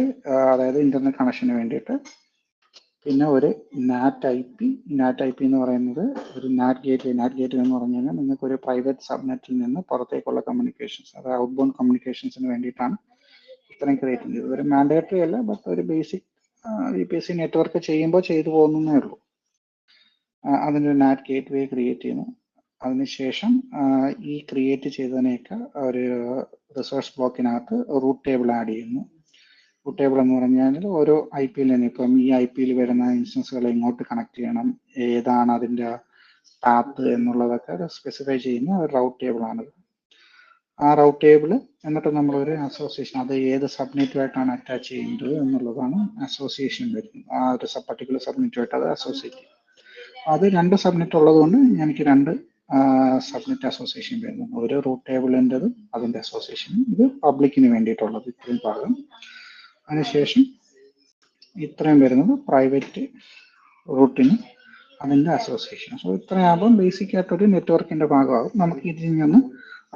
അതായത് ഇന്റർനെറ്റ് കണക്ഷന് വേണ്ടിയിട്ട്, പിന്നെ ഒരു NAT IP. NAT IP എന്ന് പറയുന്നത് ഒരു NAT ഗേറ്റ്വേ. NAT ഗേറ്റ്വേ എന്ന് പറഞ്ഞു കഴിഞ്ഞാൽ നിങ്ങൾക്ക് ഒരു പ്രൈവറ്റ് സബ്നെറ്റിൽ നിന്ന് പുറത്തേക്കുള്ള കമ്മ്യൂണിക്കേഷൻസ്, അതായത് ഔട്ട്ബൗണ്ട് കമ്മ്യൂണിക്കേഷൻസിന് വേണ്ടിയിട്ടാണ് ഇത്രയും ക്രിയേറ്റ് ചെയ്തത്. ഒരു മാൻഡേറ്ററി അല്ല, ബട്ട് ഒരു ബേസിക് VPC നെറ്റ്വർക്ക് ചെയ്യുമ്പോൾ ചെയ്തു പോകുന്നേ ഉള്ളൂ. അതിൻ്റെ ഒരു NAT ഗേറ്റ്വേ ക്രിയേറ്റ് ചെയ്യുന്നു. അതിനുശേഷം ഈ ക്രിയേറ്റ് ചെയ്തതിനേക്ക് ഒരു റിസോഴ്സ് ബ്ലോക്കിനകത്ത് റൂട്ട് ടേബിൾ ആഡ് ചെയ്യുന്നു. റൂട്ട് ടേബിൾ എന്ന് പറഞ്ഞാൽ ഓരോ IP തന്നെ, ഇപ്പം ഈ IP വരുന്ന ഇൻസ്റ്റൻസുകളെ ഇങ്ങോട്ട് കണക്ട് ചെയ്യണം, ഏതാണ് അതിൻ്റെ പാത്ത് എന്നുള്ളതൊക്കെ സ്പെസിഫൈ ചെയ്യുന്ന ഒരു റൗട്ട് ടേബിൾ ആണിത്. ആ റൗട്ട് ടേബിൾ എന്നിട്ട് നമ്മളൊരു അസോസിയേഷൻ, അത് ഏത് സബ്നെറ്റുമായിട്ടാണ് അറ്റാച്ച് ചെയ്യുന്നത് എന്നുള്ളതാണ് അസോസിയേഷൻ വരുന്നത്. ആ ഒരു പർട്ടിക്കുലർ സബ്നെറ്റുമായിട്ട് അത് അസോസിയേറ്റ് ചെയ്യും. അത് 2 സബ്നെറ്റ് ഉള്ളത് കൊണ്ട് എനിക്ക് 2 സബ്നെറ്റ് അസോസിയേഷൻ വരുന്നു. ഒരു റൂട്ട് ടേബിളിൻ്റെതും അതിൻ്റെ അസോസിയേഷനും, ഇത് പബ്ലിക്കിന് വേണ്ടിയിട്ടുള്ളത് ഇത്രയും ഭാഗം. അതിനുശേഷം ഇത്രയും വരുന്നത് പ്രൈവറ്റ് റൂട്ടിന് അതിൻ്റെ അസോസിയേഷൻ. സോ ഇത്രയാകുമ്പോൾ ബേസിക് ആയിട്ടൊരു നെറ്റ്വർക്കിൻ്റെ ഭാഗമാകും. നമുക്ക് ഇതിൽ നിന്ന്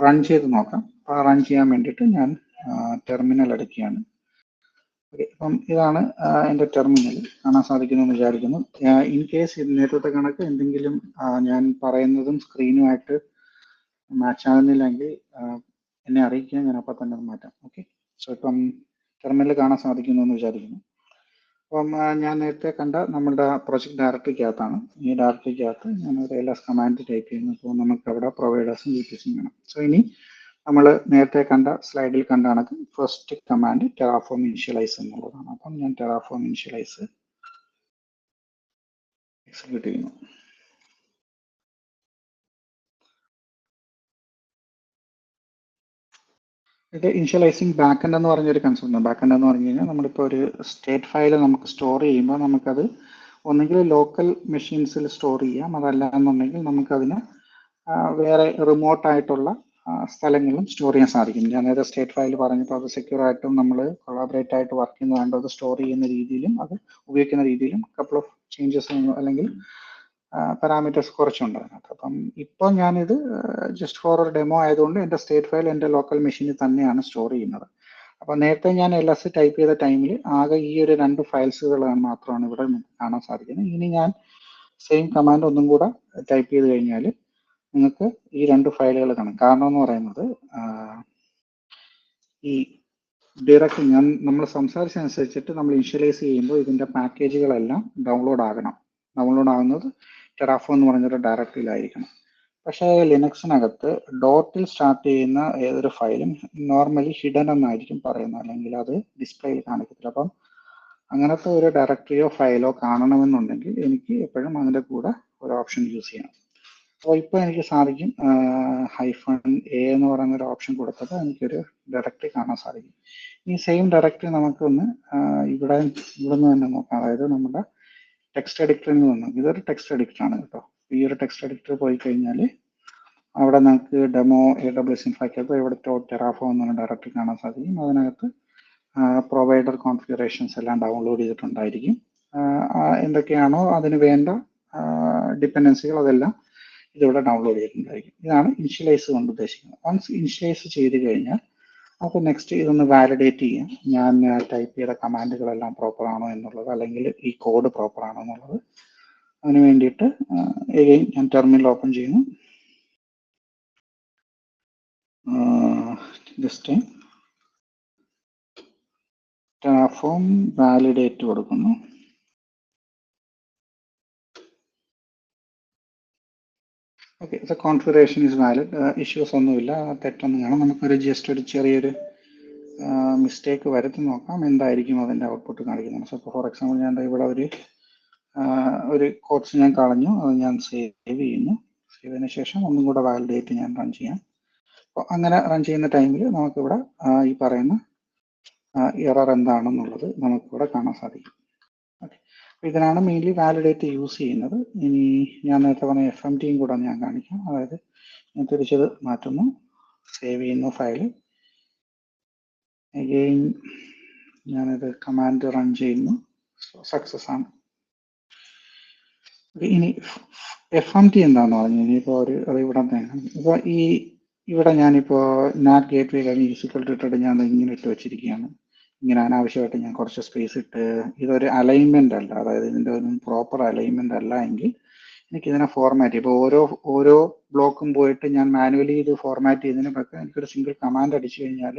റൺ ചെയ്ത് നോക്കാം. റൺ ചെയ്യാൻ വേണ്ടിയിട്ട് ഞാൻ ടെർമിനൽ എടുക്കുകയാണ്. ഓക്കെ, അപ്പം ഇതാണ് എൻ്റെ ടെർമിനൽ. കാണാൻ സാധിക്കുമെന്ന് വിചാരിക്കുന്നു. ഇൻ കേസ് നേരത്തെ കണക്ക് എന്തെങ്കിലും ഞാൻ പറയുന്നതും സ്ക്രീനുമായിട്ട് മാച്ച് ആകുന്നില്ലെങ്കിൽ എന്നെ അറിയിക്കുക, ഞാൻ അപ്പം തന്നെ മാറ്റാം. ഓക്കെ, സോ ഇപ്പം ടെർമിനൽ കാണാൻ സാധിക്കുന്നു എന്ന് വിചാരിക്കുന്നു. അപ്പം ഞാൻ നേരത്തെ കണ്ട നമ്മുടെ പ്രൊജക്ട് ഡയറക്ടറിക്കകത്താണ്. ഈ ഡയറക്ടറിക്കകത്ത് ഞാൻ ഒരു LS കമാൻഡ് ടൈപ്പ് ചെയ്യുന്നു. അപ്പോൾ നമുക്ക് അവിടെ പ്രൊവൈഡേഴ്സും VPCയും വേണം. സോ ഇനി നമ്മൾ നേരത്തെ കണ്ട സ്ലൈഡിൽ കണ്ട കണക്ക് ഫസ്റ്റ് കമാൻഡ് ടെറാഫോം ഇനിഷ്യലൈസ് എന്നുള്ളതാണ്. അപ്പം ഞാൻ ടെറാഫോം ഇനിഷ്യലൈസ് എക്സിക്യൂട്ട് ചെയ്യുന്നു. ഇത് ഇനിഷ്യലൈസിങ് ബാക്കെൻഡ് എന്ന് പറഞ്ഞൊരു കൺസെപ്റ്റ്. ബാക്കെൻഡ് എന്ന് പറഞ്ഞു കഴിഞ്ഞാൽ നമ്മളിപ്പോൾ ഒരു സ്റ്റേറ്റ് ഫയൽ നമുക്ക് സ്റ്റോർ ചെയ്യുമ്പോൾ നമുക്കത് ഒന്നുകിൽ ലോക്കൽ മെഷീൻസിൽ സ്റ്റോർ ചെയ്യാം, അതല്ല എന്നുണ്ടെങ്കിൽ നമുക്കതിന് വേറെ റിമോട്ടായിട്ടുള്ള സ്ഥലങ്ങളിലും സ്റ്റോർ ചെയ്യാൻ സാധിക്കും. ഞാൻ നേരത്തെ സ്റ്റേറ്റ് ഫയൽ പറഞ്ഞപ്പോൾ അത് സെക്യൂർ ആയിട്ടും നമ്മൾ കൊളാബറേറ്റ് ആയിട്ട് വർക്ക് ചെയ്യുന്നതുകൊണ്ട് അത് സ്റ്റോർ ചെയ്യുന്ന രീതിയിലും അത് ഉപയോഗിക്കുന്ന രീതിയിലും കപ്പിൾ ഓഫ് ചേഞ്ചസ് അല്ലെങ്കിൽ പാരാമീറ്റേഴ്സ് കുറച്ചുണ്ട് അതിനകത്ത്. അപ്പം ഇപ്പോൾ ഞാനിത് ജസ്റ്റ് ഫോർ ഒരു ഡെമോ ആയതുകൊണ്ട് എൻ്റെ സ്റ്റേറ്റ് ഫയൽ എൻ്റെ ലോക്കൽ മെഷീനിൽ തന്നെയാണ് സ്റ്റോർ ചെയ്യുന്നത്. അപ്പോൾ നേരത്തെ ഞാൻ LS ടൈപ്പ് ചെയ്ത ടൈമിൽ ആകെ ഈ ഒരു 2 ഫയൽസുകൾ മാത്രമാണ് ഇവിടെ കാണാൻ സാധിക്കുന്നത്. ഇനി ഞാൻ സെയിം കമാൻഡ് ഒന്നും കൂടെ ടൈപ്പ് ചെയ്ത് കഴിഞ്ഞാൽ നിങ്ങൾക്ക് ഈ 2 ഫയലുകൾ കാണാം. കാരണം എന്ന് പറയുന്നത് ഈ ഡയറക്റ്റ് നമ്മൾ സംസാരിച്ചനുസരിച്ചിട്ട് നമ്മൾ ഇനിഷ്യലൈസ് ചെയ്യുമ്പോൾ ഇതിൻ്റെ പാക്കേജുകളെല്ലാം ഡൗൺലോഡ് ആകണം. ഡൗൺലോഡ് ആകുന്നത് ടെറാഫോ എന്ന് പറഞ്ഞൊരു ഡയറക്ടറിയിലായിരിക്കണം. പക്ഷേ ലിനക്സിനകത്ത് ഡോട്ടിൽ സ്റ്റാർട്ട് ചെയ്യുന്ന ഏതൊരു ഫയലും നോർമലി ഹിഡൻ എന്നായിരിക്കും പറയുന്നത്, അല്ലെങ്കിൽ അത് ഡിസ്പ്ലേയിൽ കാണിക്കത്തില്ല. അപ്പം അങ്ങനത്തെ ഒരു ഡയറക്ടറിയോ ഫയലോ കാണണമെന്നുണ്ടെങ്കിൽ എനിക്ക് എപ്പോഴും അതിൻ്റെ കൂടെ ഒരു ഓപ്ഷൻ യൂസ് ചെയ്യണം. അപ്പോൾ ഇപ്പോൾ എനിക്ക് സാധിക്കും -a എന്ന് പറയുന്ന ഒരു ഓപ്ഷൻ കൊടുത്തത് എനിക്കൊരു ഡയറക്ടറി കാണാൻ സാധിക്കും. ഈ സെയിം ഡയറക്ടറി നമുക്കൊന്ന് ഇവിടെ നിന്ന് തന്നെ നോക്കാം. അതായത് നമ്മുടെ ടെക്സ്റ്റ് എഡിറ്ററിൽ നിന്ന്, ഇതൊരു ടെക്സ്റ്റ് എഡിറ്ററാണ് കേട്ടോ. ഈ ഒരു ടെക്സ്റ്റ് എഡിറ്റർ പോയി കഴിഞ്ഞാൽ അവിടെ നമുക്ക് ഡെമോ AWS ഇൻഫ്രാക്കകത്ത് ഇവിടെ ടെറാഫോ എന്നൊരു ഡയറക്ടറി കാണാൻ സാധിക്കും. അതിനകത്ത് പ്രൊവൈഡർ കോൺഫിഗറേഷൻസ് എല്ലാം ഡൗൺലോഡ് ചെയ്തിട്ടുണ്ടായിരിക്കും. എന്തൊക്കെയാണോ അതിന് വേണ്ട ഡിപ്പെൻഡൻസികൾ അതെല്ലാം ഇതിവിടെ ഡൗൺലോഡ് ചെയ്തിട്ടുണ്ടായിരിക്കും. ഇതാണ് ഇനിഷ്യലൈസ് കൊണ്ട് ഉദ്ദേശിക്കുന്നത്. വൺസ് ഇനിഷ്യലൈസ് ചെയ്ത് കഴിഞ്ഞാൽ അപ്പോൾ നെക്സ്റ്റ് ഇതൊന്ന് വാലിഡേറ്റ് ചെയ്യാം. ഞാൻ ടൈപ്പ് ചെയ്ത കമാൻഡുകളെല്ലാം പ്രോപ്പർ ആണോ എന്നുള്ളത്, അല്ലെങ്കിൽ ഈ കോഡ് പ്രോപ്പർ ആണോ എന്നുള്ളത്. അതിന് വേണ്ടിയിട്ട് എഗെയിൻ ഞാൻ ടെർമിനൽ ഓപ്പൺ ചെയ്യുന്നു. ജസ്റ്റ് ടെറാഫോം വാലിഡേറ്റ് കൊടുക്കുന്നു. Okay, the configuration is valid. Issues ഒന്നുമില്ല, തെറ്റൊന്നും കാണാം. നമുക്കൊരു ജസ്റ്റ് ഒരു ചെറിയൊരു മിസ്റ്റേക്ക് വരുത്തി നോക്കാം എന്തായിരിക്കും അതിൻ്റെ ഔട്ട്പുട്ട് കാണിക്കുന്നത്. സോ ഇപ്പോൾ ഫോർ എക്സാമ്പിൾ ഞാൻ ഇവിടെ ഒരു കോഡ്സ് ഞാൻ കളഞ്ഞു, അത് ഞാൻ സേവ് ചെയ്യുന്നു. സേവ് ചെയ്തതിന് ശേഷം ഒന്നും കൂടെ വാലിഡേറ്റ് ഞാൻ റൺ ചെയ്യാം. അപ്പോൾ അങ്ങനെ റൺ ചെയ്യുന്ന ടൈമിൽ നമുക്കിവിടെ ഈ പറയുന്ന എറർ എന്താണെന്നുള്ളത് നമുക്കിവിടെ കാണാൻ സാധിക്കും. ഓക്കെ, ഇതിനാണ് മെയിൻലി വാലിഡേറ്റ് യൂസ് ചെയ്യുന്നത്. ഇനി ഞാൻ നേരത്തെ പറഞ്ഞ FMTയും കൂടെ ഞാൻ കാണിക്കാം. അതായത് ഞാൻ തിരിച്ചത് മാറ്റുന്നു, സേവ് ചെയ്യുന്നു ഫയൽ. അഗെയിൻ ഞാനിത് കമാൻഡ് റൺ ചെയ്യുന്നു, സക്സസ് ആണ്. ഇനി FMT എന്താണെന്ന് പറഞ്ഞു ഇനിയിപ്പോൾ അത് ഇവിടെ തന്നെ. ഇപ്പോൾ ഇവിടെ ഞാനിപ്പോൾ NAT ഗേറ്റ്വേ കഴിഞ്ഞ് ഈസിക്കൽ ഇട്ടിട്ട് ഞാൻ ഇങ്ങനെ ഇട്ട് വെച്ചിരിക്കുകയാണ്. ഇങ്ങനെ അനാവശ്യമായിട്ട് ഞാൻ കുറച്ച് സ്പേസ് ഇട്ട്, ഇതൊരു അലൈൻമെന്റ് അല്ല, അതായത് ഇതിൻ്റെ ഒരു പ്രോപ്പർ അലൈൻമെന്റ് അല്ല എങ്കിൽ എനിക്കിതിനെ ഫോർമാറ്റ് ചെയ്യും. ഇപ്പോൾ ഓരോ ബ്ലോക്കും പോയിട്ട് ഞാൻ മാനുവലി ഇത് ഫോർമാറ്റ് ചെയ്യുന്നതിന് പകരം എനിക്കൊരു സിംഗിൾ കമാൻഡ് അടിച്ചു കഴിഞ്ഞാൽ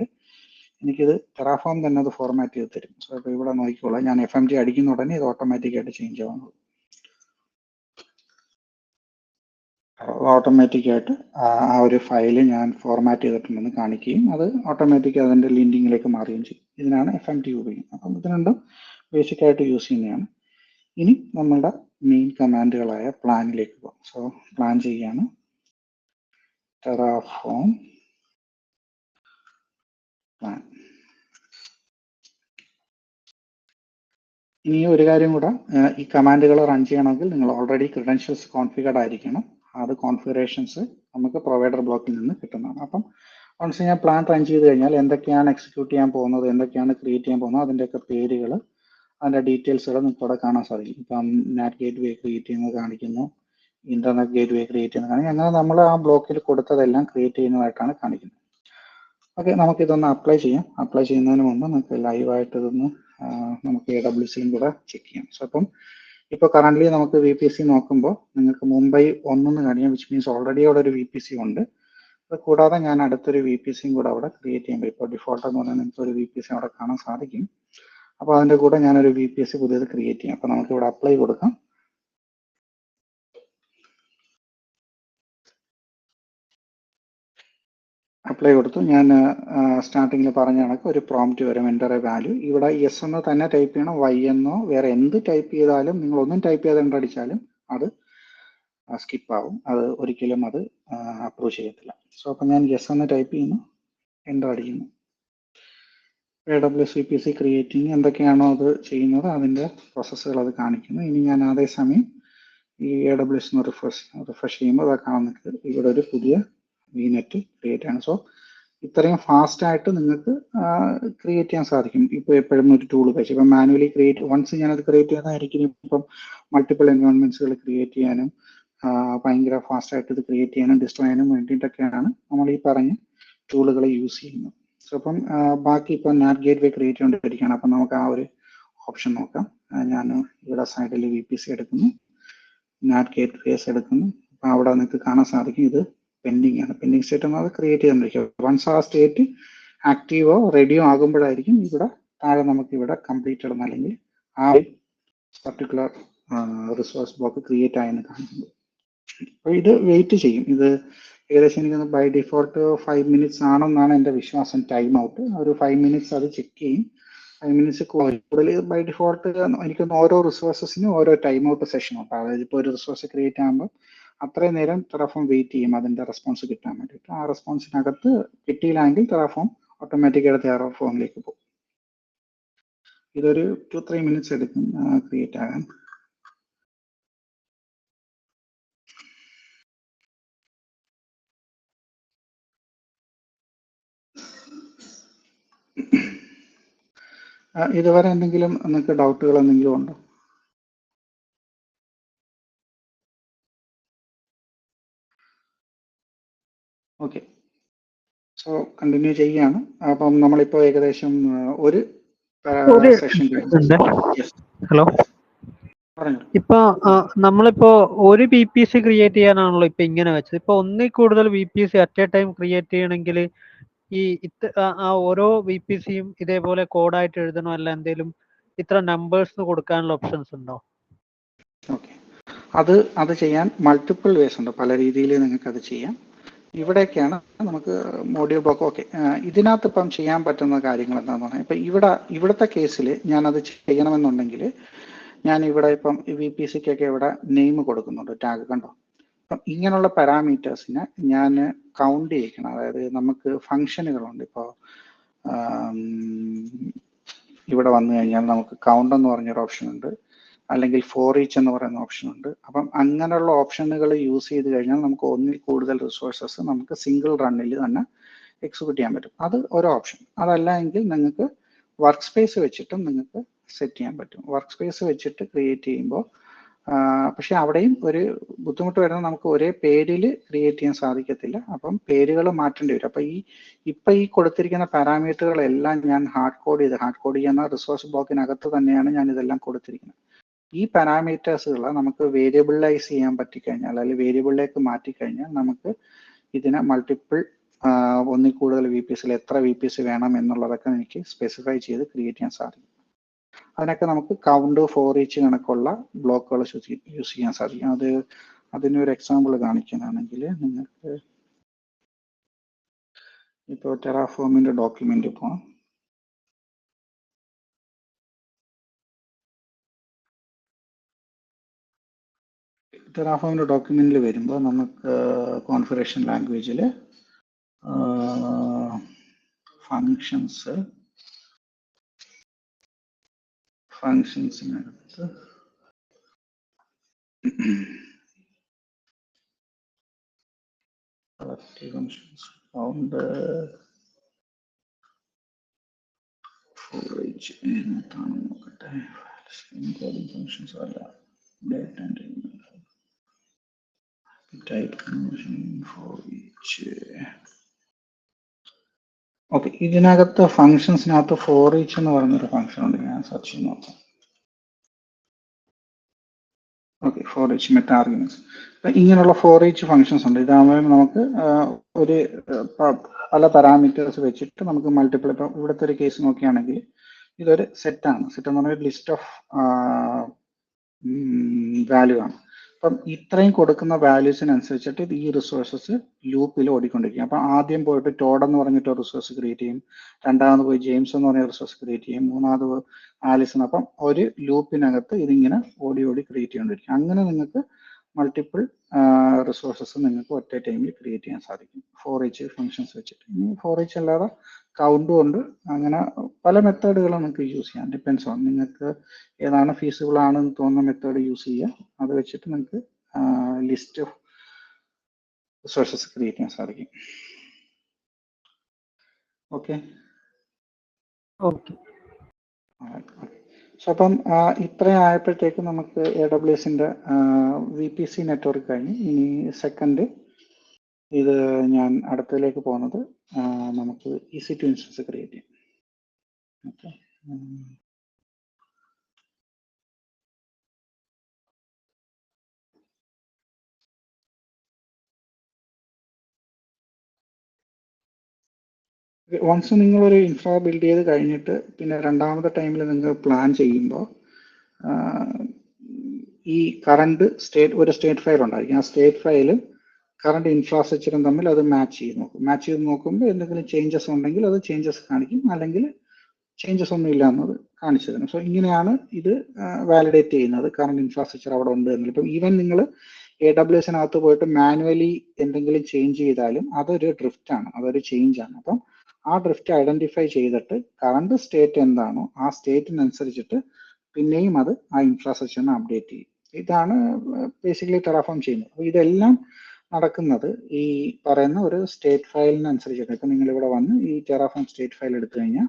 എനിക്കിത് ടെറാഫോം തന്നെ അത് ഫോർമാറ്റ് ചെയ്ത് തരും. സോ ഇപ്പോൾ ഇവിടെ നോക്കിക്കോളാം, ഞാൻ FMT അടിക്കുന്ന ഉടനെ ഇത് ഓട്ടോമാറ്റിക്കായിട്ട് ചേഞ്ച് ആവുന്നത്. ഓട്ടോമാറ്റിക്കായിട്ട് ആ ഒരു ഫയല് ഞാൻ ഫോർമാറ്റ് ചെയ്തിട്ടുണ്ടെന്ന് കാണിക്കുകയും അത് ഓട്ടോമാറ്റിക് അതിൻ്റെ ലിങ്കിങ്ങിലേക്ക് മാറുകയും ചെയ്യും. ഇതിനാണ് FMT ഉപയോഗിക്കുന്നത്. അപ്പം ഇത് രണ്ടും ബേസിക്കായിട്ട് യൂസ് ചെയ്യുന്നതാണ്. ഇനി നമ്മളുടെ മെയിൻ കമാൻഡുകളായ പ്ലാനിലേക്ക് പോകാം. സോ പ്ലാൻ ചെയ്യാണ് ടെറാഫോം പ്ലാൻ. ഇനി ഒരു കാര്യം കൂടെ, ഈ കമാൻഡുകൾ റൺ ചെയ്യണമെങ്കിൽ നിങ്ങൾ ഓൾറെഡി ക്രെഡൻഷ്യൽസ് കോൺഫിഗർഡ് ആയിരിക്കണം. അത് കോൺഫിഗറേഷൻസ് നമുക്ക് പ്രൊവൈഡർ ബ്ലോക്കിൽ നിന്ന് കിട്ടുന്നതാണ്. അപ്പം വൺസ് ഞാൻ പ്ലാൻ റൺ ചെയ്ത് കഴിഞ്ഞാൽ എന്തൊക്കെയാണ് എക്സിക്യൂട്ട് ചെയ്യാൻ പോകുന്നത്, എന്തൊക്കെയാണ് ക്രിയേറ്റ് ചെയ്യാൻ പോകുന്നത്, അതിൻ്റെയൊക്കെ പേരുകൾ, അതിൻ്റെ ഡീറ്റെയിൽസുകൾ നിങ്ങൾക്ക് ഇവിടെ കാണാൻ സാധിക്കും. ഇപ്പം NAT ഗേറ്റ്വേ ക്രിയേറ്റ് ചെയ്യുന്നത് കാണിക്കുന്നു, ഇന്റർനെറ്റ് ഗേറ്റ്വേ ക്രിയേറ്റ് ചെയ്യുന്നത് കാണിക്കും. അങ്ങനെ നമ്മൾ ആ ബ്ലോക്കിൽ കൊടുത്തതെല്ലാം ക്രിയേറ്റ് ചെയ്യുന്നതായിട്ടാണ് കാണിക്കുന്നത്. ഓക്കെ, നമുക്കിതൊന്ന് അപ്ലൈ ചെയ്യാം. അപ്ലൈ ചെയ്യുന്നതിന് മുമ്പ് നമുക്ക് ലൈവായിട്ട് ഇതൊന്ന് നമുക്ക് AWSലും കൂടെ ചെക്ക് ചെയ്യാം. സോ അപ്പം ഇപ്പോൾ കറൻ്റ്ലി നമുക്ക് VPC നോക്കുമ്പോൾ നിങ്ങൾക്ക് മുംബൈ 1 കാണിക്കാം, വിച്ച് മീൻസ് ഓൾറെഡി അവിടെ ഒരു VPC ഉണ്ട്. അത് കൂടാതെ ഞാൻ അടുത്തൊരു VPCയും കൂടെ അവിടെ ക്രിയേറ്റ് ചെയ്യുമ്പോൾ ഇപ്പോൾ ഡിഫോൾട്ട് എന്ന് പറഞ്ഞാൽ നിങ്ങൾക്ക് ഒരു VPC അവിടെ കാണാൻ സാധിക്കും. അപ്പോൾ അതിൻ്റെ കൂടെ ഞാനൊരു VPC പുതിയത് ക്രിയേറ്റ് ചെയ്യാം. അപ്പോൾ നമുക്ക് ഇവിടെ അപ്ലൈ കൊടുക്കാം. അപ്ലൈ കൊടുത്തു. ഞാൻ സ്റ്റാർട്ടിങ്ങിൽ പറഞ്ഞ കണക്ക് ഒരു പ്രോംപ്റ്റ് വരും, എൻ്റർ എ വാല്യൂ. ഇവിടെ യെസ് എന്ന് തന്നെ ടൈപ്പ് ചെയ്യണം, Y എന്നോ വേറെ എന്ത് ടൈപ്പ് ചെയ്താലും, നിങ്ങൾ ഒന്നും ടൈപ്പ് ചെയ്ത് എൻ്റർ അടിച്ചാലും അത് സ്കിപ്പ് ആവും, അത് ഒരിക്കലും അത് അപ്രൂവ് ചെയ്യത്തില്ല. സോ അപ്പം ഞാൻ യെസ് എന്ന് ടൈപ്പ് ചെയ്യുന്നു, എൻ്റർ അടിക്കുന്നു. AWS VPC ക്രിയേറ്റിംഗ് എന്തൊക്കെയാണോ അത് ചെയ്യുന്നത് അതിൻ്റെ പ്രോസസ്സുകൾ അത് കാണിക്കുന്നു. ഇനി ഞാൻ അതേസമയം ഈ AWS റിഫ്രഷ് ചെയ്യുമ്പോൾ അത് കാണുന്നത് ഇവിടെ ഒരു പുതിയ VNet ക്രിയേറ്റ് ആണ്. സോ ഇത്രയും ഫാസ്റ്റ് ആയിട്ട് നിങ്ങൾക്ക് ക്രിയേറ്റ് ചെയ്യാൻ സാധിക്കും. ഇപ്പോൾ എപ്പോഴും ഒരു ടൂൾ വെച്ച് ഇപ്പം മാനുവലി ക്രിയേറ്റ് വൺസ് ഞാനത് ക്രിയേറ്റ് ചെയ്യുന്നതായിരിക്കും ഇപ്പം മൾട്ടിപ്പിൾ എൻവയോൺമെന്റ്സുകൾ ക്രിയേറ്റ് ചെയ്യാനും ഭയങ്കര ഫാസ്റ്റ് ആയിട്ട് ഇത് ക്രിയേറ്റ് ചെയ്യാനും ഡിസ്ട്രോയ് ചെയ്യാനും വേണ്ടിയിട്ടൊക്കെയാണ് നമ്മൾ ഈ പറഞ്ഞ ടൂളുകൾ യൂസ് ചെയ്യുന്നത്. സോ അപ്പം ബാക്കി ഇപ്പം നാറ്റ് ഗേറ്റ് വേ ക്രിയേറ്റ് ചെയ്തുകൊണ്ടിരിക്കുകയാണ്. അപ്പം നമുക്ക് ആ ഒരു ഓപ്ഷൻ നോക്കാം. ഞാൻ ഇവിടെ സൈഡിൽ VPC എടുക്കുന്നു, നാറ്റ് ഗേറ്റ് വേസ് എടുക്കുന്നു. അപ്പം അവിടെ നിങ്ങൾക്ക് കാണാൻ സാധിക്കും ഇത് പെൻഡിങ് ആണ്. പെൻഡിങ് സ്റ്റേറ്റ് എന്നത് ക്രിയേറ്റ് ചെയ്തിരിക്കുക. വൺസ് ആ സ്റ്റേറ്റ് ആക്റ്റീവോ റെഡിയോ ആകുമ്പോഴായിരിക്കും ഇവിടെ താഴെ നമുക്ക് ഇവിടെ കംപ്ലീറ്റഡ് എന്ന് അല്ലെങ്കിൽ ആ പർട്ടിക്കുലർ റിസോഴ്സ് ബ്ലോക്ക് ക്രിയേറ്റ് ആയെന്ന് കാണുന്നത്. അപ്പോൾ ഇത് വെയിറ്റ് ചെയ്യും. ഇത് ഏകദേശം എനിക്ക് ബൈ ഡിഫോൾട്ട് 5 മിനിറ്റ്സ് ആണെന്നാണ് എൻ്റെ വിശ്വാസം. ടൈം ഔട്ട് ഒരു 5 മിനിറ്റ്സ് അത് ചെക്ക് ചെയ്യും. 5 മിനിറ്റ്സ് കൂടുതൽ ബൈ ഡിഫോൾട്ട് എനിക്കൊന്ന് ഓരോ റിസോഴ്സസിനും ഓരോ ടൈം ഔട്ട് സെഷൻ ഉണ്ട്. അതായത് ഇപ്പോൾ ഒരു റിസോഴ്സ് ക്രിയേറ്റ് ആകുമ്പോൾ അത്രയും നേരം ടെറാഫോം വെയിറ്റ് ചെയ്യും അതിൻ്റെ റെസ്പോൺസ് കിട്ടാൻ വേണ്ടിയിട്ട്. ആ റെസ്പോൺസിനകത്ത് കിട്ടിയില്ലെങ്കിൽ ടെറാഫോം ഓട്ടോമാറ്റിക്കായിട്ട് ടെറാഫോമിലേക്ക് പോകും. ഇതൊരു 2-3 മിനിറ്റ്സ് എടുക്കും ക്രിയേറ്റ് ആകാൻ. ഇതുവരെ എന്തെങ്കിലും നിങ്ങൾക്ക് ഡൗട്ടുകൾ എന്തെങ്കിലും ഉണ്ടോ? ഓക്കെ, സോ കണ്ടിന്യൂ ചെയ്യാണ്. അപ്പം നമ്മളിപ്പോൾ ഏകദേശം ഒരു സെഷൻ ഹലോ, ഇപ്പൊ നമ്മളിപ്പോ ഒരു VPC ക്രിയേറ്റ് ചെയ്യാനാണല്ലോ ഇപ്പൊ ഇങ്ങനെ വെച്ചത്. ഇപ്പൊ ഒന്നിൽ കൂടുതൽ VPC at A time create ചെയ്യണമെങ്കിൽ ഈ ഓരോ VPCയും ഇതേപോലെ കോഡായിട്ട് എഴുതണോ, അല്ല എന്തെങ്കിലും ഇത്ര നമ്പേഴ്സ് കൊടുക്കാനുള്ള ഓപ്ഷൻസ് ഉണ്ടോ? ഓക്കെ, അത് ചെയ്യാൻ മൾട്ടിപ്പിൾ വേസ് ഉണ്ട്. പല രീതിയിൽ നിങ്ങൾക്ക് അത് ചെയ്യാം. ഇവിടെയൊക്കെയാണ് നമുക്ക് മോഡ്യൂൾ ബ്ലോക്ക്. ഓക്കെ, ഇതിനകത്ത് ഇപ്പം ചെയ്യാൻ പറ്റുന്ന കാര്യങ്ങൾ എന്താണെന്ന് പറഞ്ഞാൽ ഇപ്പം ഇവിടുത്തെ കേസിൽ ഞാനത് ചെയ്യണമെന്നുണ്ടെങ്കിൽ ഞാൻ ഇവിടെ ഇപ്പം VPCക്കൊക്കെ ഇവിടെ നെയിം കൊടുക്കുന്നുണ്ട്, ടാഗ് കണ്ടോ. അപ്പം ഇങ്ങനെയുള്ള പാരാമീറ്റേഴ്സിനെ ഞാൻ കൗണ്ട് ചെയ്യിക്കണം. അതായത് നമുക്ക് ഫങ്ഷനുകളുണ്ട്. ഇപ്പോൾ ഇവിടെ വന്നു കഴിഞ്ഞാൽ നമുക്ക് കൗണ്ട് എന്ന് പറഞ്ഞൊരു ഓപ്ഷൻ ഉണ്ട്, അല്ലെങ്കിൽ ഫോർ ഈച്ച് എന്ന് പറയുന്ന ഓപ്ഷൻ ഉണ്ട്. അപ്പം അങ്ങനെയുള്ള ഓപ്ഷനുകൾ യൂസ് ചെയ്ത് കഴിഞ്ഞാൽ നമുക്ക് ഒന്നിൽ കൂടുതൽ റിസോഴ്സസ് നമുക്ക് സിംഗിൾ റണ്ണിൽ തന്നെ എക്സിക്യൂട്ട് ചെയ്യാൻ പറ്റും. അത് ഒരു ഓപ്ഷൻ. അതല്ല എങ്കിൽ നിങ്ങൾക്ക് വർക്ക് സ്പേസ് വെച്ചിട്ടും നിങ്ങൾക്ക് സെറ്റ് ചെയ്യാൻ പറ്റും. വർക്ക് സ്പേസ് വെച്ചിട്ട് ക്രിയേറ്റ് ചെയ്യുമ്പോൾ പക്ഷെ അവിടെയും ഒരു ബുദ്ധിമുട്ട് വരുന്നത് നമുക്ക് ഒരേ പേരിൽ ക്രിയേറ്റ് ചെയ്യാൻ സാധിക്കത്തില്ല. അപ്പം പേരുകൾ മാറ്റേണ്ടി വരും. അപ്പം ഇപ്പം ഈ കൊടുത്തിരിക്കുന്ന പാരാമീറ്ററുകളെല്ലാം ഞാൻ ഹാർഡ് കോഡ് ചെയ്യുന്ന റിസോഴ്സ് ബ്ലോക്കിനകത്ത് തന്നെയാണ് ഞാൻ ഇതെല്ലാം കൊടുത്തിരിക്കുന്നത്. ഈ പാരാമീറ്റേഴ്സുകൾ നമുക്ക് വേരിയബിളൈസ് ചെയ്യാൻ പറ്റിക്കഴിഞ്ഞാൽ അല്ലെങ്കിൽ വേരിയബിളിലേക്ക് മാറ്റിക്കഴിഞ്ഞാൽ നമുക്ക് ഇതിനെ മൾട്ടിപ്പിൾ ഒന്നിൽ കൂടുതൽ VPCയിൽ എത്ര VPC വേണം എന്നുള്ളതൊക്കെ എനിക്ക് സ്പെസിഫൈ ചെയ്ത് ക്രിയേറ്റ് ചെയ്യാൻ സാധിക്കും. അതിനൊക്കെ നമുക്ക് കൗണ്ട്, ഫോർ ഈച്ച് കണക്കുള്ള ബ്ലോക്കുകൾ യൂസ് ചെയ്യാൻ സാധിക്കും. അതിനൊരു എക്സാമ്പിൾ കാണിക്കാനാണെങ്കിൽ നിങ്ങൾക്ക് ഇപ്പോൾ ടെറാഫോമിൻ്റെ ഡോക്യുമെന്റ് പോകാം. ടെറാഫോമിൻ്റെ ഡോക്യുമെന്റിൽ വരുമ്പോൾ നമുക്ക് കോൺഫിഗറേഷൻ ലാംഗ്വേജിൽ ഫങ്ഷൻസിനകത്ത് collective functions found for each എന്താണെന്ന് നോക്കട്ടെ. ഫങ്ഷൻസ് അല്ല, date and type function for each. Okay, ഇതിനകത്ത് ഫങ്ഷൻസിനകത്ത് ഫോർ ഈച്ച് എന്ന് പറയുന്നൊരു ഫംഗ്ഷൻ ഉണ്ട്. ഞാൻ സെർച്ച് ചെയ്ത് നോക്കാം. Okay, for each meta arguments. ഇങ്ങനെയുള്ള ഫോർ ഈച്ച് ഫങ്ഷൻസ് ഉണ്ട്. ഇതാകുമ്പോൾ നമുക്ക് ഒരു പല പാരാമീറ്റേഴ്സ് വെച്ചിട്ട് നമുക്ക് മൾട്ടിപ്പിൾ. ഇപ്പം ഇവിടുത്തെ ഒരു കേസ് നോക്കുകയാണെങ്കിൽ ഇതൊരു സെറ്റാണ്. സെറ്റ് എന്ന് പറഞ്ഞാൽ ലിസ്റ്റ് ഓഫ് വാല്യൂ ആണ്. അപ്പം ഇത്രയും കൊടുക്കുന്ന വാല്യൂസിനനുസരിച്ചിട്ട് ഈ റിസോഴ്സസ് ലൂപ്പിൽ ഓടിക്കൊണ്ടിരിക്കും. അപ്പം ആദ്യം പോയിട്ട് ടോഡ് എന്ന് പറഞ്ഞിട്ട് റിസോഴ്സ് ക്രിയേറ്റ് ചെയ്യും, രണ്ടാമത് പോയി ജെയിംസ് എന്ന് പറഞ്ഞ റിസോഴ്സ് ക്രിയേറ്റ് ചെയ്യും, മൂന്നാമത് ആലിസൺ. അപ്പം ഒരു ലൂപ്പിനകത്ത് ഇതിങ്ങനെ ഓടി ക്രിയേറ്റ് ചെയ്തുകൊണ്ടിരിക്കും. അങ്ങനെ നിങ്ങൾക്ക് മൾട്ടിപ്പിൾ റിസോഴ്സസ് നിങ്ങൾക്ക് ഒറ്റ ടൈമിൽ ക്രിയേറ്റ് ചെയ്യാൻ സാധിക്കും ഫോർ ഈച്ച് ഫങ്ഷൻസ് വെച്ചിട്ട്. ഇനി ഫോർ ഈച്ച് അല്ലാതെ കൗണ്ടും ഉണ്ട്. അങ്ങനെ പല മെത്തേഡുകൾ നിങ്ങൾക്ക് യൂസ് ചെയ്യാം. ഡിപ്പെൻസ് ഓൺ നിങ്ങൾക്ക് ഏതാണ് ഫീസിബിൾ ആണെന്ന് തോന്നുന്ന മെത്തേഡ് യൂസ് ചെയ്യുക. അത് വെച്ചിട്ട് നിങ്ങൾക്ക് ലിസ്റ്റ് ഓഫ് റിസോഴ്സസ് ക്രിയേറ്റ് ചെയ്യാൻ സാധിക്കും. Okay okay. സോ അപ്പം ഇത്രയും ആയപ്പോഴത്തേക്ക് നമുക്ക് AWSന്റെ VPC നെറ്റ്വർക്ക് കഴിഞ്ഞ് ഇനി സെക്കൻഡ് ഇത് ഞാൻ അടുത്തതിലേക്ക് പോകുന്നത് നമുക്ക് EC2 ഇൻസ്റ്റൻസ് ക്രിയേറ്റ് ചെയ്യാം. ഓക്കെ, വൺസ് നിങ്ങളൊരു ഇൻഫ്രാ ബിൽഡ് ചെയ്ത് കഴിഞ്ഞിട്ട് പിന്നെ രണ്ടാമത്തെ ടൈമിൽ നിങ്ങൾ പ്ലാൻ ചെയ്യുമ്പോൾ ഈ കറണ്ട് ഒരു സ്റ്റേറ്റ് ഫയൽ ഉണ്ടായിരിക്കും. ആ സ്റ്റേറ്റ് ഫയലും കറണ്ട് ഇൻഫ്രാസ്ട്രക്ചറും തമ്മിൽ അത് മാച്ച് ചെയ്ത് നോക്കും. മാച്ച് ചെയ്ത് നോക്കുമ്പോൾ എന്തെങ്കിലും ചേഞ്ചസ് ഉണ്ടെങ്കിൽ അത് ചേഞ്ചസ് കാണിക്കും, അല്ലെങ്കിൽ ചേഞ്ചസ് ഒന്നും ഇല്ല എന്നത് കാണിച്ചു തരും. സോ ഇങ്ങനെയാണ് ഇത് വാലിഡേറ്റ് ചെയ്യുന്നത് കറണ്ട് ഇൻഫ്രാസ്ട്രക്ചർ അവിടെ ഉണ്ട് എന്നുള്ളത്. ഇപ്പം ഈവൻ നിങ്ങൾ AWSനകത്ത് പോയിട്ട് മാനുവലി എന്തെങ്കിലും ചേഞ്ച് ചെയ്താലും അതൊരു ഡ്രിഫ്റ്റ് ആണ്, അതൊരു ചേഞ്ച് ആണ്. അപ്പം ആ ഡ്രിഫ്റ്റ് ഐഡന്റിഫൈ ചെയ്തിട്ട് കറണ്ട് സ്റ്റേറ്റ് എന്താണോ ആ സ്റ്റേറ്റിനനുസരിച്ചിട്ട് പിന്നെയും അത് ആ ഇൻഫ്രാസ്ട്രക്ചറിനെ അപ്ഡേറ്റ് ചെയ്യും. ഇതാണ് ബേസിക്കലി ടെറാഫോം ചെയ്യുന്നത്. അപ്പോൾ ഇതെല്ലാം നടക്കുന്നത് ഈ പറയുന്ന ഒരു സ്റ്റേറ്റ് ഫയലിനനുസരിച്ചിട്ട്. ഇപ്പം നിങ്ങളിവിടെ വന്ന് ഈ ടെറാഫോം സ്റ്റേറ്റ് ഫയൽ എടുത്തു കഴിഞ്ഞാൽ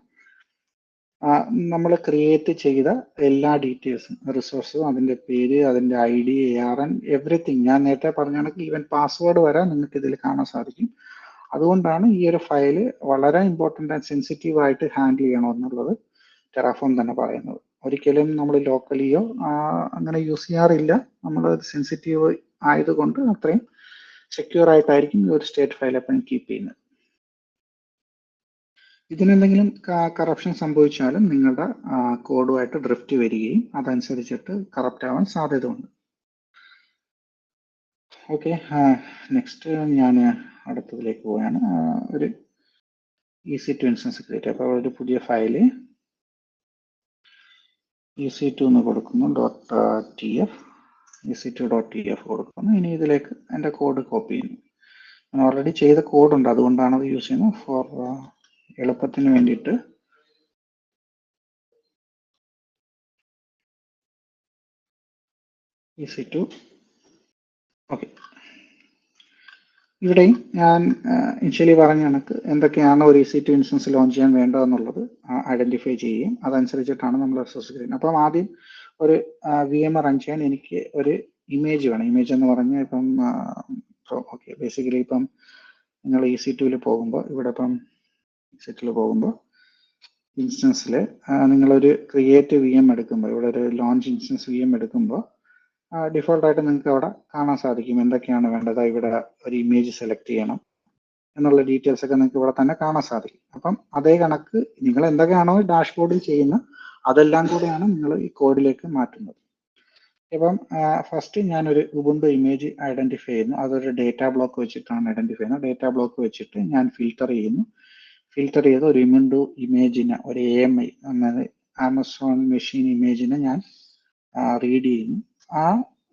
നമ്മൾ ക്രിയേറ്റ് ചെയ്ത എല്ലാ ഡീറ്റെയിൽസും, റിസോഴ്സും, അതിൻ്റെ പേര്, അതിൻ്റെ ID, ARN, എവറിത്തിങ് ഞാൻ നേരത്തെ പറഞ്ഞ കണക്ക് ഈവൻ പാസ്വേഡ് വരെ നിങ്ങൾക്ക് ഇതിൽ കാണാൻ സാധിക്കും. അതുകൊണ്ടാണ് ഈ ഒരു ഫയല് വളരെ ഇമ്പോർട്ടൻ്റ് ആൻഡ് സെൻസിറ്റീവ് ആയിട്ട് ഹാൻഡിൽ ചെയ്യണമെന്നുള്ളത് ടെറാഫോം തന്നെ പറയുന്നത്. ഒരിക്കലും നമ്മൾ ലോക്കലിയോ അങ്ങനെ യൂസ് ചെയ്യാറില്ല. നമ്മൾ സെൻസിറ്റീവ് ആയതുകൊണ്ട് അത്രയും സെക്യൂർ ആയിട്ടായിരിക്കും ഈ ഒരു സ്റ്റേറ്റ് ഫയൽ എപ്പോഴും കീപ്പ് ചെയ്യുന്നത്. ഇതിനെന്തെങ്കിലും കറപ്ഷൻ സംഭവിച്ചാലും നിങ്ങളുടെ കോഡുമായിട്ട് ഡ്രിഫ്റ്റ് വരികയും അതനുസരിച്ചിട്ട് കറപ്റ്റ് ആവാൻ സാധ്യതയുണ്ട്. ഓക്കെ, നെക്സ്റ്റ് ഞാൻ അടുത്തതിലേക്ക് പോവുകയാണ്. ഒരു EC2 ഇൻസ്റ്റൻസ് ക്രിയേറ്റ്. അപ്പോൾ ഒരു പുതിയ ഫയല് EC2 എന്ന് കൊടുക്കുന്നു, .tf EC2.tf കൊടുക്കുന്നു. ഇനി ഇതിലേക്ക് എൻ്റെ കോഡ് കോപ്പി ചെയ്യുന്നു. ഞാൻ ഓൾറെഡി ചെയ്ത കോഡുണ്ട്, അതുകൊണ്ടാണ് അത് യൂസ് ചെയ്യുന്നത്. ഫോർ എളുപ്പത്തിന് വേണ്ടിയിട്ട് EC2. ഓക്കെ, ഇവിടെയും ഞാൻ ഇനിഷ്യലി പറഞ്ഞ കണക്ക് എന്തൊക്കെയാണ് ഒരു EC2 ഇൻസ്റ്റൻസ് ലോഞ്ച് ചെയ്യാൻ വേണ്ടതെന്നുള്ളത് ഐഡന്റിഫൈ ചെയ്യുകയും അതനുസരിച്ചിട്ടാണ് നമ്മൾ റിസോഴ്സ് ചെയ്യുന്നത്. അപ്പം ആദ്യം ഒരു VM റൺ ചെയ്യാൻ എനിക്ക് ഒരു ഇമേജ് വേണം. ഇമേജ് എന്ന് പറഞ്ഞാൽ ഇപ്പം ഓക്കെ, ബേസിക്കലി ഇപ്പം നിങ്ങൾ EC2 പോകുമ്പോൾ ഇവിടെ ഇപ്പം EC2 പോകുമ്പോൾ ഇൻസ്റ്റൻസിൽ നിങ്ങളൊരു ക്രിയേറ്റ് VM എടുക്കുമ്പോൾ, ഇവിടെ ഒരു ലോഞ്ച് ഇൻസ്റ്റൻസ് VM എടുക്കുമ്പോൾ ഡിഫോൾട്ടായിട്ട് നിങ്ങൾക്ക് അവിടെ കാണാൻ സാധിക്കും എന്തൊക്കെയാണ് വേണ്ടത്. ഇവിടെ ഒരു ഇമേജ് സെലക്ട് ചെയ്യണം എന്നുള്ള ഡീറ്റെയിൽസ് ഒക്കെ നിങ്ങൾക്ക് ഇവിടെ തന്നെ കാണാൻ സാധിക്കും. അപ്പം അതേ കണക്ക് നിങ്ങൾ എന്തൊക്കെയാണോ ഡാഷ്ബോർഡിൽ ചെയ്യുന്ന അതെല്ലാം കൂടെയാണ് നിങ്ങൾ ഈ കോഡിലേക്ക് മാറ്റുന്നത്. ഇപ്പം ഫസ്റ്റ് ഞാനൊരു ഉബുണ്ടു ഇമേജ് ഐഡന്റിഫൈ ചെയ്യുന്നു. അതൊരു ഡേറ്റ ബ്ലോക്ക് വെച്ചിട്ടാണ് ഐഡന്റിഫൈ ചെയ്യുന്നത്. ഡേറ്റ ബ്ലോക്ക് വെച്ചിട്ട് ഞാൻ ഫിൽട്ടർ ചെയ്യുന്നു. ഫിൽട്ടർ ചെയ്ത് ഒരു ഉബുണ്ടു ഇമേജിനെ, ഒരു AMI എന്നത് ആമസോൺ മെഷീൻ ഇമേജിനെ ഞാൻ റീഡ് ചെയ്യുന്നു. ആ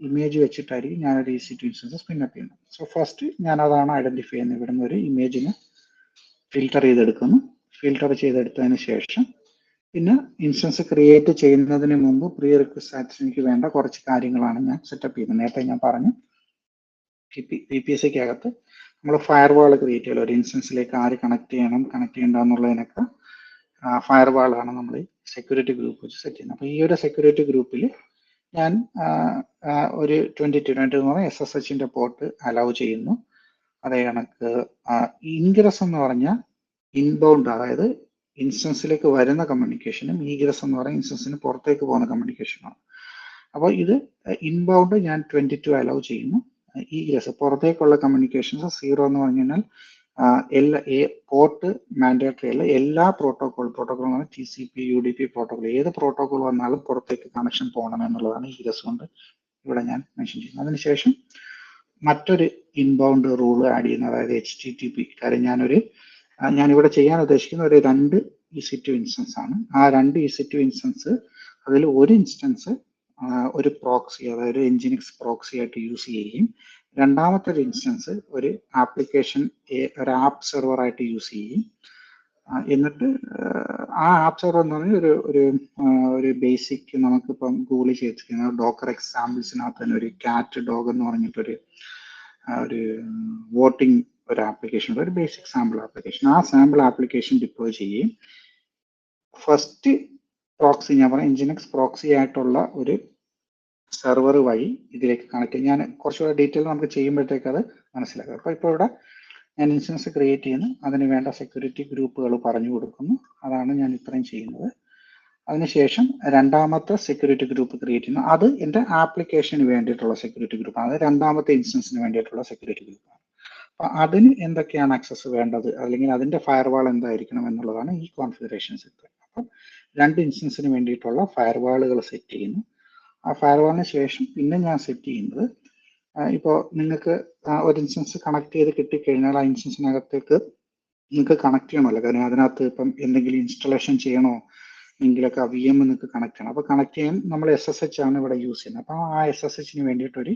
ഇമേജ് വെച്ചിട്ടായിരിക്കും ഞാനൊരു EC2 ഇൻസ്റ്റൻസ് സ്പിന്നപ്പ് ചെയ്യുന്നത്. സോ ഫസ്റ്റ് ഞാൻ അതാണ് ഐഡന്റിഫൈ ചെയ്യുന്നത്. ഇവിടുന്ന് ഒരു ഇമേജിനെ ഫിൽട്ടർ ചെയ്തെടുക്കുന്നു. ഫിൽട്ടർ ചെയ്തെടുത്തതിന് ശേഷം പിന്നെ ഇൻസ്റ്റൻസ് ക്രിയേറ്റ് ചെയ്യുന്നതിന് മുമ്പ് പ്രീ റിക്വസ്റ്റ് എനിക്ക് വേണ്ട കുറച്ച് കാര്യങ്ങളാണ് ഞാൻ സെറ്റപ്പ് ചെയ്യുന്നത്. നേരത്തെ ഞാൻ പറഞ്ഞു VPSക്കകത്ത് നമ്മൾ ഫയർവാൾ ക്രിയേറ്റ് ചെയ്യണം. ഒരു ഇൻസ്റ്റൻസിലേക്ക് ആര് കണക്ട് ചെയ്യണം, കണക്ട് ചെയ്യേണ്ട എന്നുള്ളതിനൊക്കെ ഫയർവാളാണ് നമ്മൾ സെക്യൂരിറ്റി ഗ്രൂപ്പ് വെച്ച് സെറ്റ് ചെയ്യുന്നത്. അപ്പോൾ ഈ ഒരു സെക്യൂരിറ്റി ഗ്രൂപ്പിൽ ഞാൻ ഒരു 22 എന്ന് പറഞ്ഞാൽ SSHന്റെ പോർട്ട് അലൗ ചെയ്യുന്നു. അതേ കണക്ക് ഇൻഗ്രസ് എന്ന് പറഞ്ഞാൽ ഇൻബൗണ്ട്, അതായത് ഇൻസ്റ്റൻസിലേക്ക് വരുന്ന കമ്മ്യൂണിക്കേഷനും ഈഗ്രസ് എന്ന് പറയുന്ന ഇൻസ്റ്റൻസിന് പുറത്തേക്ക് പോകുന്ന കമ്മ്യൂണിക്കേഷനാണ്. അപ്പോൾ ഇത് ഇൻബൗണ്ട് ഞാൻ 22 അലൗ ചെയ്യുന്നു. ഈഗ്രസ് പുറത്തേക്കുള്ള കമ്മ്യൂണിക്കേഷൻസ് 0 എന്ന് പറഞ്ഞു കഴിഞ്ഞാൽ എല്ലാ പോർട്ട് മാൻഡേറ്ററി അല്ല. എല്ലാ പ്രോട്ടോകോൾ എന്ന് പറഞ്ഞാൽ TCP, UDP പ്രോട്ടോകോൾ, ഏത് പ്രോട്ടോകോൾ വന്നാലും പുറത്തേക്ക് കണക്ഷൻ പോകണം എന്നുള്ളതാണ് ഈഗ്രസ് കൊണ്ട് ഇവിടെ ഞാൻ മെൻഷൻ ചെയ്യുന്നത്. അതിനുശേഷം മറ്റൊരു ഇൻബൗണ്ട് റൂൾ ആഡ് ചെയ്യുന്നത്, അതായത് HTTP. കാര്യം ഞാനിവിടെ ചെയ്യാൻ ഉദ്ദേശിക്കുന്ന ഒരു 2 EC2 ഇൻസ്റ്റൻസ് ആണ്. ആ 2 EC2 ഇൻസ്റ്റൻസ്, അതിൽ ഒരു ഇൻസ്റ്റൻസ് ഒരു പ്രോക്സി, അതായത് എൻജിനിക്സ് പ്രോക്സി ആയിട്ട് യൂസ് ചെയ്യുകയും രണ്ടാമത്തെ ഒരു ഇൻസ്റ്റൻസ് ഒരു ആപ്ലിക്കേഷൻ, ഒരു ആപ്പ് സെർവർ ആയിട്ട് യൂസ് ചെയ്യും. എന്നിട്ട് ആ ആപ്പ് സെർവർ എന്ന് പറഞ്ഞാൽ ഒരു ബേസിക് നമുക്കിപ്പം ഗൂഗിളിൽ ചെയ്തിരിക്കുന്ന ഡോക്കർ എക്സാമ്പിൾസിനകത്ത് തന്നെ ഒരു കാറ്റ് ഡോഗ് എന്ന് പറഞ്ഞിട്ടൊരു ഒരു വോട്ടിംഗ് ഒരു ആപ്ലിക്കേഷൻ ഉണ്ട്, ഒരു ബേസിക് സാമ്പിൾ ആപ്ലിക്കേഷൻ. ആ സാമ്പിൾ ആപ്ലിക്കേഷൻ ഡിപ്ലോയ് ചെയ്യുകയും ഫസ്റ്റ് പ്രോക്സി, ഞാൻ പറയാം എൻജിനിക്സ് പ്രോക്സി ആയിട്ടുള്ള ഒരു സെർവർ വഴി ഇതിലേക്ക് കണക്ട് ചെയ്യും. ഞാൻ കുറച്ചുകൂടെ ഡീറ്റെയിൽ നമുക്ക് ചെയ്യുമ്പോഴത്തേക്ക് അത് മനസ്സിലാക്കാം. അപ്പോൾ ഇപ്പോൾ ഇവിടെ ഞാൻ ഇൻസ്റ്റൻസ് ക്രിയേറ്റ് ചെയ്യുന്നു, അതിന് വേണ്ട സെക്യൂരിറ്റി ഗ്രൂപ്പുകൾ പറഞ്ഞു കൊടുക്കുന്നു. അതാണ് ഞാൻ ഇത്രയും ചെയ്യുന്നത്. അതിനുശേഷം രണ്ടാമത്തെ സെക്യൂരിറ്റി ഗ്രൂപ്പ് ക്രിയേറ്റ് ചെയ്യുന്നു. അത് എൻ്റെ ആപ്ലിക്കേഷന് വേണ്ടിയിട്ടുള്ള സെക്യൂരിറ്റി ഗ്രൂപ്പാണ്. അത് രണ്ടാമത്തെ ഇൻസ്റ്റൻസിന് വേണ്ടിയിട്ടുള്ള സെക്യൂരിറ്റി ഗ്രൂപ്പാണ്. അപ്പോൾ അതിന് എന്തൊക്കെയാണ് ആക്സസ് വേണ്ടത്, അല്ലെങ്കിൽ അതിൻ്റെ ഫയർവാൾ എന്തായിരിക്കണം എന്നുള്ളതാണ് ഈ കോൺഫിഗറേഷൻ സെറ്റ്. അപ്പം 2 ഇൻസ്റ്റൻസിന് വേണ്ടിയിട്ടുള്ള ഫയർവാളുകൾ സെറ്റ് ചെയ്യുന്നു. ആ ഫയർവാളിന് ശേഷം പിന്നെ ഞാൻ സെറ്റ് ചെയ്യുന്നത്, ഇപ്പോൾ നിങ്ങൾക്ക് ഒരു ഇൻസ്റ്റൻസ് കണക്ട് ചെയ്ത് കിട്ടിക്കഴിഞ്ഞാൽ ആ ഇൻസ്റ്റൻസിനകത്തേക്ക് നിങ്ങൾക്ക് കണക്ട് ചെയ്യണമല്ലോ. കാരണം അതിനകത്ത് ഇപ്പം എന്തെങ്കിലും ഇൻസ്റ്റലേഷൻ ചെയ്യണോ എങ്കിലൊക്കെ ആ VM നിങ്ങൾക്ക് കണക്ട് ചെയ്യണം. അപ്പോൾ കണക്ട് ചെയ്യാൻ നമ്മൾ SSH ആണ് ഇവിടെ യൂസ് ചെയ്യുന്നത്. അപ്പോൾ ആ SSHന് വേണ്ടിയിട്ടൊരു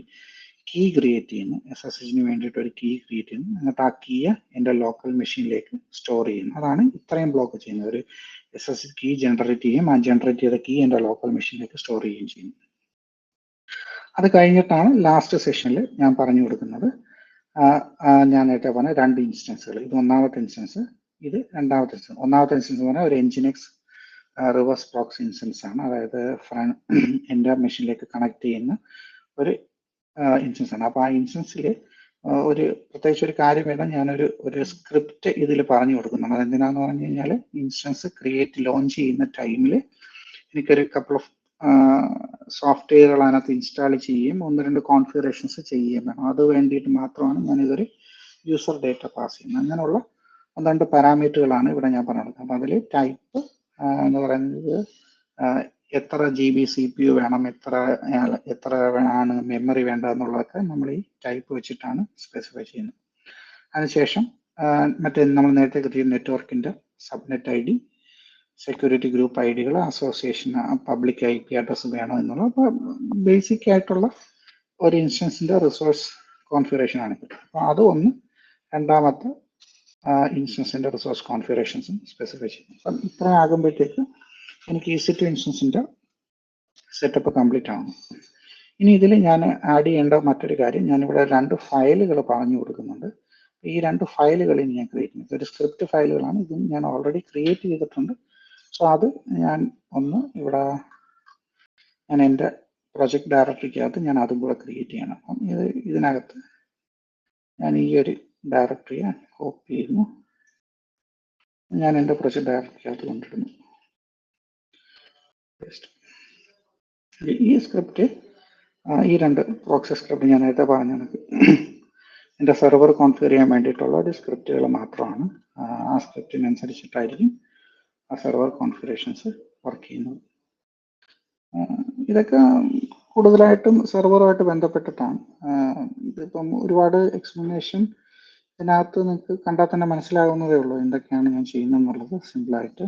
കീ ക്രിയേറ്റ് ചെയ്യുന്നു. SSHന് വേണ്ടിയിട്ടൊരു കീ ക്രിയേറ്റ് ചെയ്യുന്നു. എന്നിട്ട് ആ കീ എൻ്റെ ലോക്കൽ മെഷീനിലേക്ക് സ്റ്റോർ ചെയ്യുന്നു. അതാണ് ഇത്രയും ബ്ലോക്ക് ചെയ്യുന്നത്. ഒരു SSH കീ ജനറേറ്റ് ചെയ്യും, ആ ജനറേറ്റ് ചെയ്ത കീ എൻ്റെ ലോക്കൽ മെഷീനിലേക്ക് സ്റ്റോർ ചെയ്യുകയും ചെയ്യുന്നു. അത് കഴിഞ്ഞിട്ടാണ് ലാസ്റ്റ് സെഷനിൽ ഞാൻ പറഞ്ഞു കൊടുക്കുന്നത്, ഞാൻ നേരത്തെ പറഞ്ഞ 2 ഇൻസ്റ്റൻസുകൾ. ഇത് ഒന്നാമത്തെ ഇൻസ്റ്റൻസ്, ഇത് രണ്ടാമത്തെ ഇൻസ്റ്റൻസ്. ഒന്നാമത്തെ ഇൻസ്റ്റൻസ് എന്ന് പറഞ്ഞാൽ ഒരു എൻജിനിക്സ് റിവേഴ്സ് പ്രോക്സി ഇൻസ്റ്റൻസ് ആണ്. അതായത് എൻ്റെ മെഷീനിലേക്ക് കണക്ട് ചെയ്യുന്ന ഒരു ഇൻസ്റ്റൻസ് ആണ്. അപ്പോൾ ആ ഇൻസ്റ്റൻസിൽ പ്രത്യേകിച്ച് ഒരു കാര്യം വേണം, ഞാനൊരു സ്ക്രിപ്റ്റ് ഇതിൽ പറഞ്ഞു കൊടുക്കുന്നുണ്ട്. അതെന്തിനാന്ന് പറഞ്ഞു കഴിഞ്ഞാൽ ഇൻസ്റ്റൻസ് ലോഞ്ച് ചെയ്യുന്ന ടൈമിൽ എനിക്കൊരു കപ്പിൾ ഓഫ് സോഫ്റ്റ്വെയറുകൾ അതിനകത്ത് ഇൻസ്റ്റാൾ ചെയ്യുകയും 1-2 കോൺഫിഗറേഷൻസ് ചെയ്യുകയും വേണം. അത് വേണ്ടിയിട്ട് മാത്രമാണ് ഞാനിതൊരു യൂസർ ഡേറ്റ പാസ് ചെയ്യുന്നത്. അങ്ങനെയുള്ള 1-2 പാരാമീറ്ററുകളാണ് ഇവിടെ ഞാൻ പറഞ്ഞത്. അപ്പം അതിൽ ടൈപ്പ് എന്ന് പറയുന്നത് എത്ര GB CPU വേണം, എത്ര ആണ് മെമ്മറി വേണ്ടതെന്നുള്ളതൊക്കെ നമ്മൾ ഈ ടൈപ്പ് വെച്ചിട്ടാണ് സ്പെസിഫൈ ചെയ്യുന്നത്. അതിനുശേഷം മറ്റേ നമ്മൾ നേരത്തെ കിട്ടിയ നെറ്റ്വർക്കിൻ്റെ സബ്നെറ്റ് ID, സെക്യൂരിറ്റി ഗ്രൂപ്പ് ഐഡികൾ, അസോസിയേഷൻ പബ്ലിക് IP അഡ്രസ്സ് വേണം എന്നുള്ള ബേസിക് ആയിട്ടുള്ള ഒരു ഇൻസ്റ്റൻസിൻ്റെ റിസോഴ്സ് കോൺഫിഗറേഷൻ ആണ്. അപ്പോൾ അത് ഒന്ന് രണ്ടാമത്തെ ഇൻസ്റ്റൻസിൻ്റെ റിസോഴ്സ് കോൺഫിഗറേഷൻസും സ്പെസിഫൈ ചെയ്യുന്നു. അപ്പം ഇത്ര ആകുമ്പോഴത്തേക്ക് എനിക്ക് EC2 ഇൻസ്റ്റൻസിൻ്റെ സെറ്റപ്പ് കംപ്ലീറ്റ് ആവുന്നു. ഇനി ഇതിൽ ഞാൻ ആഡ് ചെയ്യേണ്ട മറ്റൊരു കാര്യം, ഞാനിവിടെ 2 ഫയലുകൾ പറഞ്ഞു കൊടുക്കുന്നുണ്ട്. ഈ 2 ഫയലുകൾ ഞാൻ ക്രിയേറ്റ് ചെയ്യുന്നത് ഒരു സ്ക്രിപ്റ്റ് ഫയലുകളാണ്. ഇതും ഞാൻ ഓൾറെഡി ക്രിയേറ്റ് ചെയ്തിട്ടുണ്ട്. സോ അത് ഞാൻ ഒന്ന് ഇവിടെ ഞാൻ എൻ്റെ പ്രൊജക്ട് ഡയറക്ടറിക്കകത്ത് ഞാൻ അതും കൂടെ ക്രിയേറ്റ് ചെയ്യണം. അപ്പം ഇതിനകത്ത് ഞാൻ ഈ ഒരു ഡയറക്ടറിയെ കോപ്പി ചെയ്യുന്നു, ഞാൻ എൻ്റെ പ്രൊജക്ട് ഡയറക്ടറിക്കകത്ത് കൊണ്ടിടുന്നു. ഈ സ്ക്രിപ്റ്റ്, ഈ 2 പ്രോക്സി സ്ക്രിപ്റ്റ് ഞാൻ നേരത്തെ പറഞ്ഞ എൻ്റെ സെർവർ കോൺഫിഗർ ചെയ്യാൻ വേണ്ടിയിട്ടുള്ള ഒരു സ്ക്രിപ്റ്റുകൾ മാത്രമാണ്. ആ സ്ക്രിപ്റ്റിനനുസരിച്ചിട്ടായിരിക്കും ആ സെർവർ കോൺഫിഗറേഷൻസ് വർക്ക് ചെയ്യുന്നത്. ഇതൊക്കെ കൂടുതലായിട്ടും സെർവറുമായിട്ട് ബന്ധപ്പെട്ടിട്ടാണ്. ഇതിപ്പം ഒരുപാട് എക്സ്പ്ലനേഷൻ ഇതിനകത്ത് നിങ്ങൾക്ക് കണ്ടാൽ തന്നെ മനസ്സിലാകുന്നതേ ഉള്ളൂ എന്തൊക്കെയാണ് ഞാൻ ചെയ്യുന്നതെന്നുള്ളത് സിമ്പിളായിട്ട്.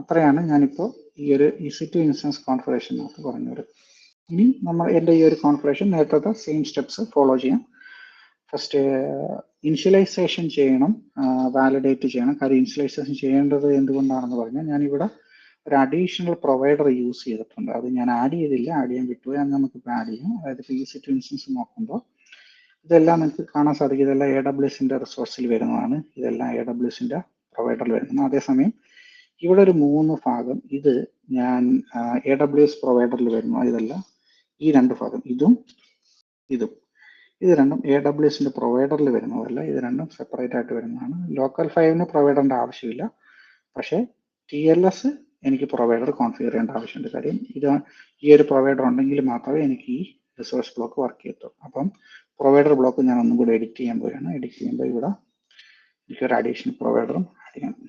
അത്രയാണ് ഞാനിപ്പോൾ ഈ ഒരു EC2 ഇൻസ്റ്റൻസ് കോൺഫിഗറേഷനകത്ത് പറഞ്ഞത്. ഇനി നമ്മൾ എൻ്റെ ഈ ഒരു കോൺഫിഗറേഷൻ നേരത്തെ സെയിം സ്റ്റെപ്സ് ഫോളോ ചെയ്യാം. ഫസ്റ്റ് ഇനിഷ്യലൈസേഷൻ ചെയ്യണം, വാലിഡേറ്റ് ചെയ്യണം. കാര്യം ഇനിഷ്യലൈസേഷൻ ചെയ്യേണ്ടത് എന്തുകൊണ്ടാണെന്ന് പറഞ്ഞാൽ ഞാനിവിടെ ഒരു അഡീഷണൽ പ്രൊവൈഡർ യൂസ് ചെയ്തിട്ടുണ്ട്. അത് ഞാൻ ആഡ് ചെയ്തില്ല, ആഡ് ചെയ്യാൻ വിട്ടുപോയി. അത് നമുക്കിപ്പോൾ ആഡ് ചെയ്യാം. അതായത് EC2 ഇൻസ്റ്റൻസ് നോക്കുമ്പോൾ ഇതെല്ലാം നിങ്ങൾക്ക് കാണാൻ സാധിക്കും. ഇതെല്ലാം AWSൻ്റെ റിസോഴ്സിൽ വരുന്നതാണ്. ഇതെല്ലാം AWSൻ്റെ പ്രൊവൈഡറിൽ വരുന്നതാണ്. അതേസമയം ഇവിടെ ഒരു 3 ഭാഗം ഇത് ഞാൻ AWS പ്രൊവൈഡറിൽ വരുന്നു. ഇതല്ല, ഈ 2 ഭാഗം ഇതും ഇത് രണ്ടും AWSൻ്റെ പ്രൊവൈഡറിൽ വരുന്നതല്ല. ഇത് രണ്ടും സെപ്പറേറ്റ് ആയിട്ട് വരുന്നതാണ്. ലോക്കൽ 5ന് പ്രൊവൈഡറിൻ്റെ ആവശ്യമില്ല, പക്ഷേ TLS എനിക്ക് പ്രൊവൈഡർ കോൺഫിഗർ ചെയ്യേണ്ട ആവശ്യമുണ്ട്. കാര്യം ഈ ഒരു പ്രൊവൈഡർ ഉണ്ടെങ്കിൽ മാത്രമേ എനിക്ക് ഈ റിസോഴ്സ് ബ്ലോക്ക് വർക്ക് ചെയ്യത്തുള്ളൂ. അപ്പം പ്രൊവൈഡർ ബ്ലോക്ക് ഞാൻ ഒന്നും കൂടി എഡിറ്റ് ചെയ്യാൻ പോവുകയാണ്. എഡിറ്റ് ചെയ്യുമ്പോൾ ഇവിടെ എനിക്കൊരു അഡീഷണൽ പ്രൊവൈഡറും ആഡ് ചെയ്യണം.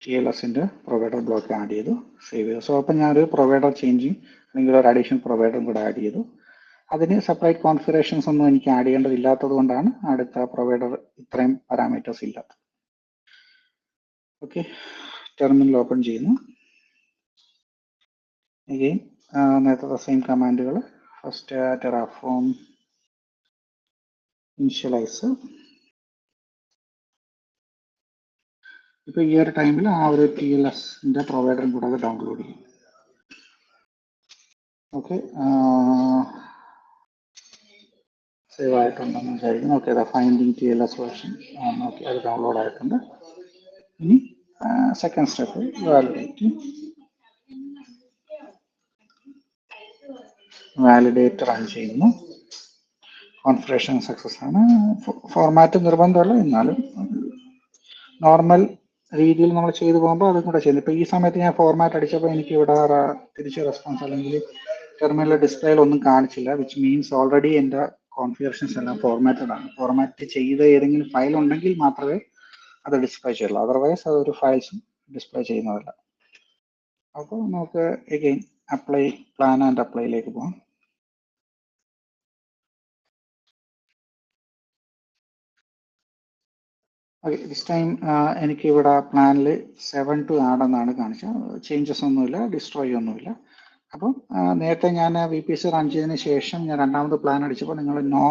TLSൻ്റെ പ്രൊവൈഡർ ബ്ലോക്ക് ആഡ് ചെയ്തു, സേവ് ചെയ്തു. സോ അപ്പം ഞാനൊരു പ്രൊവൈഡർ ചേഞ്ചിങ് അല്ലെങ്കിൽ ഒരു അഡീഷണൽ പ്രൊവൈഡറും കൂടെ ആഡ് ചെയ്തു. അതിന് സെപ്പറേറ്റ് കോൺഫിഗറേഷൻസ് ഒന്നും എനിക്ക് ആഡ് ചെയ്യേണ്ടതില്ലാത്തത് കൊണ്ടാണ് അടുത്ത പ്രൊവൈഡർ ഇത്രയും പാരാമീറ്റേഴ്സ് ഇല്ലാത്തത്. ഓക്കെ, ടെർമിനൽ ഓപ്പൺ ചെയ്യുന്നു. അഗെയിൻ നേരത്തെ സെയിം കമാൻഡുകൾ. First terraform initialize. ഇപ്പോൾ ഈ ഒരു ടൈമിൽ ആ ഒരു TLSൻ്റെ പ്രൊവൈഡറും കൂടെ ഡൗൺലോഡ് ചെയ്യും. ഓക്കെ, സേവ് ആയിട്ടുണ്ടെന്ന് വിചാരിക്കുന്നു. Okay, finding TLS version okay, അത് ഡൗൺലോഡ് ആയിട്ടുണ്ട്. ഇനി സെക്കൻഡ് സ്റ്റെപ്പ് വാലിഡേറ്റ് റൺ ചെയ്യുന്നു. കോൺഫിഗറേഷൻ സക്സസ് ആണ്. ഫോർമാറ്റ് നിർബന്ധമല്ല, എന്നാലും നോർമൽ രീതിയിൽ നമ്മൾ ചെയ്തു പോകുമ്പോൾ അതും കൂടെ ചെയ്യുന്നു. ഇപ്പോൾ ഈ സമയത്ത് ഞാൻ ഫോർമാറ്റ് അടിച്ചപ്പോൾ എനിക്ക് ഇവിടെ തിരിച്ച് റെസ്പോൺസ് അല്ലെങ്കിൽ ടെർമിനൽ ഡിസ്പ്ലേയിൽ ഒന്നും കാണിച്ചില്ല, വിച്ച് മീൻസ് ഓൾറെഡി എൻ്റെ കോൺഫിഗറേഷൻസ് എല്ലാം ഫോർമാറ്റഡ് ആണ്. ഫോർമാറ്റ് ചെയ്ത ഏതെങ്കിലും ഫയൽ ഉണ്ടെങ്കിൽ മാത്രമേ അത് ഡിസ്പ്ലേ ചെയ്യുള്ളൂ, അതർവൈസ് അതൊരു ഫയൽസും ഡിസ്പ്ലേ ചെയ്യുന്നതല്ല. അപ്പോൾ നമുക്ക് എഗെയിൻ അപ്ലൈ പ്ലാൻ ആൻഡ് അപ്ലൈയിലേക്ക് പോകാം. ഓക്കെ, ദിസ് ടൈം എനിക്ക് ഇവിടെ പ്ലാനിൽ 7 to ആഡ് എന്നാണ് കാണിച്ചത്. ചേഞ്ചസ് ഒന്നുമില്ല, ഡിസ്ട്രോയ് ഒന്നുമില്ല. അപ്പം നേരത്തെ ഞാൻ VPC റൺ ചെയ്തതിന് ശേഷം ഞാൻ രണ്ടാമത് പ്ലാൻ അടിച്ചപ്പോൾ നിങ്ങൾ നോ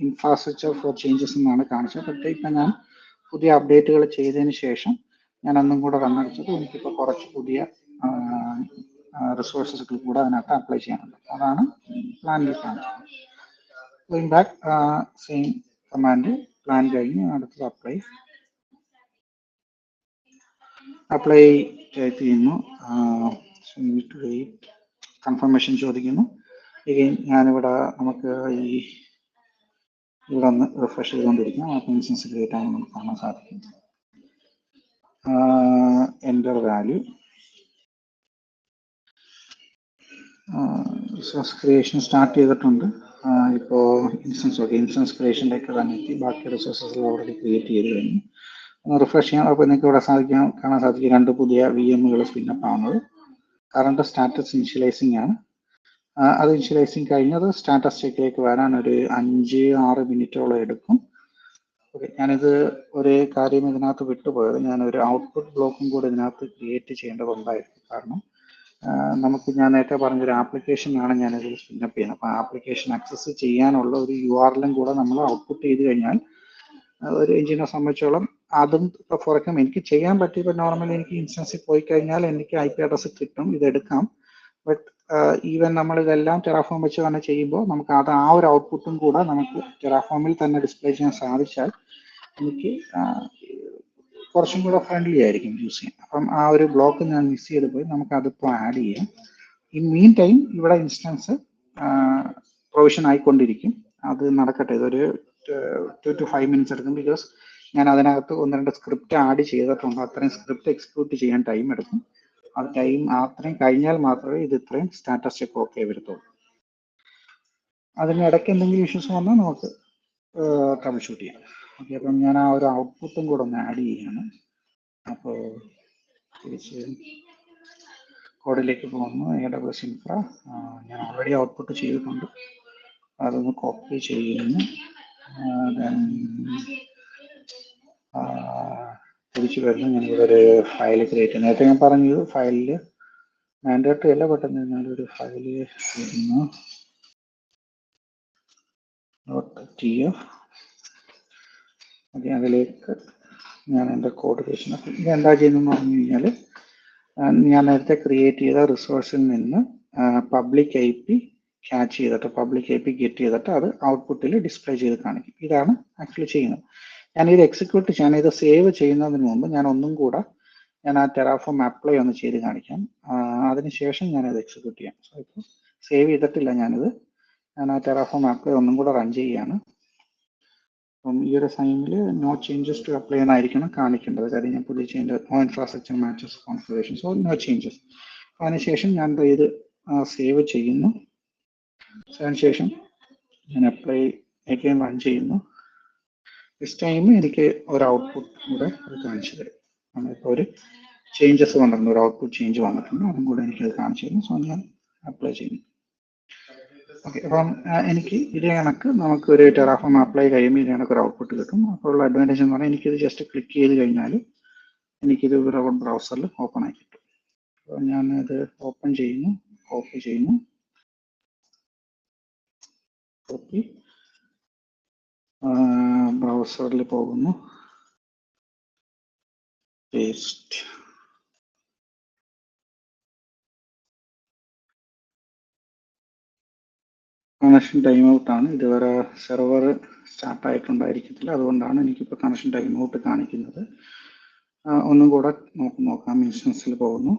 ഇൻഫ്രാസ്ട്രക്ചർ ഫോർ ചേഞ്ചസ് എന്നാണ് കാണിച്ചത്. പക്ഷേ ഇപ്പം ഞാൻ പുതിയ അപ്ഡേറ്റുകൾ ചെയ്തതിന് ശേഷം ഞാൻ ഒന്നും കൂടെ റൺ അടിച്ചപ്പോൾ എനിക്കിപ്പോൾ കുറച്ച് പുതിയ റിസോഴ്സസുകൾ കൂടെ അതിനകത്ത് അപ്ലൈ ചെയ്യാനുണ്ട്. അതാണ് പ്ലാനിൽ കാണിച്ചത്. Going back, same command plan കഴിഞ്ഞ് അടുത്തത് അപ്ലൈ ടൈപ്പ് ചെയ്യുന്നു. കൺഫർമേഷൻ ചോദിക്കുന്നു. എഗെയിൻ ഞാനിവിടെ നമുക്ക് ഇവിടെ ഒന്ന് റിഫ്രഷ് ചെയ്തുകൊണ്ടിരിക്കാം. അപ്പോൾ ഇൻസ്റ്റൻസ് ക്രിയേറ്റ് ആണെന്ന് നമുക്ക് കാണാൻ സാധിക്കും. Enter value, resource creation start ചെയ്തിട്ടുണ്ട്. ഇപ്പോൾ ഇൻസ്റ്റൻസ് ക്രിയേഷനിലേക്ക് തന്നെ എത്തി. ബാക്കി റിസോഴ്സസ് ഓൾറെഡി ക്രിയേറ്റ് ചെയ്ത് കഴിഞ്ഞു. റിഫ്രഷ് ചെയ്യാം. അപ്പോൾ നിങ്ങൾക്ക് ഇവിടെ കാണാൻ സാധിക്കും 2 പുതിയ VMകൾ സ്പിന്നപ്പ് ആവുന്നത്. കറണ്ട് സ്റ്റാറ്റസ് ഇനിഷ്യലൈസിംഗ് ആണ്. അത് ഇനിഷ്യലൈസിങ് കഴിഞ്ഞത് സ്റ്റാറ്റസ് ചെക്കിലേക്ക് വരാൻ ഒരു 5-6 മിനിറ്റോളം എടുക്കും. ഓക്കെ, ഞാനിത് ഒരു കാര്യം ഇതിനകത്ത് വിട്ടുപോയത്, ഞാനൊരു ഔട്ട്പുട്ട് ബ്ലോക്കും കൂടി ഇതിനകത്ത് ക്രിയേറ്റ് ചെയ്യേണ്ടതുണ്ടായിരുന്നു. കാരണം നമുക്ക് ഞാൻ നേരത്തെ പറഞ്ഞൊരു ആപ്ലിക്കേഷനാണ് ഞാനിതിൽ സ്പിന്നപ്പ് ചെയ്യുന്നത്. അപ്പോൾ ആപ്ലിക്കേഷൻ ആക്സസ് ചെയ്യാനുള്ള ഒരു URL കൂടെ നമ്മൾ ഔട്ട്പുട്ട് ചെയ്ത് കഴിഞ്ഞാൽ ഒരു എഞ്ചിനെ സംബന്ധിച്ചോളം അതും ഇപ്പോൾ ഫോർ എക്സാമ്പിൾ എനിക്ക് ചെയ്യാൻ പറ്റും. ഇപ്പോൾ നോർമലി എനിക്ക് ഇൻസ്റ്റൻസിൽ പോയി കഴിഞ്ഞാൽ എനിക്ക് IP അഡ്രസ്സ് കിട്ടും, ഇതെടുക്കാം. ബട്ട് ഈവൻ നമ്മൾ ഇതെല്ലാം ടെറാഫോം വെച്ച് തന്നെ ചെയ്യുമ്പോൾ നമുക്ക് അത് ആ ഒരു ഔട്ട്പുട്ടും കൂടെ നമുക്ക് ടെറാഫോമിൽ തന്നെ ഡിസ്പ്ലേ ചെയ്യാൻ സാധിച്ചാൽ എനിക്ക് കുറച്ചും കൂടെ ഫ്രണ്ട്ലി ആയിരിക്കും യൂസ് ചെയ്യാൻ. അപ്പം ആ ഒരു ബ്ലോക്ക് ഞാൻ മിസ് ചെയ്ത് പോയി, നമുക്ക് അതിപ്പോൾ ആഡ് ചെയ്യാം. ഇൻ മീൻ ടൈം ഇവിടെ ഇൻസ്റ്റൻസ് പ്രൊവിഷൻ ആയിക്കൊണ്ടിരിക്കും. അത് നടക്കട്ടെ, ഇതൊരു 2 to 5 minutes എടുക്കും. ബിക്കോസ് ഞാൻ അതിനകത്ത് 1-2 സ്ക്രിപ്റ്റ് ആഡ് ചെയ്തിട്ടുണ്ട്. അത്രയും സ്ക്രിപ്റ്റ് എക്സിക്യൂട്ട് ചെയ്യാൻ ടൈം എടുക്കും. അത് ടൈം അത്രയും കഴിഞ്ഞാൽ മാത്രമേ ഇത് ഇത്രയും സ്റ്റാറ്റസ് ചെക്ക് ഓക്കെ വരത്തുള്ളൂ. അതിനിടയ്ക്ക് എന്തെങ്കിലും ഇഷ്യൂസ് വന്നാൽ നമുക്ക് ട്രബിൾ ഷൂട്ട് ചെയ്യാം. ഓക്കെ, അപ്പം ഞാൻ ആ ഒരു ഔട്ട്പുട്ടും കൂടെ ഒന്ന് ആഡ് ചെയ്യാണ്. അപ്പോൾ തിരിച്ച് കോഡിലേക്ക് പോകുന്നു. AWS ഇൻഫ്ര ഞാൻ ഓൾറെഡി ഔട്ട്പുട്ട് ചെയ്തിട്ടുണ്ട്, അതൊന്ന് കോപ്പി ചെയ്യുന്നു. തിരിച്ചു വരുന്നു. ഞാനിവിടെ ഒരു ഫയൽ ക്രിയേറ്റ് ചെയ്യുന്നു. നേരത്തെ ഞാൻ പറഞ്ഞത് ഫയലിൽ മാൻഡേറ്ററി അല്ല, പെട്ടെന്ന് എന്നാലും ഒരു ഫയൽ ചെയ്യുന്നു. .tf. ഓക്കെ, അതിലേക്ക് ഞാൻ എൻ്റെ കോഡ് പേശുന്നു. ഇതെന്താ ചെയ്യുന്നതെന്ന് പറഞ്ഞു കഴിഞ്ഞാൽ ഞാൻ നേരത്തെ ക്രിയേറ്റ് ചെയ്ത റിസോഴ്സിൽ നിന്ന് പബ്ലിക് IP ക്യാച്ച് ചെയ്തിട്ട് പബ്ലിക് IP ഗെറ്റ് ചെയ്തിട്ട് അത് ഔട്ട്പുട്ടിൽ ഡിസ്പ്ലേ ചെയ്ത് കാണിക്കും. ഇതാണ് ആക്ച്വലി ചെയ്യുന്നത്. ഞാനിത് എക്സിക്യൂട്ട് ചെയ്യാൻ, ഇത് സേവ് ചെയ്യുന്നതിന് മുമ്പ് ഞാൻ ഒന്നും കൂടെ ഞാൻ ആ ടെറാഫോം അപ്ലൈ ഒന്ന് ചെയ്ത് കാണിക്കാം. അതിനുശേഷം ഞാനത് എക്സിക്യൂട്ട് ചെയ്യാം. സോ ഇപ്പോൾ സേവ് ചെയ്തിട്ടില്ല ഞാനിത്. ഞാൻ ആ ടെറാഫോം അപ്ലൈ ഒന്നും കൂടെ റൺ ചെയ്യുകയാണ്. അപ്പം ഈ ഒരു ടൈമിൽ നോ ചേഞ്ചസ് ടു അപ്ലൈ എന്നായിരിക്കണം കാണിക്കേണ്ടത്. കാര്യം ഞാൻ പുതിയ change no infrastructure matches configuration, so no changes. അതിനുശേഷം ഞാൻ ഇത് സേവ് ചെയ്യുന്നു. അതിനുശേഷം ഞാൻ അപ്ലൈ അഗൈൻ റൺ ചെയ്യുന്നു. ദിസ് ടൈം എനിക്ക് ഒരു ഔട്ട്പുട്ട് കൂടെ അത് കാണിച്ചു തരും. നമ്മളിപ്പോൾ ഒരു ചേഞ്ചസ് വന്നിട്ടുണ്ട്, ഒരു ഔട്ട്പുട്ട് ചേഞ്ച് വന്നിട്ടുണ്ട്, അതും കൂടെ എനിക്കത് കാണിച്ചു തരും. സോ ഞാൻ അപ്ലൈ ചെയ്യുന്നു. ഓക്കെ, അപ്പം എനിക്ക് ഇതേ കണക്ക് നമുക്കൊരു ടെറാഫോം അപ്ലൈ കഴിയുമ്പോൾ ഇതേ കണക്ക് ഒരു ഔട്ട്പുട്ട് കിട്ടും. അപ്പോൾ ഉള്ള അഡ്വാൻറ്റേജ് എന്ന് പറഞ്ഞാൽ എനിക്കിത് ജസ്റ്റ് ക്ലിക്ക് ചെയ്ത് കഴിഞ്ഞാൽ എനിക്കിത് ബ്രൗസറിൽ ഓപ്പൺ ആയി കിട്ടും. അപ്പോൾ ഞാനത് ഓപ്പൺ ചെയ്യുന്നു, കോപ്പി ചെയ്യുന്നു, കോപ്പി ബ്രൗസറിൽ പോകുന്നു, പേസ്റ്റ്, കണക്ഷൻ ടൈം ഔട്ടാണ്. ഇതുവരെ സെർവർ സ്റ്റാർട്ട് ആയിട്ടുണ്ടായിരിക്കത്തില്ല, അതുകൊണ്ടാണ് എനിക്കിപ്പോൾ കണക്ഷൻ ടൈം ഔട്ട് കാണിക്കുന്നത്. ഒന്നും കൂടെ നോക്കാം. ഇൻസ്റ്റൻസിൽ പോകുന്നു,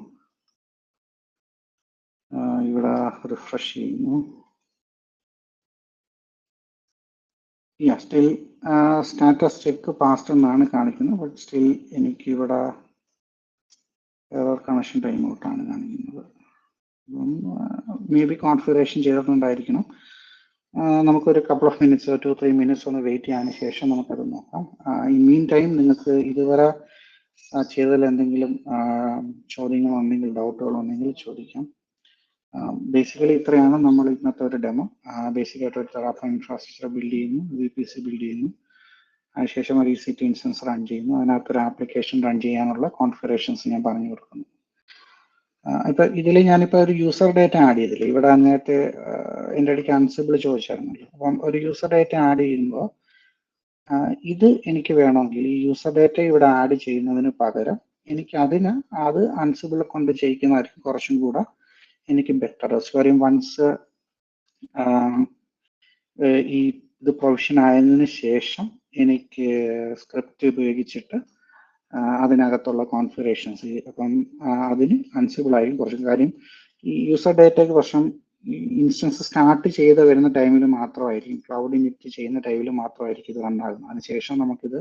ഇവിടെ റിഫ്രഷ് ചെയ്യുന്നു. സ്റ്റിൽ സ്റ്റാറ്റസ് ചെക്ക് പാസ്റ്റ് എന്നാണ് കാണിക്കുന്നത്. ബട്ട് സ്റ്റിൽ എനിക്കിവിടെ എറർ കണക്ഷൻ ടൈം ഔട്ടാണ് കാണിക്കുന്നത്. മേ ബി കോൺഫിഗറേഷൻ ചെയ്തിട്ടുണ്ടായിരിക്കണം. നമുക്കൊരു കപ്പിൾ ഓഫ് മിനിറ്റ്സ് 2-3 മിനിറ്റ്സ് ഒന്ന് വെയിറ്റ് ചെയ്യാൻ ശേഷം നമുക്കത് നോക്കാം. ഈ മീൻ ടൈം നിങ്ങൾക്ക് ഇതുവരെ ചെയ്തതിൽ എന്തെങ്കിലും ചോദ്യങ്ങളുണ്ടെങ്കിൽ, ഡൗട്ടുകളുണ്ടെങ്കിൽ ചോദിക്കാം. ബേസിക്കലി ഇത്രയാണ് നമ്മൾ ഇന്നത്തെ ഒരു ഡെമോ. ബേസിക്കായിട്ട് ഒരു ടെറാഫോം ഇൻഫ്രാസ്ട്രക്ചർ ബിൽഡ് ചെയ്യുന്നു, VPC ബിൽഡ് ചെയ്യുന്നു, അതിനുശേഷം ഒരു EC2 ഇൻസ്റ്റൻസ് റൺ ചെയ്യുന്നു, അതിനകത്തൊരു ആപ്ലിക്കേഷൻ റൺ ചെയ്യാനുള്ള കോൺഫിഗറേഷൻസ് ഞാൻ പറഞ്ഞു കൊടുക്കുന്നു. ഇപ്പൊ ഇതിൽ ഞാനിപ്പോൾ ഒരു യൂസർ ഡേറ്റ ആഡ് ചെയ്തില്ല. ഇവിടെ നേരത്തെ എൻ്റെ ഇടയ്ക്ക് അൺസിബിൾ ചോദിച്ചായിരുന്നല്ലോ. അപ്പം ഒരു യൂസർ ഡേറ്റ ആഡ് ചെയ്യുമ്പോൾ ഇത് എനിക്ക് വേണമെങ്കിൽ ഈ യൂസർ ഡേറ്റ ഇവിടെ ആഡ് ചെയ്യുന്നതിന് പകരം എനിക്ക് അത് അൺസിബിൾ കൊണ്ട് ചെയ്യിക്കുന്നതായിരിക്കും കുറച്ചും കൂടെ എനിക്ക് ബെറ്റർ. കാര്യം വൺസ് ഈ ഇത് പ്രൊവിഷൻ ആയതിനു ശേഷം എനിക്ക് സ്ക്രിപ്റ്റ് ഉപയോഗിച്ചിട്ട് അതിനകത്തുള്ള കോൺഫിഗറേഷൻസ്, അപ്പം അതിന് അൺസിബിൾ ആയിരിക്കും കുറച്ചും. കാര്യം ഈ യൂസർ ഡേറ്റയ്ക്ക് പ്രശ്നം ഇൻസ്റ്റൻസ് സ്റ്റാർട്ട് ചെയ്ത് വരുന്ന ടൈമിൽ മാത്രമായിരിക്കും, ക്ലൗഡ് ഇനിറ്റ് ചെയ്യുന്ന ടൈമിൽ മാത്രമായിരിക്കും ഇത് റൺ ആകുന്നത്. അതിനുശേഷം നമുക്കിത്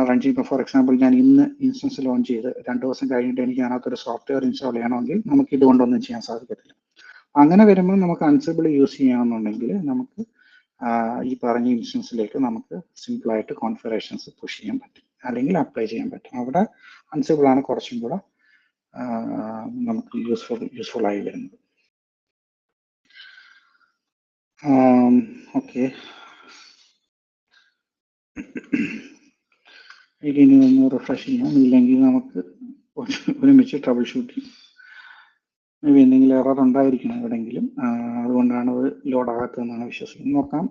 റൺ ചെയ്യുമ്പോൾ, ഫോർ എക്സാമ്പിൾ ഞാൻ ഇന്ന് ഇൻസ്റ്റൻസ് ലോഞ്ച് ചെയ്ത് 2 ദിവസം കഴിഞ്ഞിട്ട് എനിക്ക് അതിനകത്തൊരു സോഫ്റ്റ്വെയർ ഇൻസ്റ്റാൾ ചെയ്യണമെങ്കിൽ നമുക്ക് ഇതുകൊണ്ടൊന്നും ചെയ്യാൻ സാധിക്കത്തില്ല. അങ്ങനെ വരുമ്പോൾ നമുക്ക് അൺസിബിൾ യൂസ് ചെയ്യണമെന്നുണ്ടെങ്കിൽ നമുക്ക് ഈ പറഞ്ഞ ഇൻസ്റ്റൻസിലേക്ക് നമുക്ക് സിമ്പിളായിട്ട് കോൺഫിഗറേഷൻസ് പുഷ് ചെയ്യാൻ പറ്റും, അല്ലെങ്കിൽ അപ്ലൈ ചെയ്യാൻ പറ്റും. അവിടെ അൺസിബിൾ ആണ് കുറച്ചും കൂടെ നമുക്ക് യൂസ്ഫുൾ ആയി വരുന്നത്. ഓക്കെ, ഇനി ഒന്ന് റിഫ്രഷ് ചെയ്യാം. ഇല്ലെങ്കിൽ നമുക്ക് ഒരുമിച്ച് ട്രബിൾ ഷൂട്ട് ചെയ്യാം. മേ ബി എന്തെങ്കിലും എറർ ഉണ്ടായിരിക്കണം എവിടെയെങ്കിലും, അതുകൊണ്ടാണ് അത് ലോഡ് ആകാത്തതെന്നാണ് വിശ്വസിക്കുന്നത്. നോക്കാം.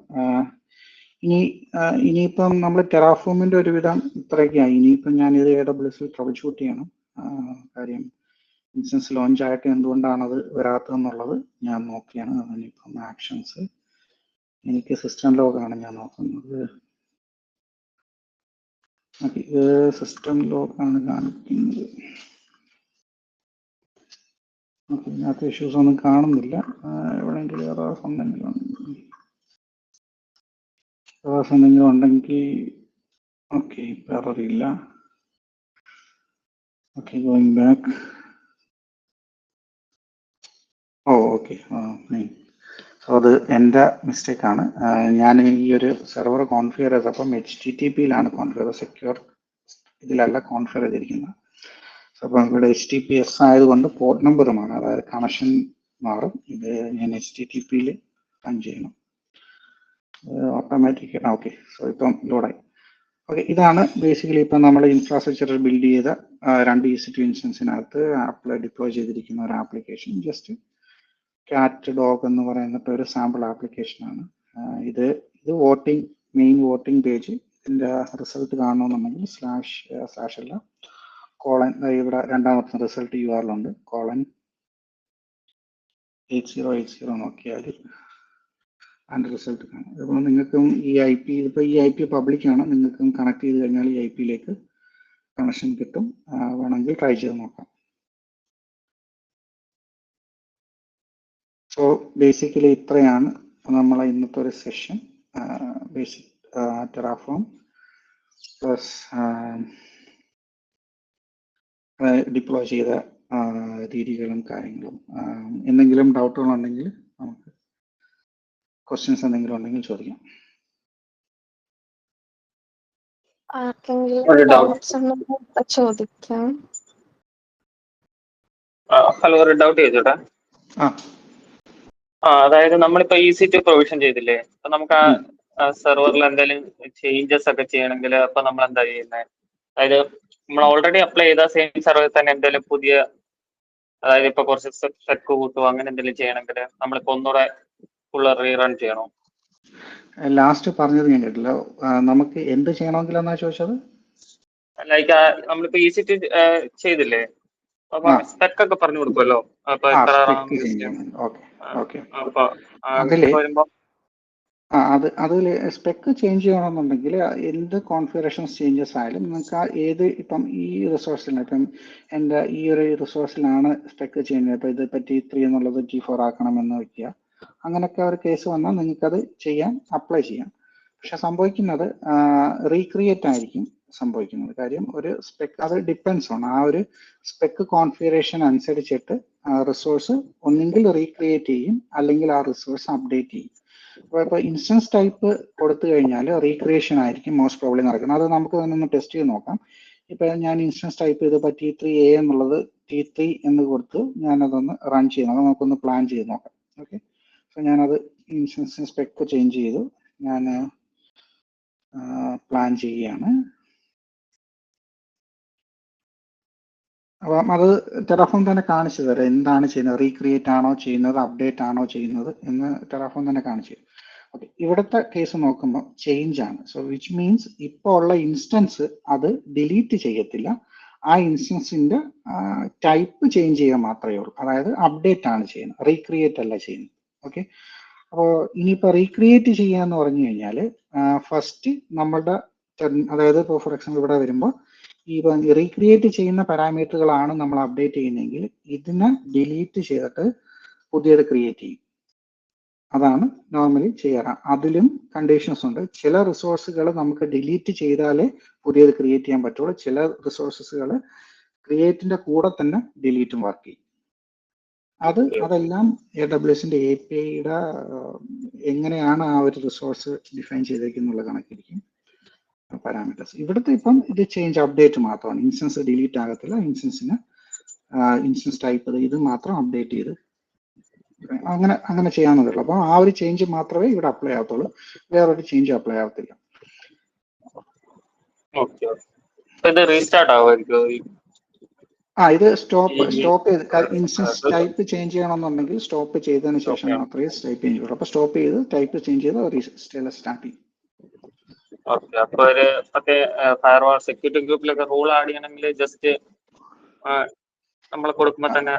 ഇനിയിപ്പം നമ്മൾ ടെറാഫോമിൻ്റെ ഒരുവിധം ഇത്രയൊക്കെയായി. ഇനിയിപ്പം ഞാനിത് AWS ട്രബിൾ ഷൂട്ട് ചെയ്യണം. കാര്യം ഇൻസ്റ്റൻസ് ലോഞ്ച് ആയിട്ട് എന്തുകൊണ്ടാണത് വരാത്തതെന്നുള്ളത് ഞാൻ നോക്കിയാണ്. അതിനിപ്പം ആക്ഷൻസ്, എനിക്ക് സിസ്റ്റം ലോഗാണ് ഞാൻ നോക്കുന്നത്. ഇത് സിസ്റ്റം ലോഗാണ് കാണിക്കുന്നത്. ഇതിനകത്ത് ഇഷ്യൂസ് ഒന്നും കാണുന്നില്ല. എവിടെയെങ്കിലും എറേഴ്സ് എന്തെങ്കിലും ഉണ്ടെങ്കിൽ ഓക്കെ, ഇപ്പം എററില്ല. Okay, going back. ഓക്കെ, അത് എൻ്റെ മിസ്റ്റേക്കാണ്. ഞാൻ ഈ ഒരു സെർവർ കോൺഫിഗർ ചെയ്തപ്പം HTTP-യിലാണ് കോൺഫിഗർ, സെക്യൂർ ഇതിലല്ല കോൺഫിഗർ ചെയ്തിരിക്കുന്നത്. അപ്പം ഇവിടെ HTTPS ആയതുകൊണ്ട് പോർട്ട് നമ്പറുമാണ്, അതായത് കണക്ഷൻ മാറും. ഇത് ഞാൻ HTTP-യിൽ റൺ ചെയ്യണം ഓട്ടോമാറ്റിക്. ഓക്കെ, സോ ഇപ്പം ലോഡായി. ഓക്കെ, ഇതാണ് ബേസിക്കലി ഇപ്പം നമ്മൾ ഇൻഫ്രാസ്ട്രക്ചർ ബിൽഡ് ചെയ്ത 2 EC2 ഇൻസ്റ്റൻസിനകത്ത് ഡിപ്ലോയ് ചെയ്തിരിക്കുന്ന ഒരു ആപ്ലിക്കേഷൻ. ജസ്റ്റ് കാറ്റ് ഡോഗ് എന്ന് പറയുന്നിട്ട് ഒരു സാമ്പിൾ ആപ്ലിക്കേഷനാണ്. ഇത് മെയിൻ വോട്ടിംഗ് പേജ്. ഇതിൻ്റെ റിസൾട്ട് കാണണമെന്നുണ്ടെങ്കിൽ സ്ലാഷ് അല്ല കോളൻ, ഇവിടെ രണ്ടാമത്തെ റിസൾട്ട് URL ഉണ്ട്, :8080 നോക്കിയാൽ അതിൻ്റെ റിസൾട്ട് കാണാം. അതുപോലെ നിങ്ങൾക്കും ഈ IP, ഇപ്പോൾ ഈ IP പബ്ലിക്കാണ്, നിങ്ങൾക്കും കണക്ട് ചെയ്ത് കഴിഞ്ഞാൽ ഈ IP-യിലേക്ക് കണക്ഷൻ കിട്ടും. വേണമെങ്കിൽ ട്രൈ ചെയ്ത് നോക്കാം. സോ ബേസിക്കലി ഇത്രയാണ് നമ്മളെ ഇന്നത്തെ ഒരു session. Basic terraform plus deploy ചെയ്ത രീതികളും കാര്യങ്ങളും. എന്തെങ്കിലും ഡൗട്ടുകളുണ്ടെങ്കിൽ നമുക്ക് ക്വസ്റ്റ്യൻസ് എന്തെങ്കിലും ഉണ്ടെങ്കിൽ ചോദിക്കാം. ആർക്കെങ്കിലും ഡൗട്ട്സ് ഉണ്ടെങ്കിൽ ചോദിക്കാം. ഹലോ, ഒരു ഡൗട്ട് ചോദിച്ചോട്ടെ. അതായത് നമ്മളിപ്പോ EC2 പ്രൊവിഷൻ ചെയ്തില്ലേ, അപ്പൊ നമുക്ക് ആ സെർവറിൽ എന്തെങ്കിലും ചേഞ്ചസ് ഒക്കെ ചെയ്യണമെങ്കിൽ അപ്പൊ നമ്മൾ എന്താ ചെയ്യുന്നത്? അതായത് നമ്മൾ ഓൾറെഡി അപ്ലൈ ചെയ്ത സെയിം സെർവറിൽ തന്നെ എന്തെങ്കിലും പുതിയ, അതായത് ഇപ്പൊ കുറച്ച് സെറ്റ് കൂട്ടുക അങ്ങനെ എന്തെങ്കിലും ചെയ്യണമെങ്കിൽ നമ്മളിപ്പോ ഒന്നുകൂടെ ഫുള്ള് റീറൺ ചെയ്യണോ? ലാസ്റ്റ് പറഞ്ഞത് ഞാൻ കേട്ടില്ല. നമുക്ക് എന്ത് ചെയ്യണമെങ്കിലെന്നാ ചോദിച്ചത്? ലൈക്ക് നമ്മളിപ്പോ EC2 ചെയ്തില്ലേ, അപ്പൊ സ്പെക് ഒക്കെ പറഞ്ഞു കൊടുക്കുമല്ലോ, അപ്പൊ എത്ര സ്പെക്ക് ചേഞ്ച് ചെയ്യണം. Okay okay. അപ്പൊ അതില് വരുമ്പോ അതിൽ സ്പെക്ക് ചേഞ്ച് ചെയ്യണമെന്നുണ്ടെങ്കിൽ എന്ത് കോൺഫിഗറേഷൻസ് ചേഞ്ചസ് ആയാലും നിങ്ങൾക്ക് ഏത് ഇപ്പം ഈ റിസോഴ്സിലാണ്, ഇപ്പം എൻ്റെ ഈ ഒരു റിസോഴ്സിലാണ് സ്പെക്ക് ചെയ്യുന്നത്, ഇപ്പം ഇതിപ്പോൾ T3 എന്നുള്ളത് T4 ആക്കണമെന്ന് വയ്ക്കുക. അങ്ങനെയൊക്കെ ഒരു കേസ് വന്നാൽ നിങ്ങൾക്കത് ചെയ്യാൻ അപ്ലൈ ചെയ്യാം. പക്ഷെ സംഭവിക്കുന്നത് റീക്രിയേറ്റ് ആയിരിക്കും സംഭവിക്കുന്നത്. കാര്യം ഒരു സ്പെക്ക് അത് ഡിപ്പെൻസ് ആണ്, ആ ഒരു സ്പെക്ക് കോൺഫിഗറേഷൻ അനുസരിച്ചിട്ട് റിസോഴ്സ് ഒന്നെങ്കിൽ റീക്രിയേറ്റ് ചെയ്യും അല്ലെങ്കിൽ ആ റിസോഴ്സ് അപ്ഡേറ്റ് ചെയ്യും. ഇപ്പോൾ ഇൻസ്റ്റൻസ് ടൈപ്പ് കൊടുത്തു കഴിഞ്ഞാൽ റീക്രിയേഷൻ ആയിരിക്കും മോസ്റ്റ് പ്രോബ്ലി നടക്കുന്നത്. അത് നമുക്ക് തന്നെ ഒന്ന് ടെസ്റ്റ് ചെയ്ത് നോക്കാം. ഇപ്പം ഞാൻ ഇൻസ്റ്റൻസ് ടൈപ്പ് ചെയ്തപ്പോൾ T3A എന്നുള്ളത് T3 എന്ന് കൊടുത്ത് ഞാനതൊന്ന് റൺ ചെയ്യുന്നു. അത് നമുക്കൊന്ന് പ്ലാൻ ചെയ്ത് നോക്കാം. ഓക്കെ, സോ ഞാനത് ഇൻസ്റ്റൻസ് സ്പെക്ക് ചേഞ്ച് ചെയ്തു, ഞാൻ പ്ലാൻ ചെയ്യുകയാണ്. അപ്പം അത് ടെറാഫോം തന്നെ കാണിച്ചു തരാം എന്താണ് ചെയ്യുന്നത്, റീക്രിയേറ്റ് ആണോ ചെയ്യുന്നത്, അപ്ഡേറ്റ് ആണോ ചെയ്യുന്നത് എന്ന് ടെറാഫോം തന്നെ കാണിച്ചു തരും. ഓക്കെ, ഇവിടുത്തെ കേസ് നോക്കുമ്പോൾ ചേഞ്ച് ആണ്. സോ വിച്ച് മീൻസ് ഇപ്പോൾ ഉള്ള ഇൻസ്റ്റൻസ് അത് ഡിലീറ്റ് ചെയ്യത്തില്ല, ആ ഇൻസ്റ്റൻസിന്റെ ടൈപ്പ് ചേഞ്ച് ചെയ്യുക മാത്രമേ ഉള്ളൂ. അതായത് അപ്ഡേറ്റ് ആണ് ചെയ്യുന്നത്, റീക്രിയേറ്റ് അല്ല ചെയ്യുന്നത്. ഓക്കെ, അപ്പോൾ ഇനിയിപ്പോൾ റീക്രിയേറ്റ് ചെയ്യുക എന്ന് പറഞ്ഞു കഴിഞ്ഞാൽ ഫസ്റ്റ് നമ്മളുടെ അതായത് ഇപ്പോൾ ഫോർ എക്സാമ്പിൾ ഇവിടെ വരുമ്പോൾ ഈ റീക്രിയേറ്റ് ചെയ്യുന്ന പാരാമീറ്ററുകളാണ് നമ്മൾ അപ്ഡേറ്റ് ചെയ്യുന്നതെങ്കിൽ ഇതിനെ ഡിലീറ്റ് ചെയ്തിട്ട് പുതിയത് ക്രിയേറ്റ് ചെയ്യും. അതാണ് നോർമലി ചെയ്യാറ്. അതിലും കണ്ടീഷൻസ് ഉണ്ട്. ചില റിസോഴ്സുകൾ നമുക്ക് ഡിലീറ്റ് ചെയ്താലേ പുതിയത് ക്രിയേറ്റ് ചെയ്യാൻ പറ്റുള്ളൂ, ചില റിസോഴ്സസുകൾ ക്രിയേറ്റിന്റെ കൂടെ തന്നെ ഡിലീറ്റും വർക്ക് ചെയ്യും. അതെല്ലാം AWSന്റെ APIയുടെ എങ്ങനെയാണ് ആ ഒരു റിസോഴ്സ് ഡിഫൈൻ ചെയ്തേക്കുന്നുള്ള കണക്കിരിക്കും പാരാമീറ്റേഴ്സ്. ഇവിടുത്തെ ഇപ്പം ഇത് ചേഞ്ച് അപ്ഡേറ്റ് മാത്രമാണ്, ഇൻസ്റ്റൻസ് ഡിലീറ്റ് ആകത്തില്ല. ഇൻസ്റ്റൻസ് ടൈപ്പ് ഇത് മാത്രം അപ്ഡേറ്റ് ചെയ്ത് അങ്ങനെ ചെയ്യാവുന്നതേ. അപ്പോൾ ആ ഒരു ചേഞ്ച് മാത്രമേ ഇവിടെ അപ്ലൈ ആകത്തുള്ളൂ, വേറൊരു ചേഞ്ച് അപ്ലൈ ആകത്തില്ല. ഇത് റീസ്റ്റാർട്ട് ആവുമായിരിക്കും. ഇത് സ്റ്റോപ്പ് ചെയ്ത് ഇൻസ്റ്റൻസ് ടൈപ്പ് ചേഞ്ച് ചെയ്യണമെന്നുണ്ടെങ്കിൽ സ്റ്റോപ്പ് ചെയ്തതിന് ശേഷം മാത്രമേ ടൈപ്പ് ചേഞ്ച് ചെയ്യുള്ളൂ. അപ്പൊ സ്റ്റോപ്പ് ചെയ്ത് ടൈപ്പ് ചേഞ്ച് ചെയ്ത് സ്റ്റാർട്ട് ചെയ്യും. ഓക്കെ, അപ്പൊ ഒരു ഫയർവാൾ സെക്യൂരിറ്റി ഗ്രൂപ്പിലൊക്കെ റൂൾ ആഡ് ചെയ്യണമെങ്കിൽ ജസ്റ്റ് നമ്മൾ കൊടുക്കുമ്പോൾ തന്നെ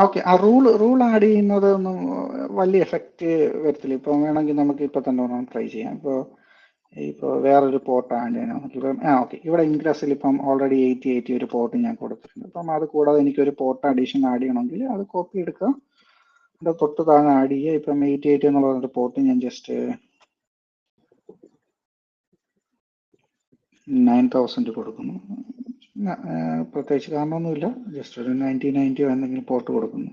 ഓക്കെ, ആ റൂൾ ആഡ് ചെയ്യുന്നത് ഒന്നും വലിയ എഫക്റ്റ് വരത്തില്ല. ഇപ്പൊ വേണമെങ്കിൽ നമുക്ക് ഇപ്പൊ തന്നെ ട്രൈ ചെയ്യാം. ഇപ്പോൾ വേറൊരു പോർട്ട് ആഡ് ചെയ്യണം. ഓക്കെ, ഇവിടെ ഇൻഗ്രസിൽ ഇപ്പം ഓൾറെഡി 8080 ഒരു പോർട്ട് ഞാൻ കൊടുത്തിട്ടുണ്ട്. അപ്പം അത് കൂടാതെ എനിക്കൊരു പോർട്ട് അഡീഷൻ ആഡ് ചെയ്യണമെങ്കിൽ അത് കോപ്പി എടുക്കുക, അതിൻ്റെ തൊട്ട് താഴെ ആഡ് ചെയ്യുക. ഇപ്പം 8080 എന്നുള്ള ഒരു പോർട്ട് ഞാൻ ജസ്റ്റ് 9000 കൊടുക്കുന്നു. പ്രത്യേകിച്ച് കാരണമൊന്നുമില്ല, ജസ്റ്റ് ഒരു 9090 എന്തെങ്കിലും പോർട്ട് കൊടുക്കുന്നു.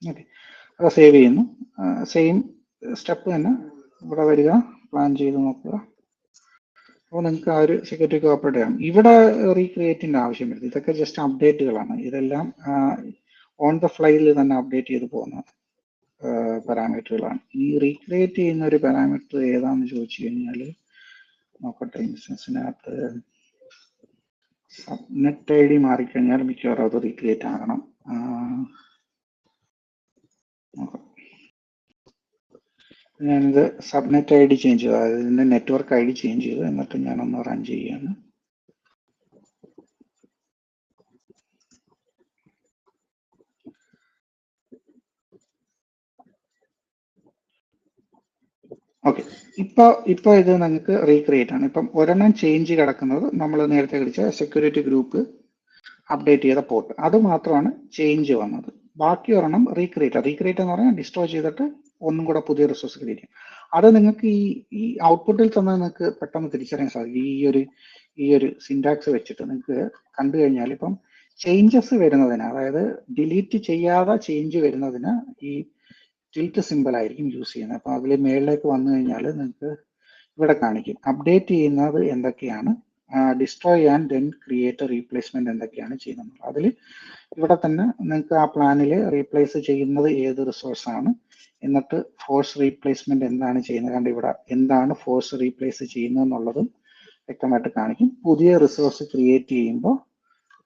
ഓക്കെ, അത് സേവ് ചെയ്യുന്നു. സെയിം സ്റ്റെപ്പ് തന്നെ ഇവിടെ വരിക, പ്ലാൻ ചെയ്ത് നോക്കുക. അപ്പോൾ നിങ്ങൾക്ക് ആ ഒരു സെക്യൂരിറ്റി ഓപ്പറേറ്റ് ചെയ്യാം. ഇവിടെ റീക്രിയേറ്റിന്റെ ആവശ്യം വരുന്നത് ഇതൊക്കെ ജസ്റ്റ് അപ്ഡേറ്റുകളാണ്. ഇതെല്ലാം ഓൺ ദ ഫ്ലൈയിൽ തന്നെ അപ്ഡേറ്റ് ചെയ്ത് പോകുന്ന പാരാമീറ്ററുകളാണ്. ഈ റീക്രിയേറ്റ് ചെയ്യുന്ന ഒരു പാരാമീറ്റർ ഏതാണെന്ന് ചോദിച്ചു കഴിഞ്ഞാൽ നോക്കട്ടെ. ഇൻസ്റ്റൻസിനകത്ത് സബ്നെറ്റ് ID മാറിക്കഴിഞ്ഞാൽ മിക്കവാറും അത് റീക്രിയേറ്റ് ആകണം. ഞാനിത് സബ്നെറ്റ് ID ചേഞ്ച് ചെയ്തു, അതായത് ഇതിന്റെ നെറ്റ്വർക്ക് ID ചേഞ്ച് ചെയ്തു. എന്നിട്ട് ഞാനൊന്ന് റൺ ചെയ്യുകയാണ്. ഓക്കെ, ഇപ്പൊ ഇത് നിങ്ങൾക്ക് റീക്രിയേറ്റ് ആണ്. ഇപ്പം ഒരെണ്ണം ചേഞ്ച് കിടക്കുന്നത് നമ്മൾ നേരത്തെ കളിച്ച സെക്യൂരിറ്റി ഗ്രൂപ്പ് അപ്ഡേറ്റ് ചെയ്ത പോർട്ട്, അത് മാത്രമാണ് ചേഞ്ച് വന്നത്. ബാക്കി ഒരെണ്ണം റീക്രിയേറ്റ് എന്ന് പറഞ്ഞാൽ ഡിസ്ട്രോയ് ചെയ്തിട്ട് ഒന്നും കൂടെ പുതിയ റിസോഴ്സ് ക്രിയേറ്റ് ചെയ്യും. അത് നിങ്ങൾക്ക് ഈ ഔട്ട്പുട്ടിൽ തന്നെ നിങ്ങൾക്ക് പെട്ടെന്ന് തിരിച്ചറിയാൻ സാധിക്കും. ഈ ഒരു സിൻടാക്സ് വെച്ചിട്ട് നിങ്ങൾക്ക് കണ്ടു കഴിഞ്ഞാൽ ഇപ്പം ചേഞ്ചസ് വരുന്നതിന്, അതായത് ഡിലീറ്റ് ചെയ്യാതെ ചേഞ്ച് വരുന്നതിന് ഈ ടിൽറ്റ് സിമ്പിൾ ആയിരിക്കും യൂസ് ചെയ്യുന്നത്. അപ്പോൾ അതിൽ മേളിലേക്ക് വന്നു കഴിഞ്ഞാൽ നിങ്ങൾക്ക് ഇവിടെ കാണിക്കും അപ്ഡേറ്റ് ചെയ്യുന്നത് എന്തൊക്കെയാണ്, destroy and then create replacement എന്തൊക്കെയാണ് ചെയ്യുന്നത്. അതിൽ ഇവിടെ തന്നെ നിങ്ങൾക്ക് ആ പ്ലാനിൽ റീപ്ലേസ് ചെയ്യുന്നത് ഏത് റിസോഴ്സ് ആണ്, എന്നിട്ട് ഫോഴ്സ് റീപ്ലേസ്മെന്റ് എന്താണ് ചെയ്യുന്നത്. കണ്ട് ഇവിടെ എന്താണ് ഫോഴ്സ് റീപ്ലേസ് ചെയ്യുന്നത് എന്നുള്ളതും വ്യക്തമായിട്ട് കാണിക്കും. പുതിയ റിസോഴ്സ് ക്രിയേറ്റ് ചെയ്യുമ്പോൾ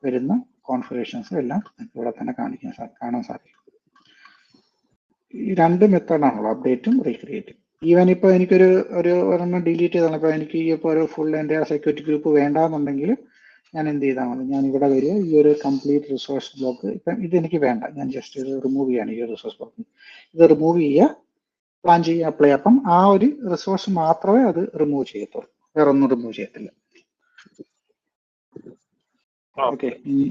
വരുന്ന കോൺഫിഗറേഷൻസും എല്ലാം ഇവിടെ തന്നെ കാണാൻ സാധിക്കും. ഈ രണ്ട് മെത്തേഡാണുള്ളൂ, അപ്ഡേറ്റും റീക്രിയേറ്റും. ഈവൻ ഇപ്പോൾ എനിക്കൊരു ഒരെണ്ണം ഡിലീറ്റ് ചെയ്താണ്, ഇപ്പോൾ എനിക്ക് ഇപ്പോൾ ഒരു ഫുൾ എൻ്റെ സെക്യൂരിറ്റി ഗ്രൂപ്പ് വേണ്ടാന്നുണ്ടെങ്കിൽ ഞാൻ എന്ത് ചെയ്താൽ മതി, ഞാൻ ഇവിടെ വരിക, ഈ ഒരു കംപ്ലീറ്റ് റിസോഴ്സ് ബ്ലോക്ക്, ഇപ്പം ഇതെനിക്ക് വേണ്ട, ഞാൻ ജസ്റ്റ് ഇത് റിമൂവ് ചെയ്യാണ്, ഈ ഒരു റിസോഴ്സ് ബ്ലോക്ക് ഇത് റിമൂവ് ചെയ്യുക, പ്ലാൻ ചെയ്യുക, അപ്ലൈ. അപ്പം ആ ഒരു റിസോഴ്സ് മാത്രമേ അത് റിമൂവ് ചെയ്യത്തുള്ളൂ, വേറെ ഒന്നും റിമൂവ് ചെയ്യത്തില്ല. ഓക്കെ, ഇനി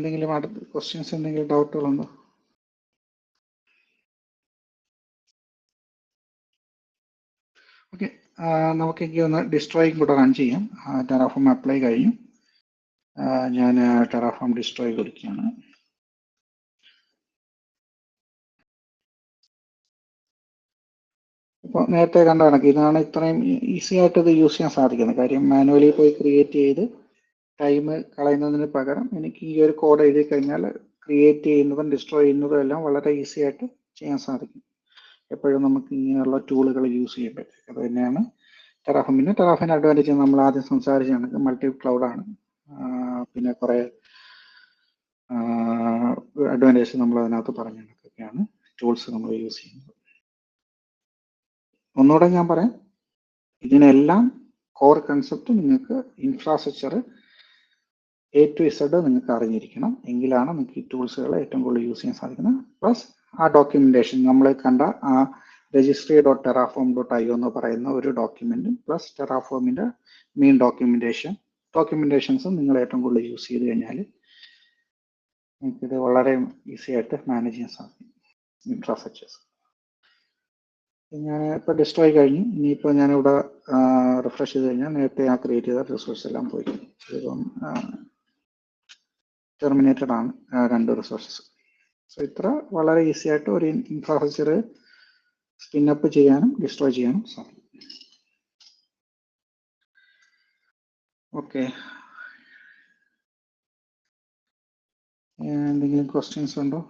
എന്തെങ്കിലും അടുത്ത ക്വസ്റ്റ്യൻസ്, എന്തെങ്കിലും ഡൗട്ടുകളുണ്ടോ? ഓക്കെ, നമുക്കെങ്കിൽ ഒന്ന് ഡിസ്ട്രോയും കൂടെ റൺ ചെയ്യാം. ടെറാഫോം അപ്ലൈ കഴിഞ്ഞു. ഞാൻ ടെറാഫോം ഡിസ്ട്രോയ് കൊടുക്കുകയാണ്. ഇപ്പോൾ നേരത്തെ കണ്ട കണക്ക് ഇതാണ് ഇത്രയും ഈസി ആയിട്ട് ഇത് യൂസ് ചെയ്യാൻ സാധിക്കുന്നത്. കാര്യം മാനുവലി പോയി ക്രിയേറ്റ് ചെയ്ത് ടൈം കളയുന്നതിന് പകരം എനിക്ക് ഈ ഒരു കോഡ് എഴുതി കഴിഞ്ഞാൽ ക്രിയേറ്റ് ചെയ്യുന്നതും ഡിസ്ട്രോയ് ചെയ്യുന്നതും എല്ലാം വളരെ ഈസി ആയിട്ട് ചെയ്യാൻ സാധിക്കും. എപ്പോഴും നമുക്ക് ഇങ്ങനെയുള്ള ടൂളുകൾ യൂസ് ചെയ്യുമ്പോഴത്തേക്ക് അത് തന്നെയാണ് ടെറാഫോമിൻ്റെ അഡ്വാൻറ്റേജ്. നമ്മൾ ആദ്യം സംസാരിച്ച കണക്ക് മൾട്ടി ക്ലൗഡാണ്. പിന്നെ കുറേ അഡ്വാൻറ്റേജ് നമ്മൾ അതിനകത്ത് പറഞ്ഞ കണക്കൊക്കെയാണ് ടൂൾസ് നമ്മൾ യൂസ് ചെയ്യുന്നത്. ഒന്നുകൂടെ ഞാൻ പറയാം, ഇതിനെല്ലാം കോർ കൺസെപ്റ്റ് നിങ്ങൾക്ക് ഇൻഫ്രാസ്ട്രക്ചർ A to Z നിങ്ങൾക്ക് അറിഞ്ഞിരിക്കണം. എങ്കിലാണ് നിങ്ങൾക്ക് ഈ ടൂൾസുകൾ ഏറ്റവും കൂടുതൽ യൂസ് ചെയ്യാൻ സാധിക്കുന്നത്. പ്ലസ് ആ ഡോക്യുമെന്റേഷൻ നമ്മൾ കണ്ട ആ registry.terraform.io എന്ന് പറയുന്ന ഒരു ഡോക്യുമെന്റും പ്ലസ് ടെറാഫോമിന്റെ മെയിൻ ഡോക്യുമെന്റേഷൻസും നിങ്ങൾ ഏറ്റവും കൂടുതൽ യൂസ് ചെയ്ത് കഴിഞ്ഞാൽ നിങ്ങൾക്കിത് വളരെ ഈസി ആയിട്ട് മാനേജ് ചെയ്യാൻ സാധിക്കും ഇൻഫ്രാസ്ട്രക്ചേഴ്സ്. ഞാൻ ഇപ്പോൾ ഡിസ്ട്രോയ് കഴിഞ്ഞു. ഇനിയിപ്പോൾ ഞാനിവിടെ റിഫ്രഷ് ചെയ്ത് കഴിഞ്ഞാൽ നേരത്തെ ആ ക്രിയേറ്റ് ചെയ്ത റിസോഴ്സ് എല്ലാം പോയി. ഇപ്പം ടെർമിനേറ്റഡ് ആണ് രണ്ട് റിസോഴ്സസ്. സോ ഇത്ര വളരെ ഈസി ആയിട്ട് ഒരു ഇൻഫ്രാസ്ട്രക്ചർ സ്പിന്നപ്പ് ചെയ്യാനും ഡിസ്ട്രോയ് ചെയ്യാനും സാധിക്കും. ഓക്കെ, എന്തെങ്കിലും ക്വസ്റ്റ്യൻസ് ഉണ്ടോ?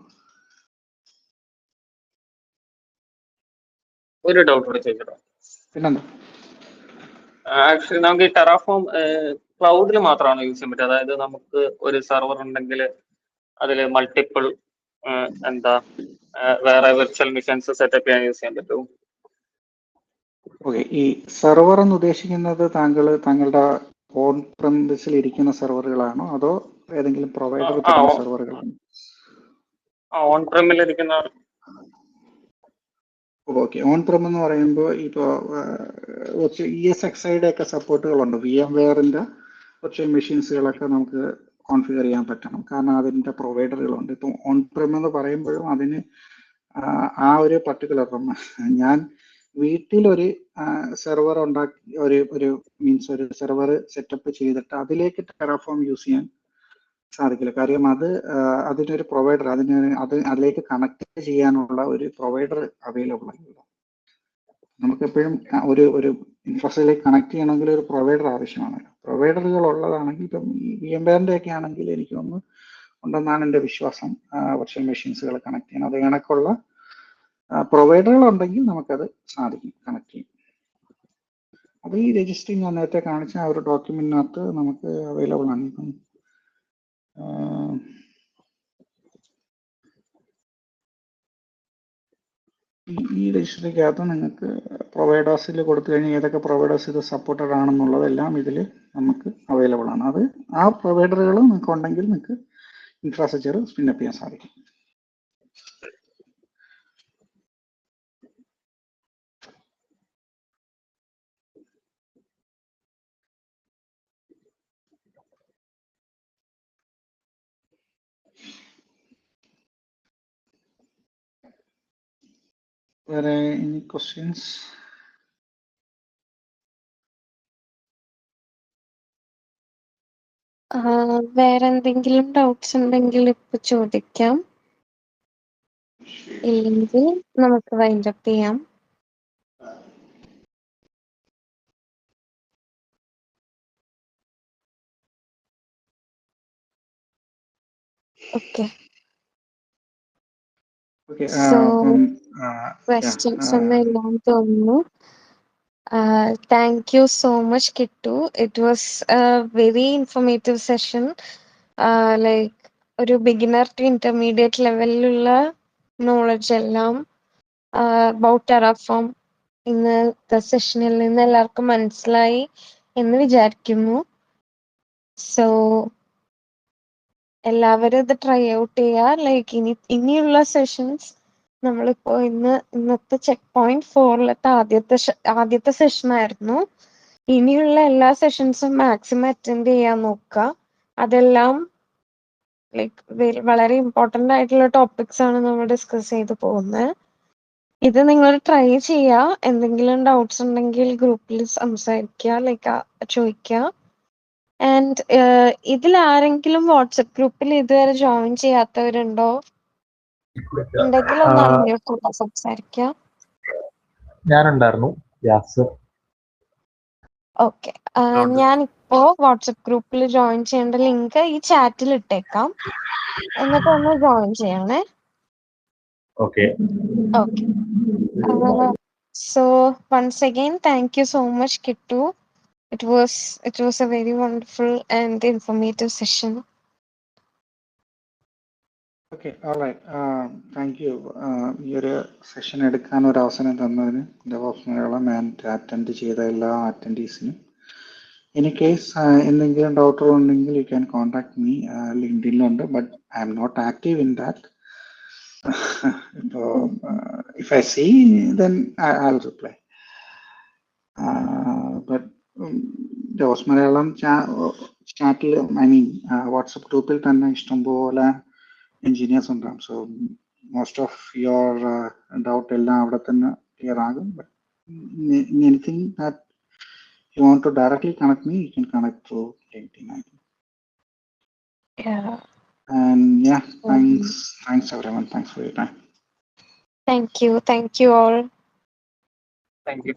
ഒരു ഡൗട്ട് കൂടെ ചോദിക്കട്ടോ. പിന്നെന്താ, ആക്ച്വലി നമുക്ക് ഈ ടെറാഫോം ക്ലൗഡിൽ മാത്രമാണ് യൂസ് ചെയ്യാൻ പറ്റുക? അതായത് നമുക്ക് ഒരു സെർവർ ഉണ്ടെങ്കിൽ അതിൽ മൾട്ടിപ്പിൾ വേറെ വിർച്വൽ മെഷീൻസ് സെറ്റപ്പ് ചെയ്യാൻ യൂസ് ചെയ്യാൻ പറ്റുമോ? ഓക്കെ, ഈ സെർവർ എന്ന് ഉദ്ദേശിക്കുന്നത് താങ്കളുടെ ഓൺ പ്രെമിസിൽ ഇരിക്കുന്ന സെർവറുകളാണോ അതോ ഏതെങ്കിലും പ്രൊവൈഡർ തരുന്ന സെർവറുകളാണോ? ഓൺ പ്രെമിൽ ഇരിക്കുന്ന. ഓക്കെ, ഓൺ പ്രെം എന്ന് പറയുമ്പോൾ ഇപ്പോൾ കുറച്ച് ESXi ഒക്കെ സപ്പോർട്ടുകളുണ്ട്. VMwareന്റെ കുറച്ച് മെഷീൻസുകളൊക്കെ നമുക്ക് കോൺഫിഗർ ചെയ്യാൻ പറ്റണം, കാരണം അതിൻ്റെ പ്രൊവൈഡറുകളുണ്ട്. ഇപ്പം ഓൺ പ്രെം എന്ന് പറയുമ്പോഴും അതിന് ആ ഒരു പർട്ടിക്കുലർ, ഇപ്പം ഞാൻ വീട്ടിലൊരു സെർവർ ഉണ്ടാക്കി ഒരു സെർവർ സെറ്റപ്പ് ചെയ്തിട്ട് അതിലേക്ക് ടെറാഫോം യൂസ് ചെയ്യാൻ സാധിക്കില്ല. കാര്യം അതിനൊരു പ്രൊവൈഡർ, അതിലേക്ക് കണക്ട് ചെയ്യാനുള്ള ഒരു പ്രൊവൈഡർ അവൈലബിൾ ആയില്ല. നമുക്കെപ്പോഴും ഒരു ഇൻഫ്രാസ്ട്രക്ചറിലേക്ക് കണക്ട് ചെയ്യണമെങ്കിൽ ഒരു പ്രൊവൈഡർ ആവശ്യമാണ്. പ്രൊവൈഡറുകൾ ഉള്ളതാണെങ്കിൽ ഇപ്പം VMwareന്റെ ഒക്കെ ആണെങ്കിൽ എനിക്ക് ഉണ്ടെന്നാണ് എൻ്റെ വിശ്വാസം. വെർച്വൽ മെഷീൻസുകൾ കണക്ട് ചെയ്യണം, അത് കണക്കുള്ള പ്രൊവൈഡറുകൾ ഉണ്ടെങ്കിൽ നമുക്കത് സാധിക്കും കണക്ട് ചെയ്യും. അത് ഈ രജിസ്റ്ററി ഞാൻ നേരത്തെ കാണിച്ച ആ ഒരു ഡോക്യുമെന്റിനകത്ത് നമുക്ക് അവൈലബിൾ ആണ്. ഇപ്പം ഈ രജിസ്റ്ററിക്കകത്ത് നിങ്ങൾക്ക് പ്രൊവൈഡേഴ്സിൽ കൊടുത്തു കഴിഞ്ഞാൽ ഏതൊക്കെ പ്രൊവൈഡേഴ്സ് ഇത് സപ്പോർട്ടഡ് ആണെന്നുള്ളതെല്ലാം ഇതിൽ നമുക്ക് അവൈലബിൾ ആണ്. അത് ആ പ്രൊവൈഡറുകൾ നിങ്ങൾക്ക് ഉണ്ടെങ്കിൽ നിങ്ങൾക്ക് ഇൻഫ്രാസ്ട്രക്ചർ സ്പിന്നപ്പ് ചെയ്യാൻ സാധിക്കും. വേറെ എനി ക്വസ്റ്റ്യൻസ്? വേറെ എന്തെങ്കിലും ഡൗട്ട്സ് ഉണ്ടെങ്കിൽ ഇപ്പൊ ചോദിക്കാം, ഇല്ലെങ്കിൽ നമുക്ക് വൈൻഡപ്പ് ചെയ്യാം. ഓക്കെ, ക്വസ്റ്റ്യൻസ് ഒന്നും ഇല്ലാന്ന് തോന്നുന്നു. Thank you so much, Kittu. It was a very informative session. Like ഒരു ബിഗിനർ ടു ഇന്റർമീഡിയറ്റ് ലെവലിലുള്ള നോളജ് എല്ലാം അബൌട്ട് ടെറാഫോം ഇന്നത്തെ സെഷനിൽ നിന്ന് എല്ലാവർക്കും മനസ്സിലായി എന്ന് വിചാരിക്കുന്നു. സോ എല്ലാവരും ഇത് ട്രൈ ഔട്ട് ചെയ്യുക. ലൈക്ക് ഇനിയുള്ള സെഷൻസ് നമ്മളിപ്പോ ഇന്നത്തെ ചെക്ക് പോയിന്റ് 4-ലത്തെ ആദ്യത്തെ സെഷൻ ആയിരുന്നു. ഇനിയുള്ള എല്ലാ സെഷൻസും മാക്സിമം അറ്റൻഡ് ചെയ്യാൻ നോക്കുക. അതെല്ലാം ലൈക്ക് വളരെ ഇമ്പോർട്ടന്റ് ആയിട്ടുള്ള ടോപ്പിക്സ് ആണ് നമ്മൾ ഡിസ്കസ് ചെയ്ത് പോകുന്നത്. ഇത് നിങ്ങൾ ട്രൈ ചെയ്യുക. എന്തെങ്കിലും ഡൗട്ട്സ് ഉണ്ടെങ്കിൽ ഗ്രൂപ്പിൽ സംസാരിക്കുക, ലൈക്ക് ചോദിക്കുക. ആൻഡ് ഇതിൽ ആരെങ്കിലും വാട്സപ്പ് ഗ്രൂപ്പിൽ ഇതുവരെ ജോയിൻ ചെയ്യാത്തവരുണ്ടോ? ഉണ്ടെങ്കിൽ ഒന്ന് അൺമ്യൂട്ട് ചെയ്ത് സംസാരിക്കുക. ഞാനുണ്ടായിരുന്നു. ഓക്കെ, ഞാനിപ്പോ വാട്സപ്പ് ഗ്രൂപ്പിൽ ജോയിൻ ചെയ്യേണ്ട ലിങ്ക് ഈ ചാറ്റിൽ ഇട്ടേക്കാം. എന്നിട്ട് ഒന്ന് ജോയിൻ ചെയ്യണേ. Okay. So once again, thank you so much, Kittu. It was a very wonderful and informative session. Okay, all right. Thank you. ഈ ഒരു സെഷൻ എടുക്കാൻ ഒരു അവസരം തന്നതിന് DevOps മലയാളം ആൻഡ് അറ്റൻഡ് ചെയ്ത എല്ലാ അറ്റൻഡീസിനും. ഇൻ കേസ് എന്തെങ്കിലും ഡൗട്ട് ഉണ്ടെങ്കിൽ യു ക്യാൻ കോൺടാക്ട് മീ. ലിങ്ക്ഡിനിലുണ്ട്, but I'm not active in that. If I see, then I'll reply. But DevOps Malayalam ചാറ്റിൽ, ഐ മീൻ വാട്സപ്പ് ഗ്രൂപ്പിൽ തന്നെ ഇഷ്ടംപോലെ എഞ്ചിനീയേഴ്സ് ഉണ്ടാകും. So most of your doubt എല്ലാം അവിടെ തന്നെ ക്ലിയർ ആകും. But anything that you want to directly connect me, you can connect through LinkedIn. Yeah. And yeah, thanks everyone. Thanks for your time. Thank you all. Thank you.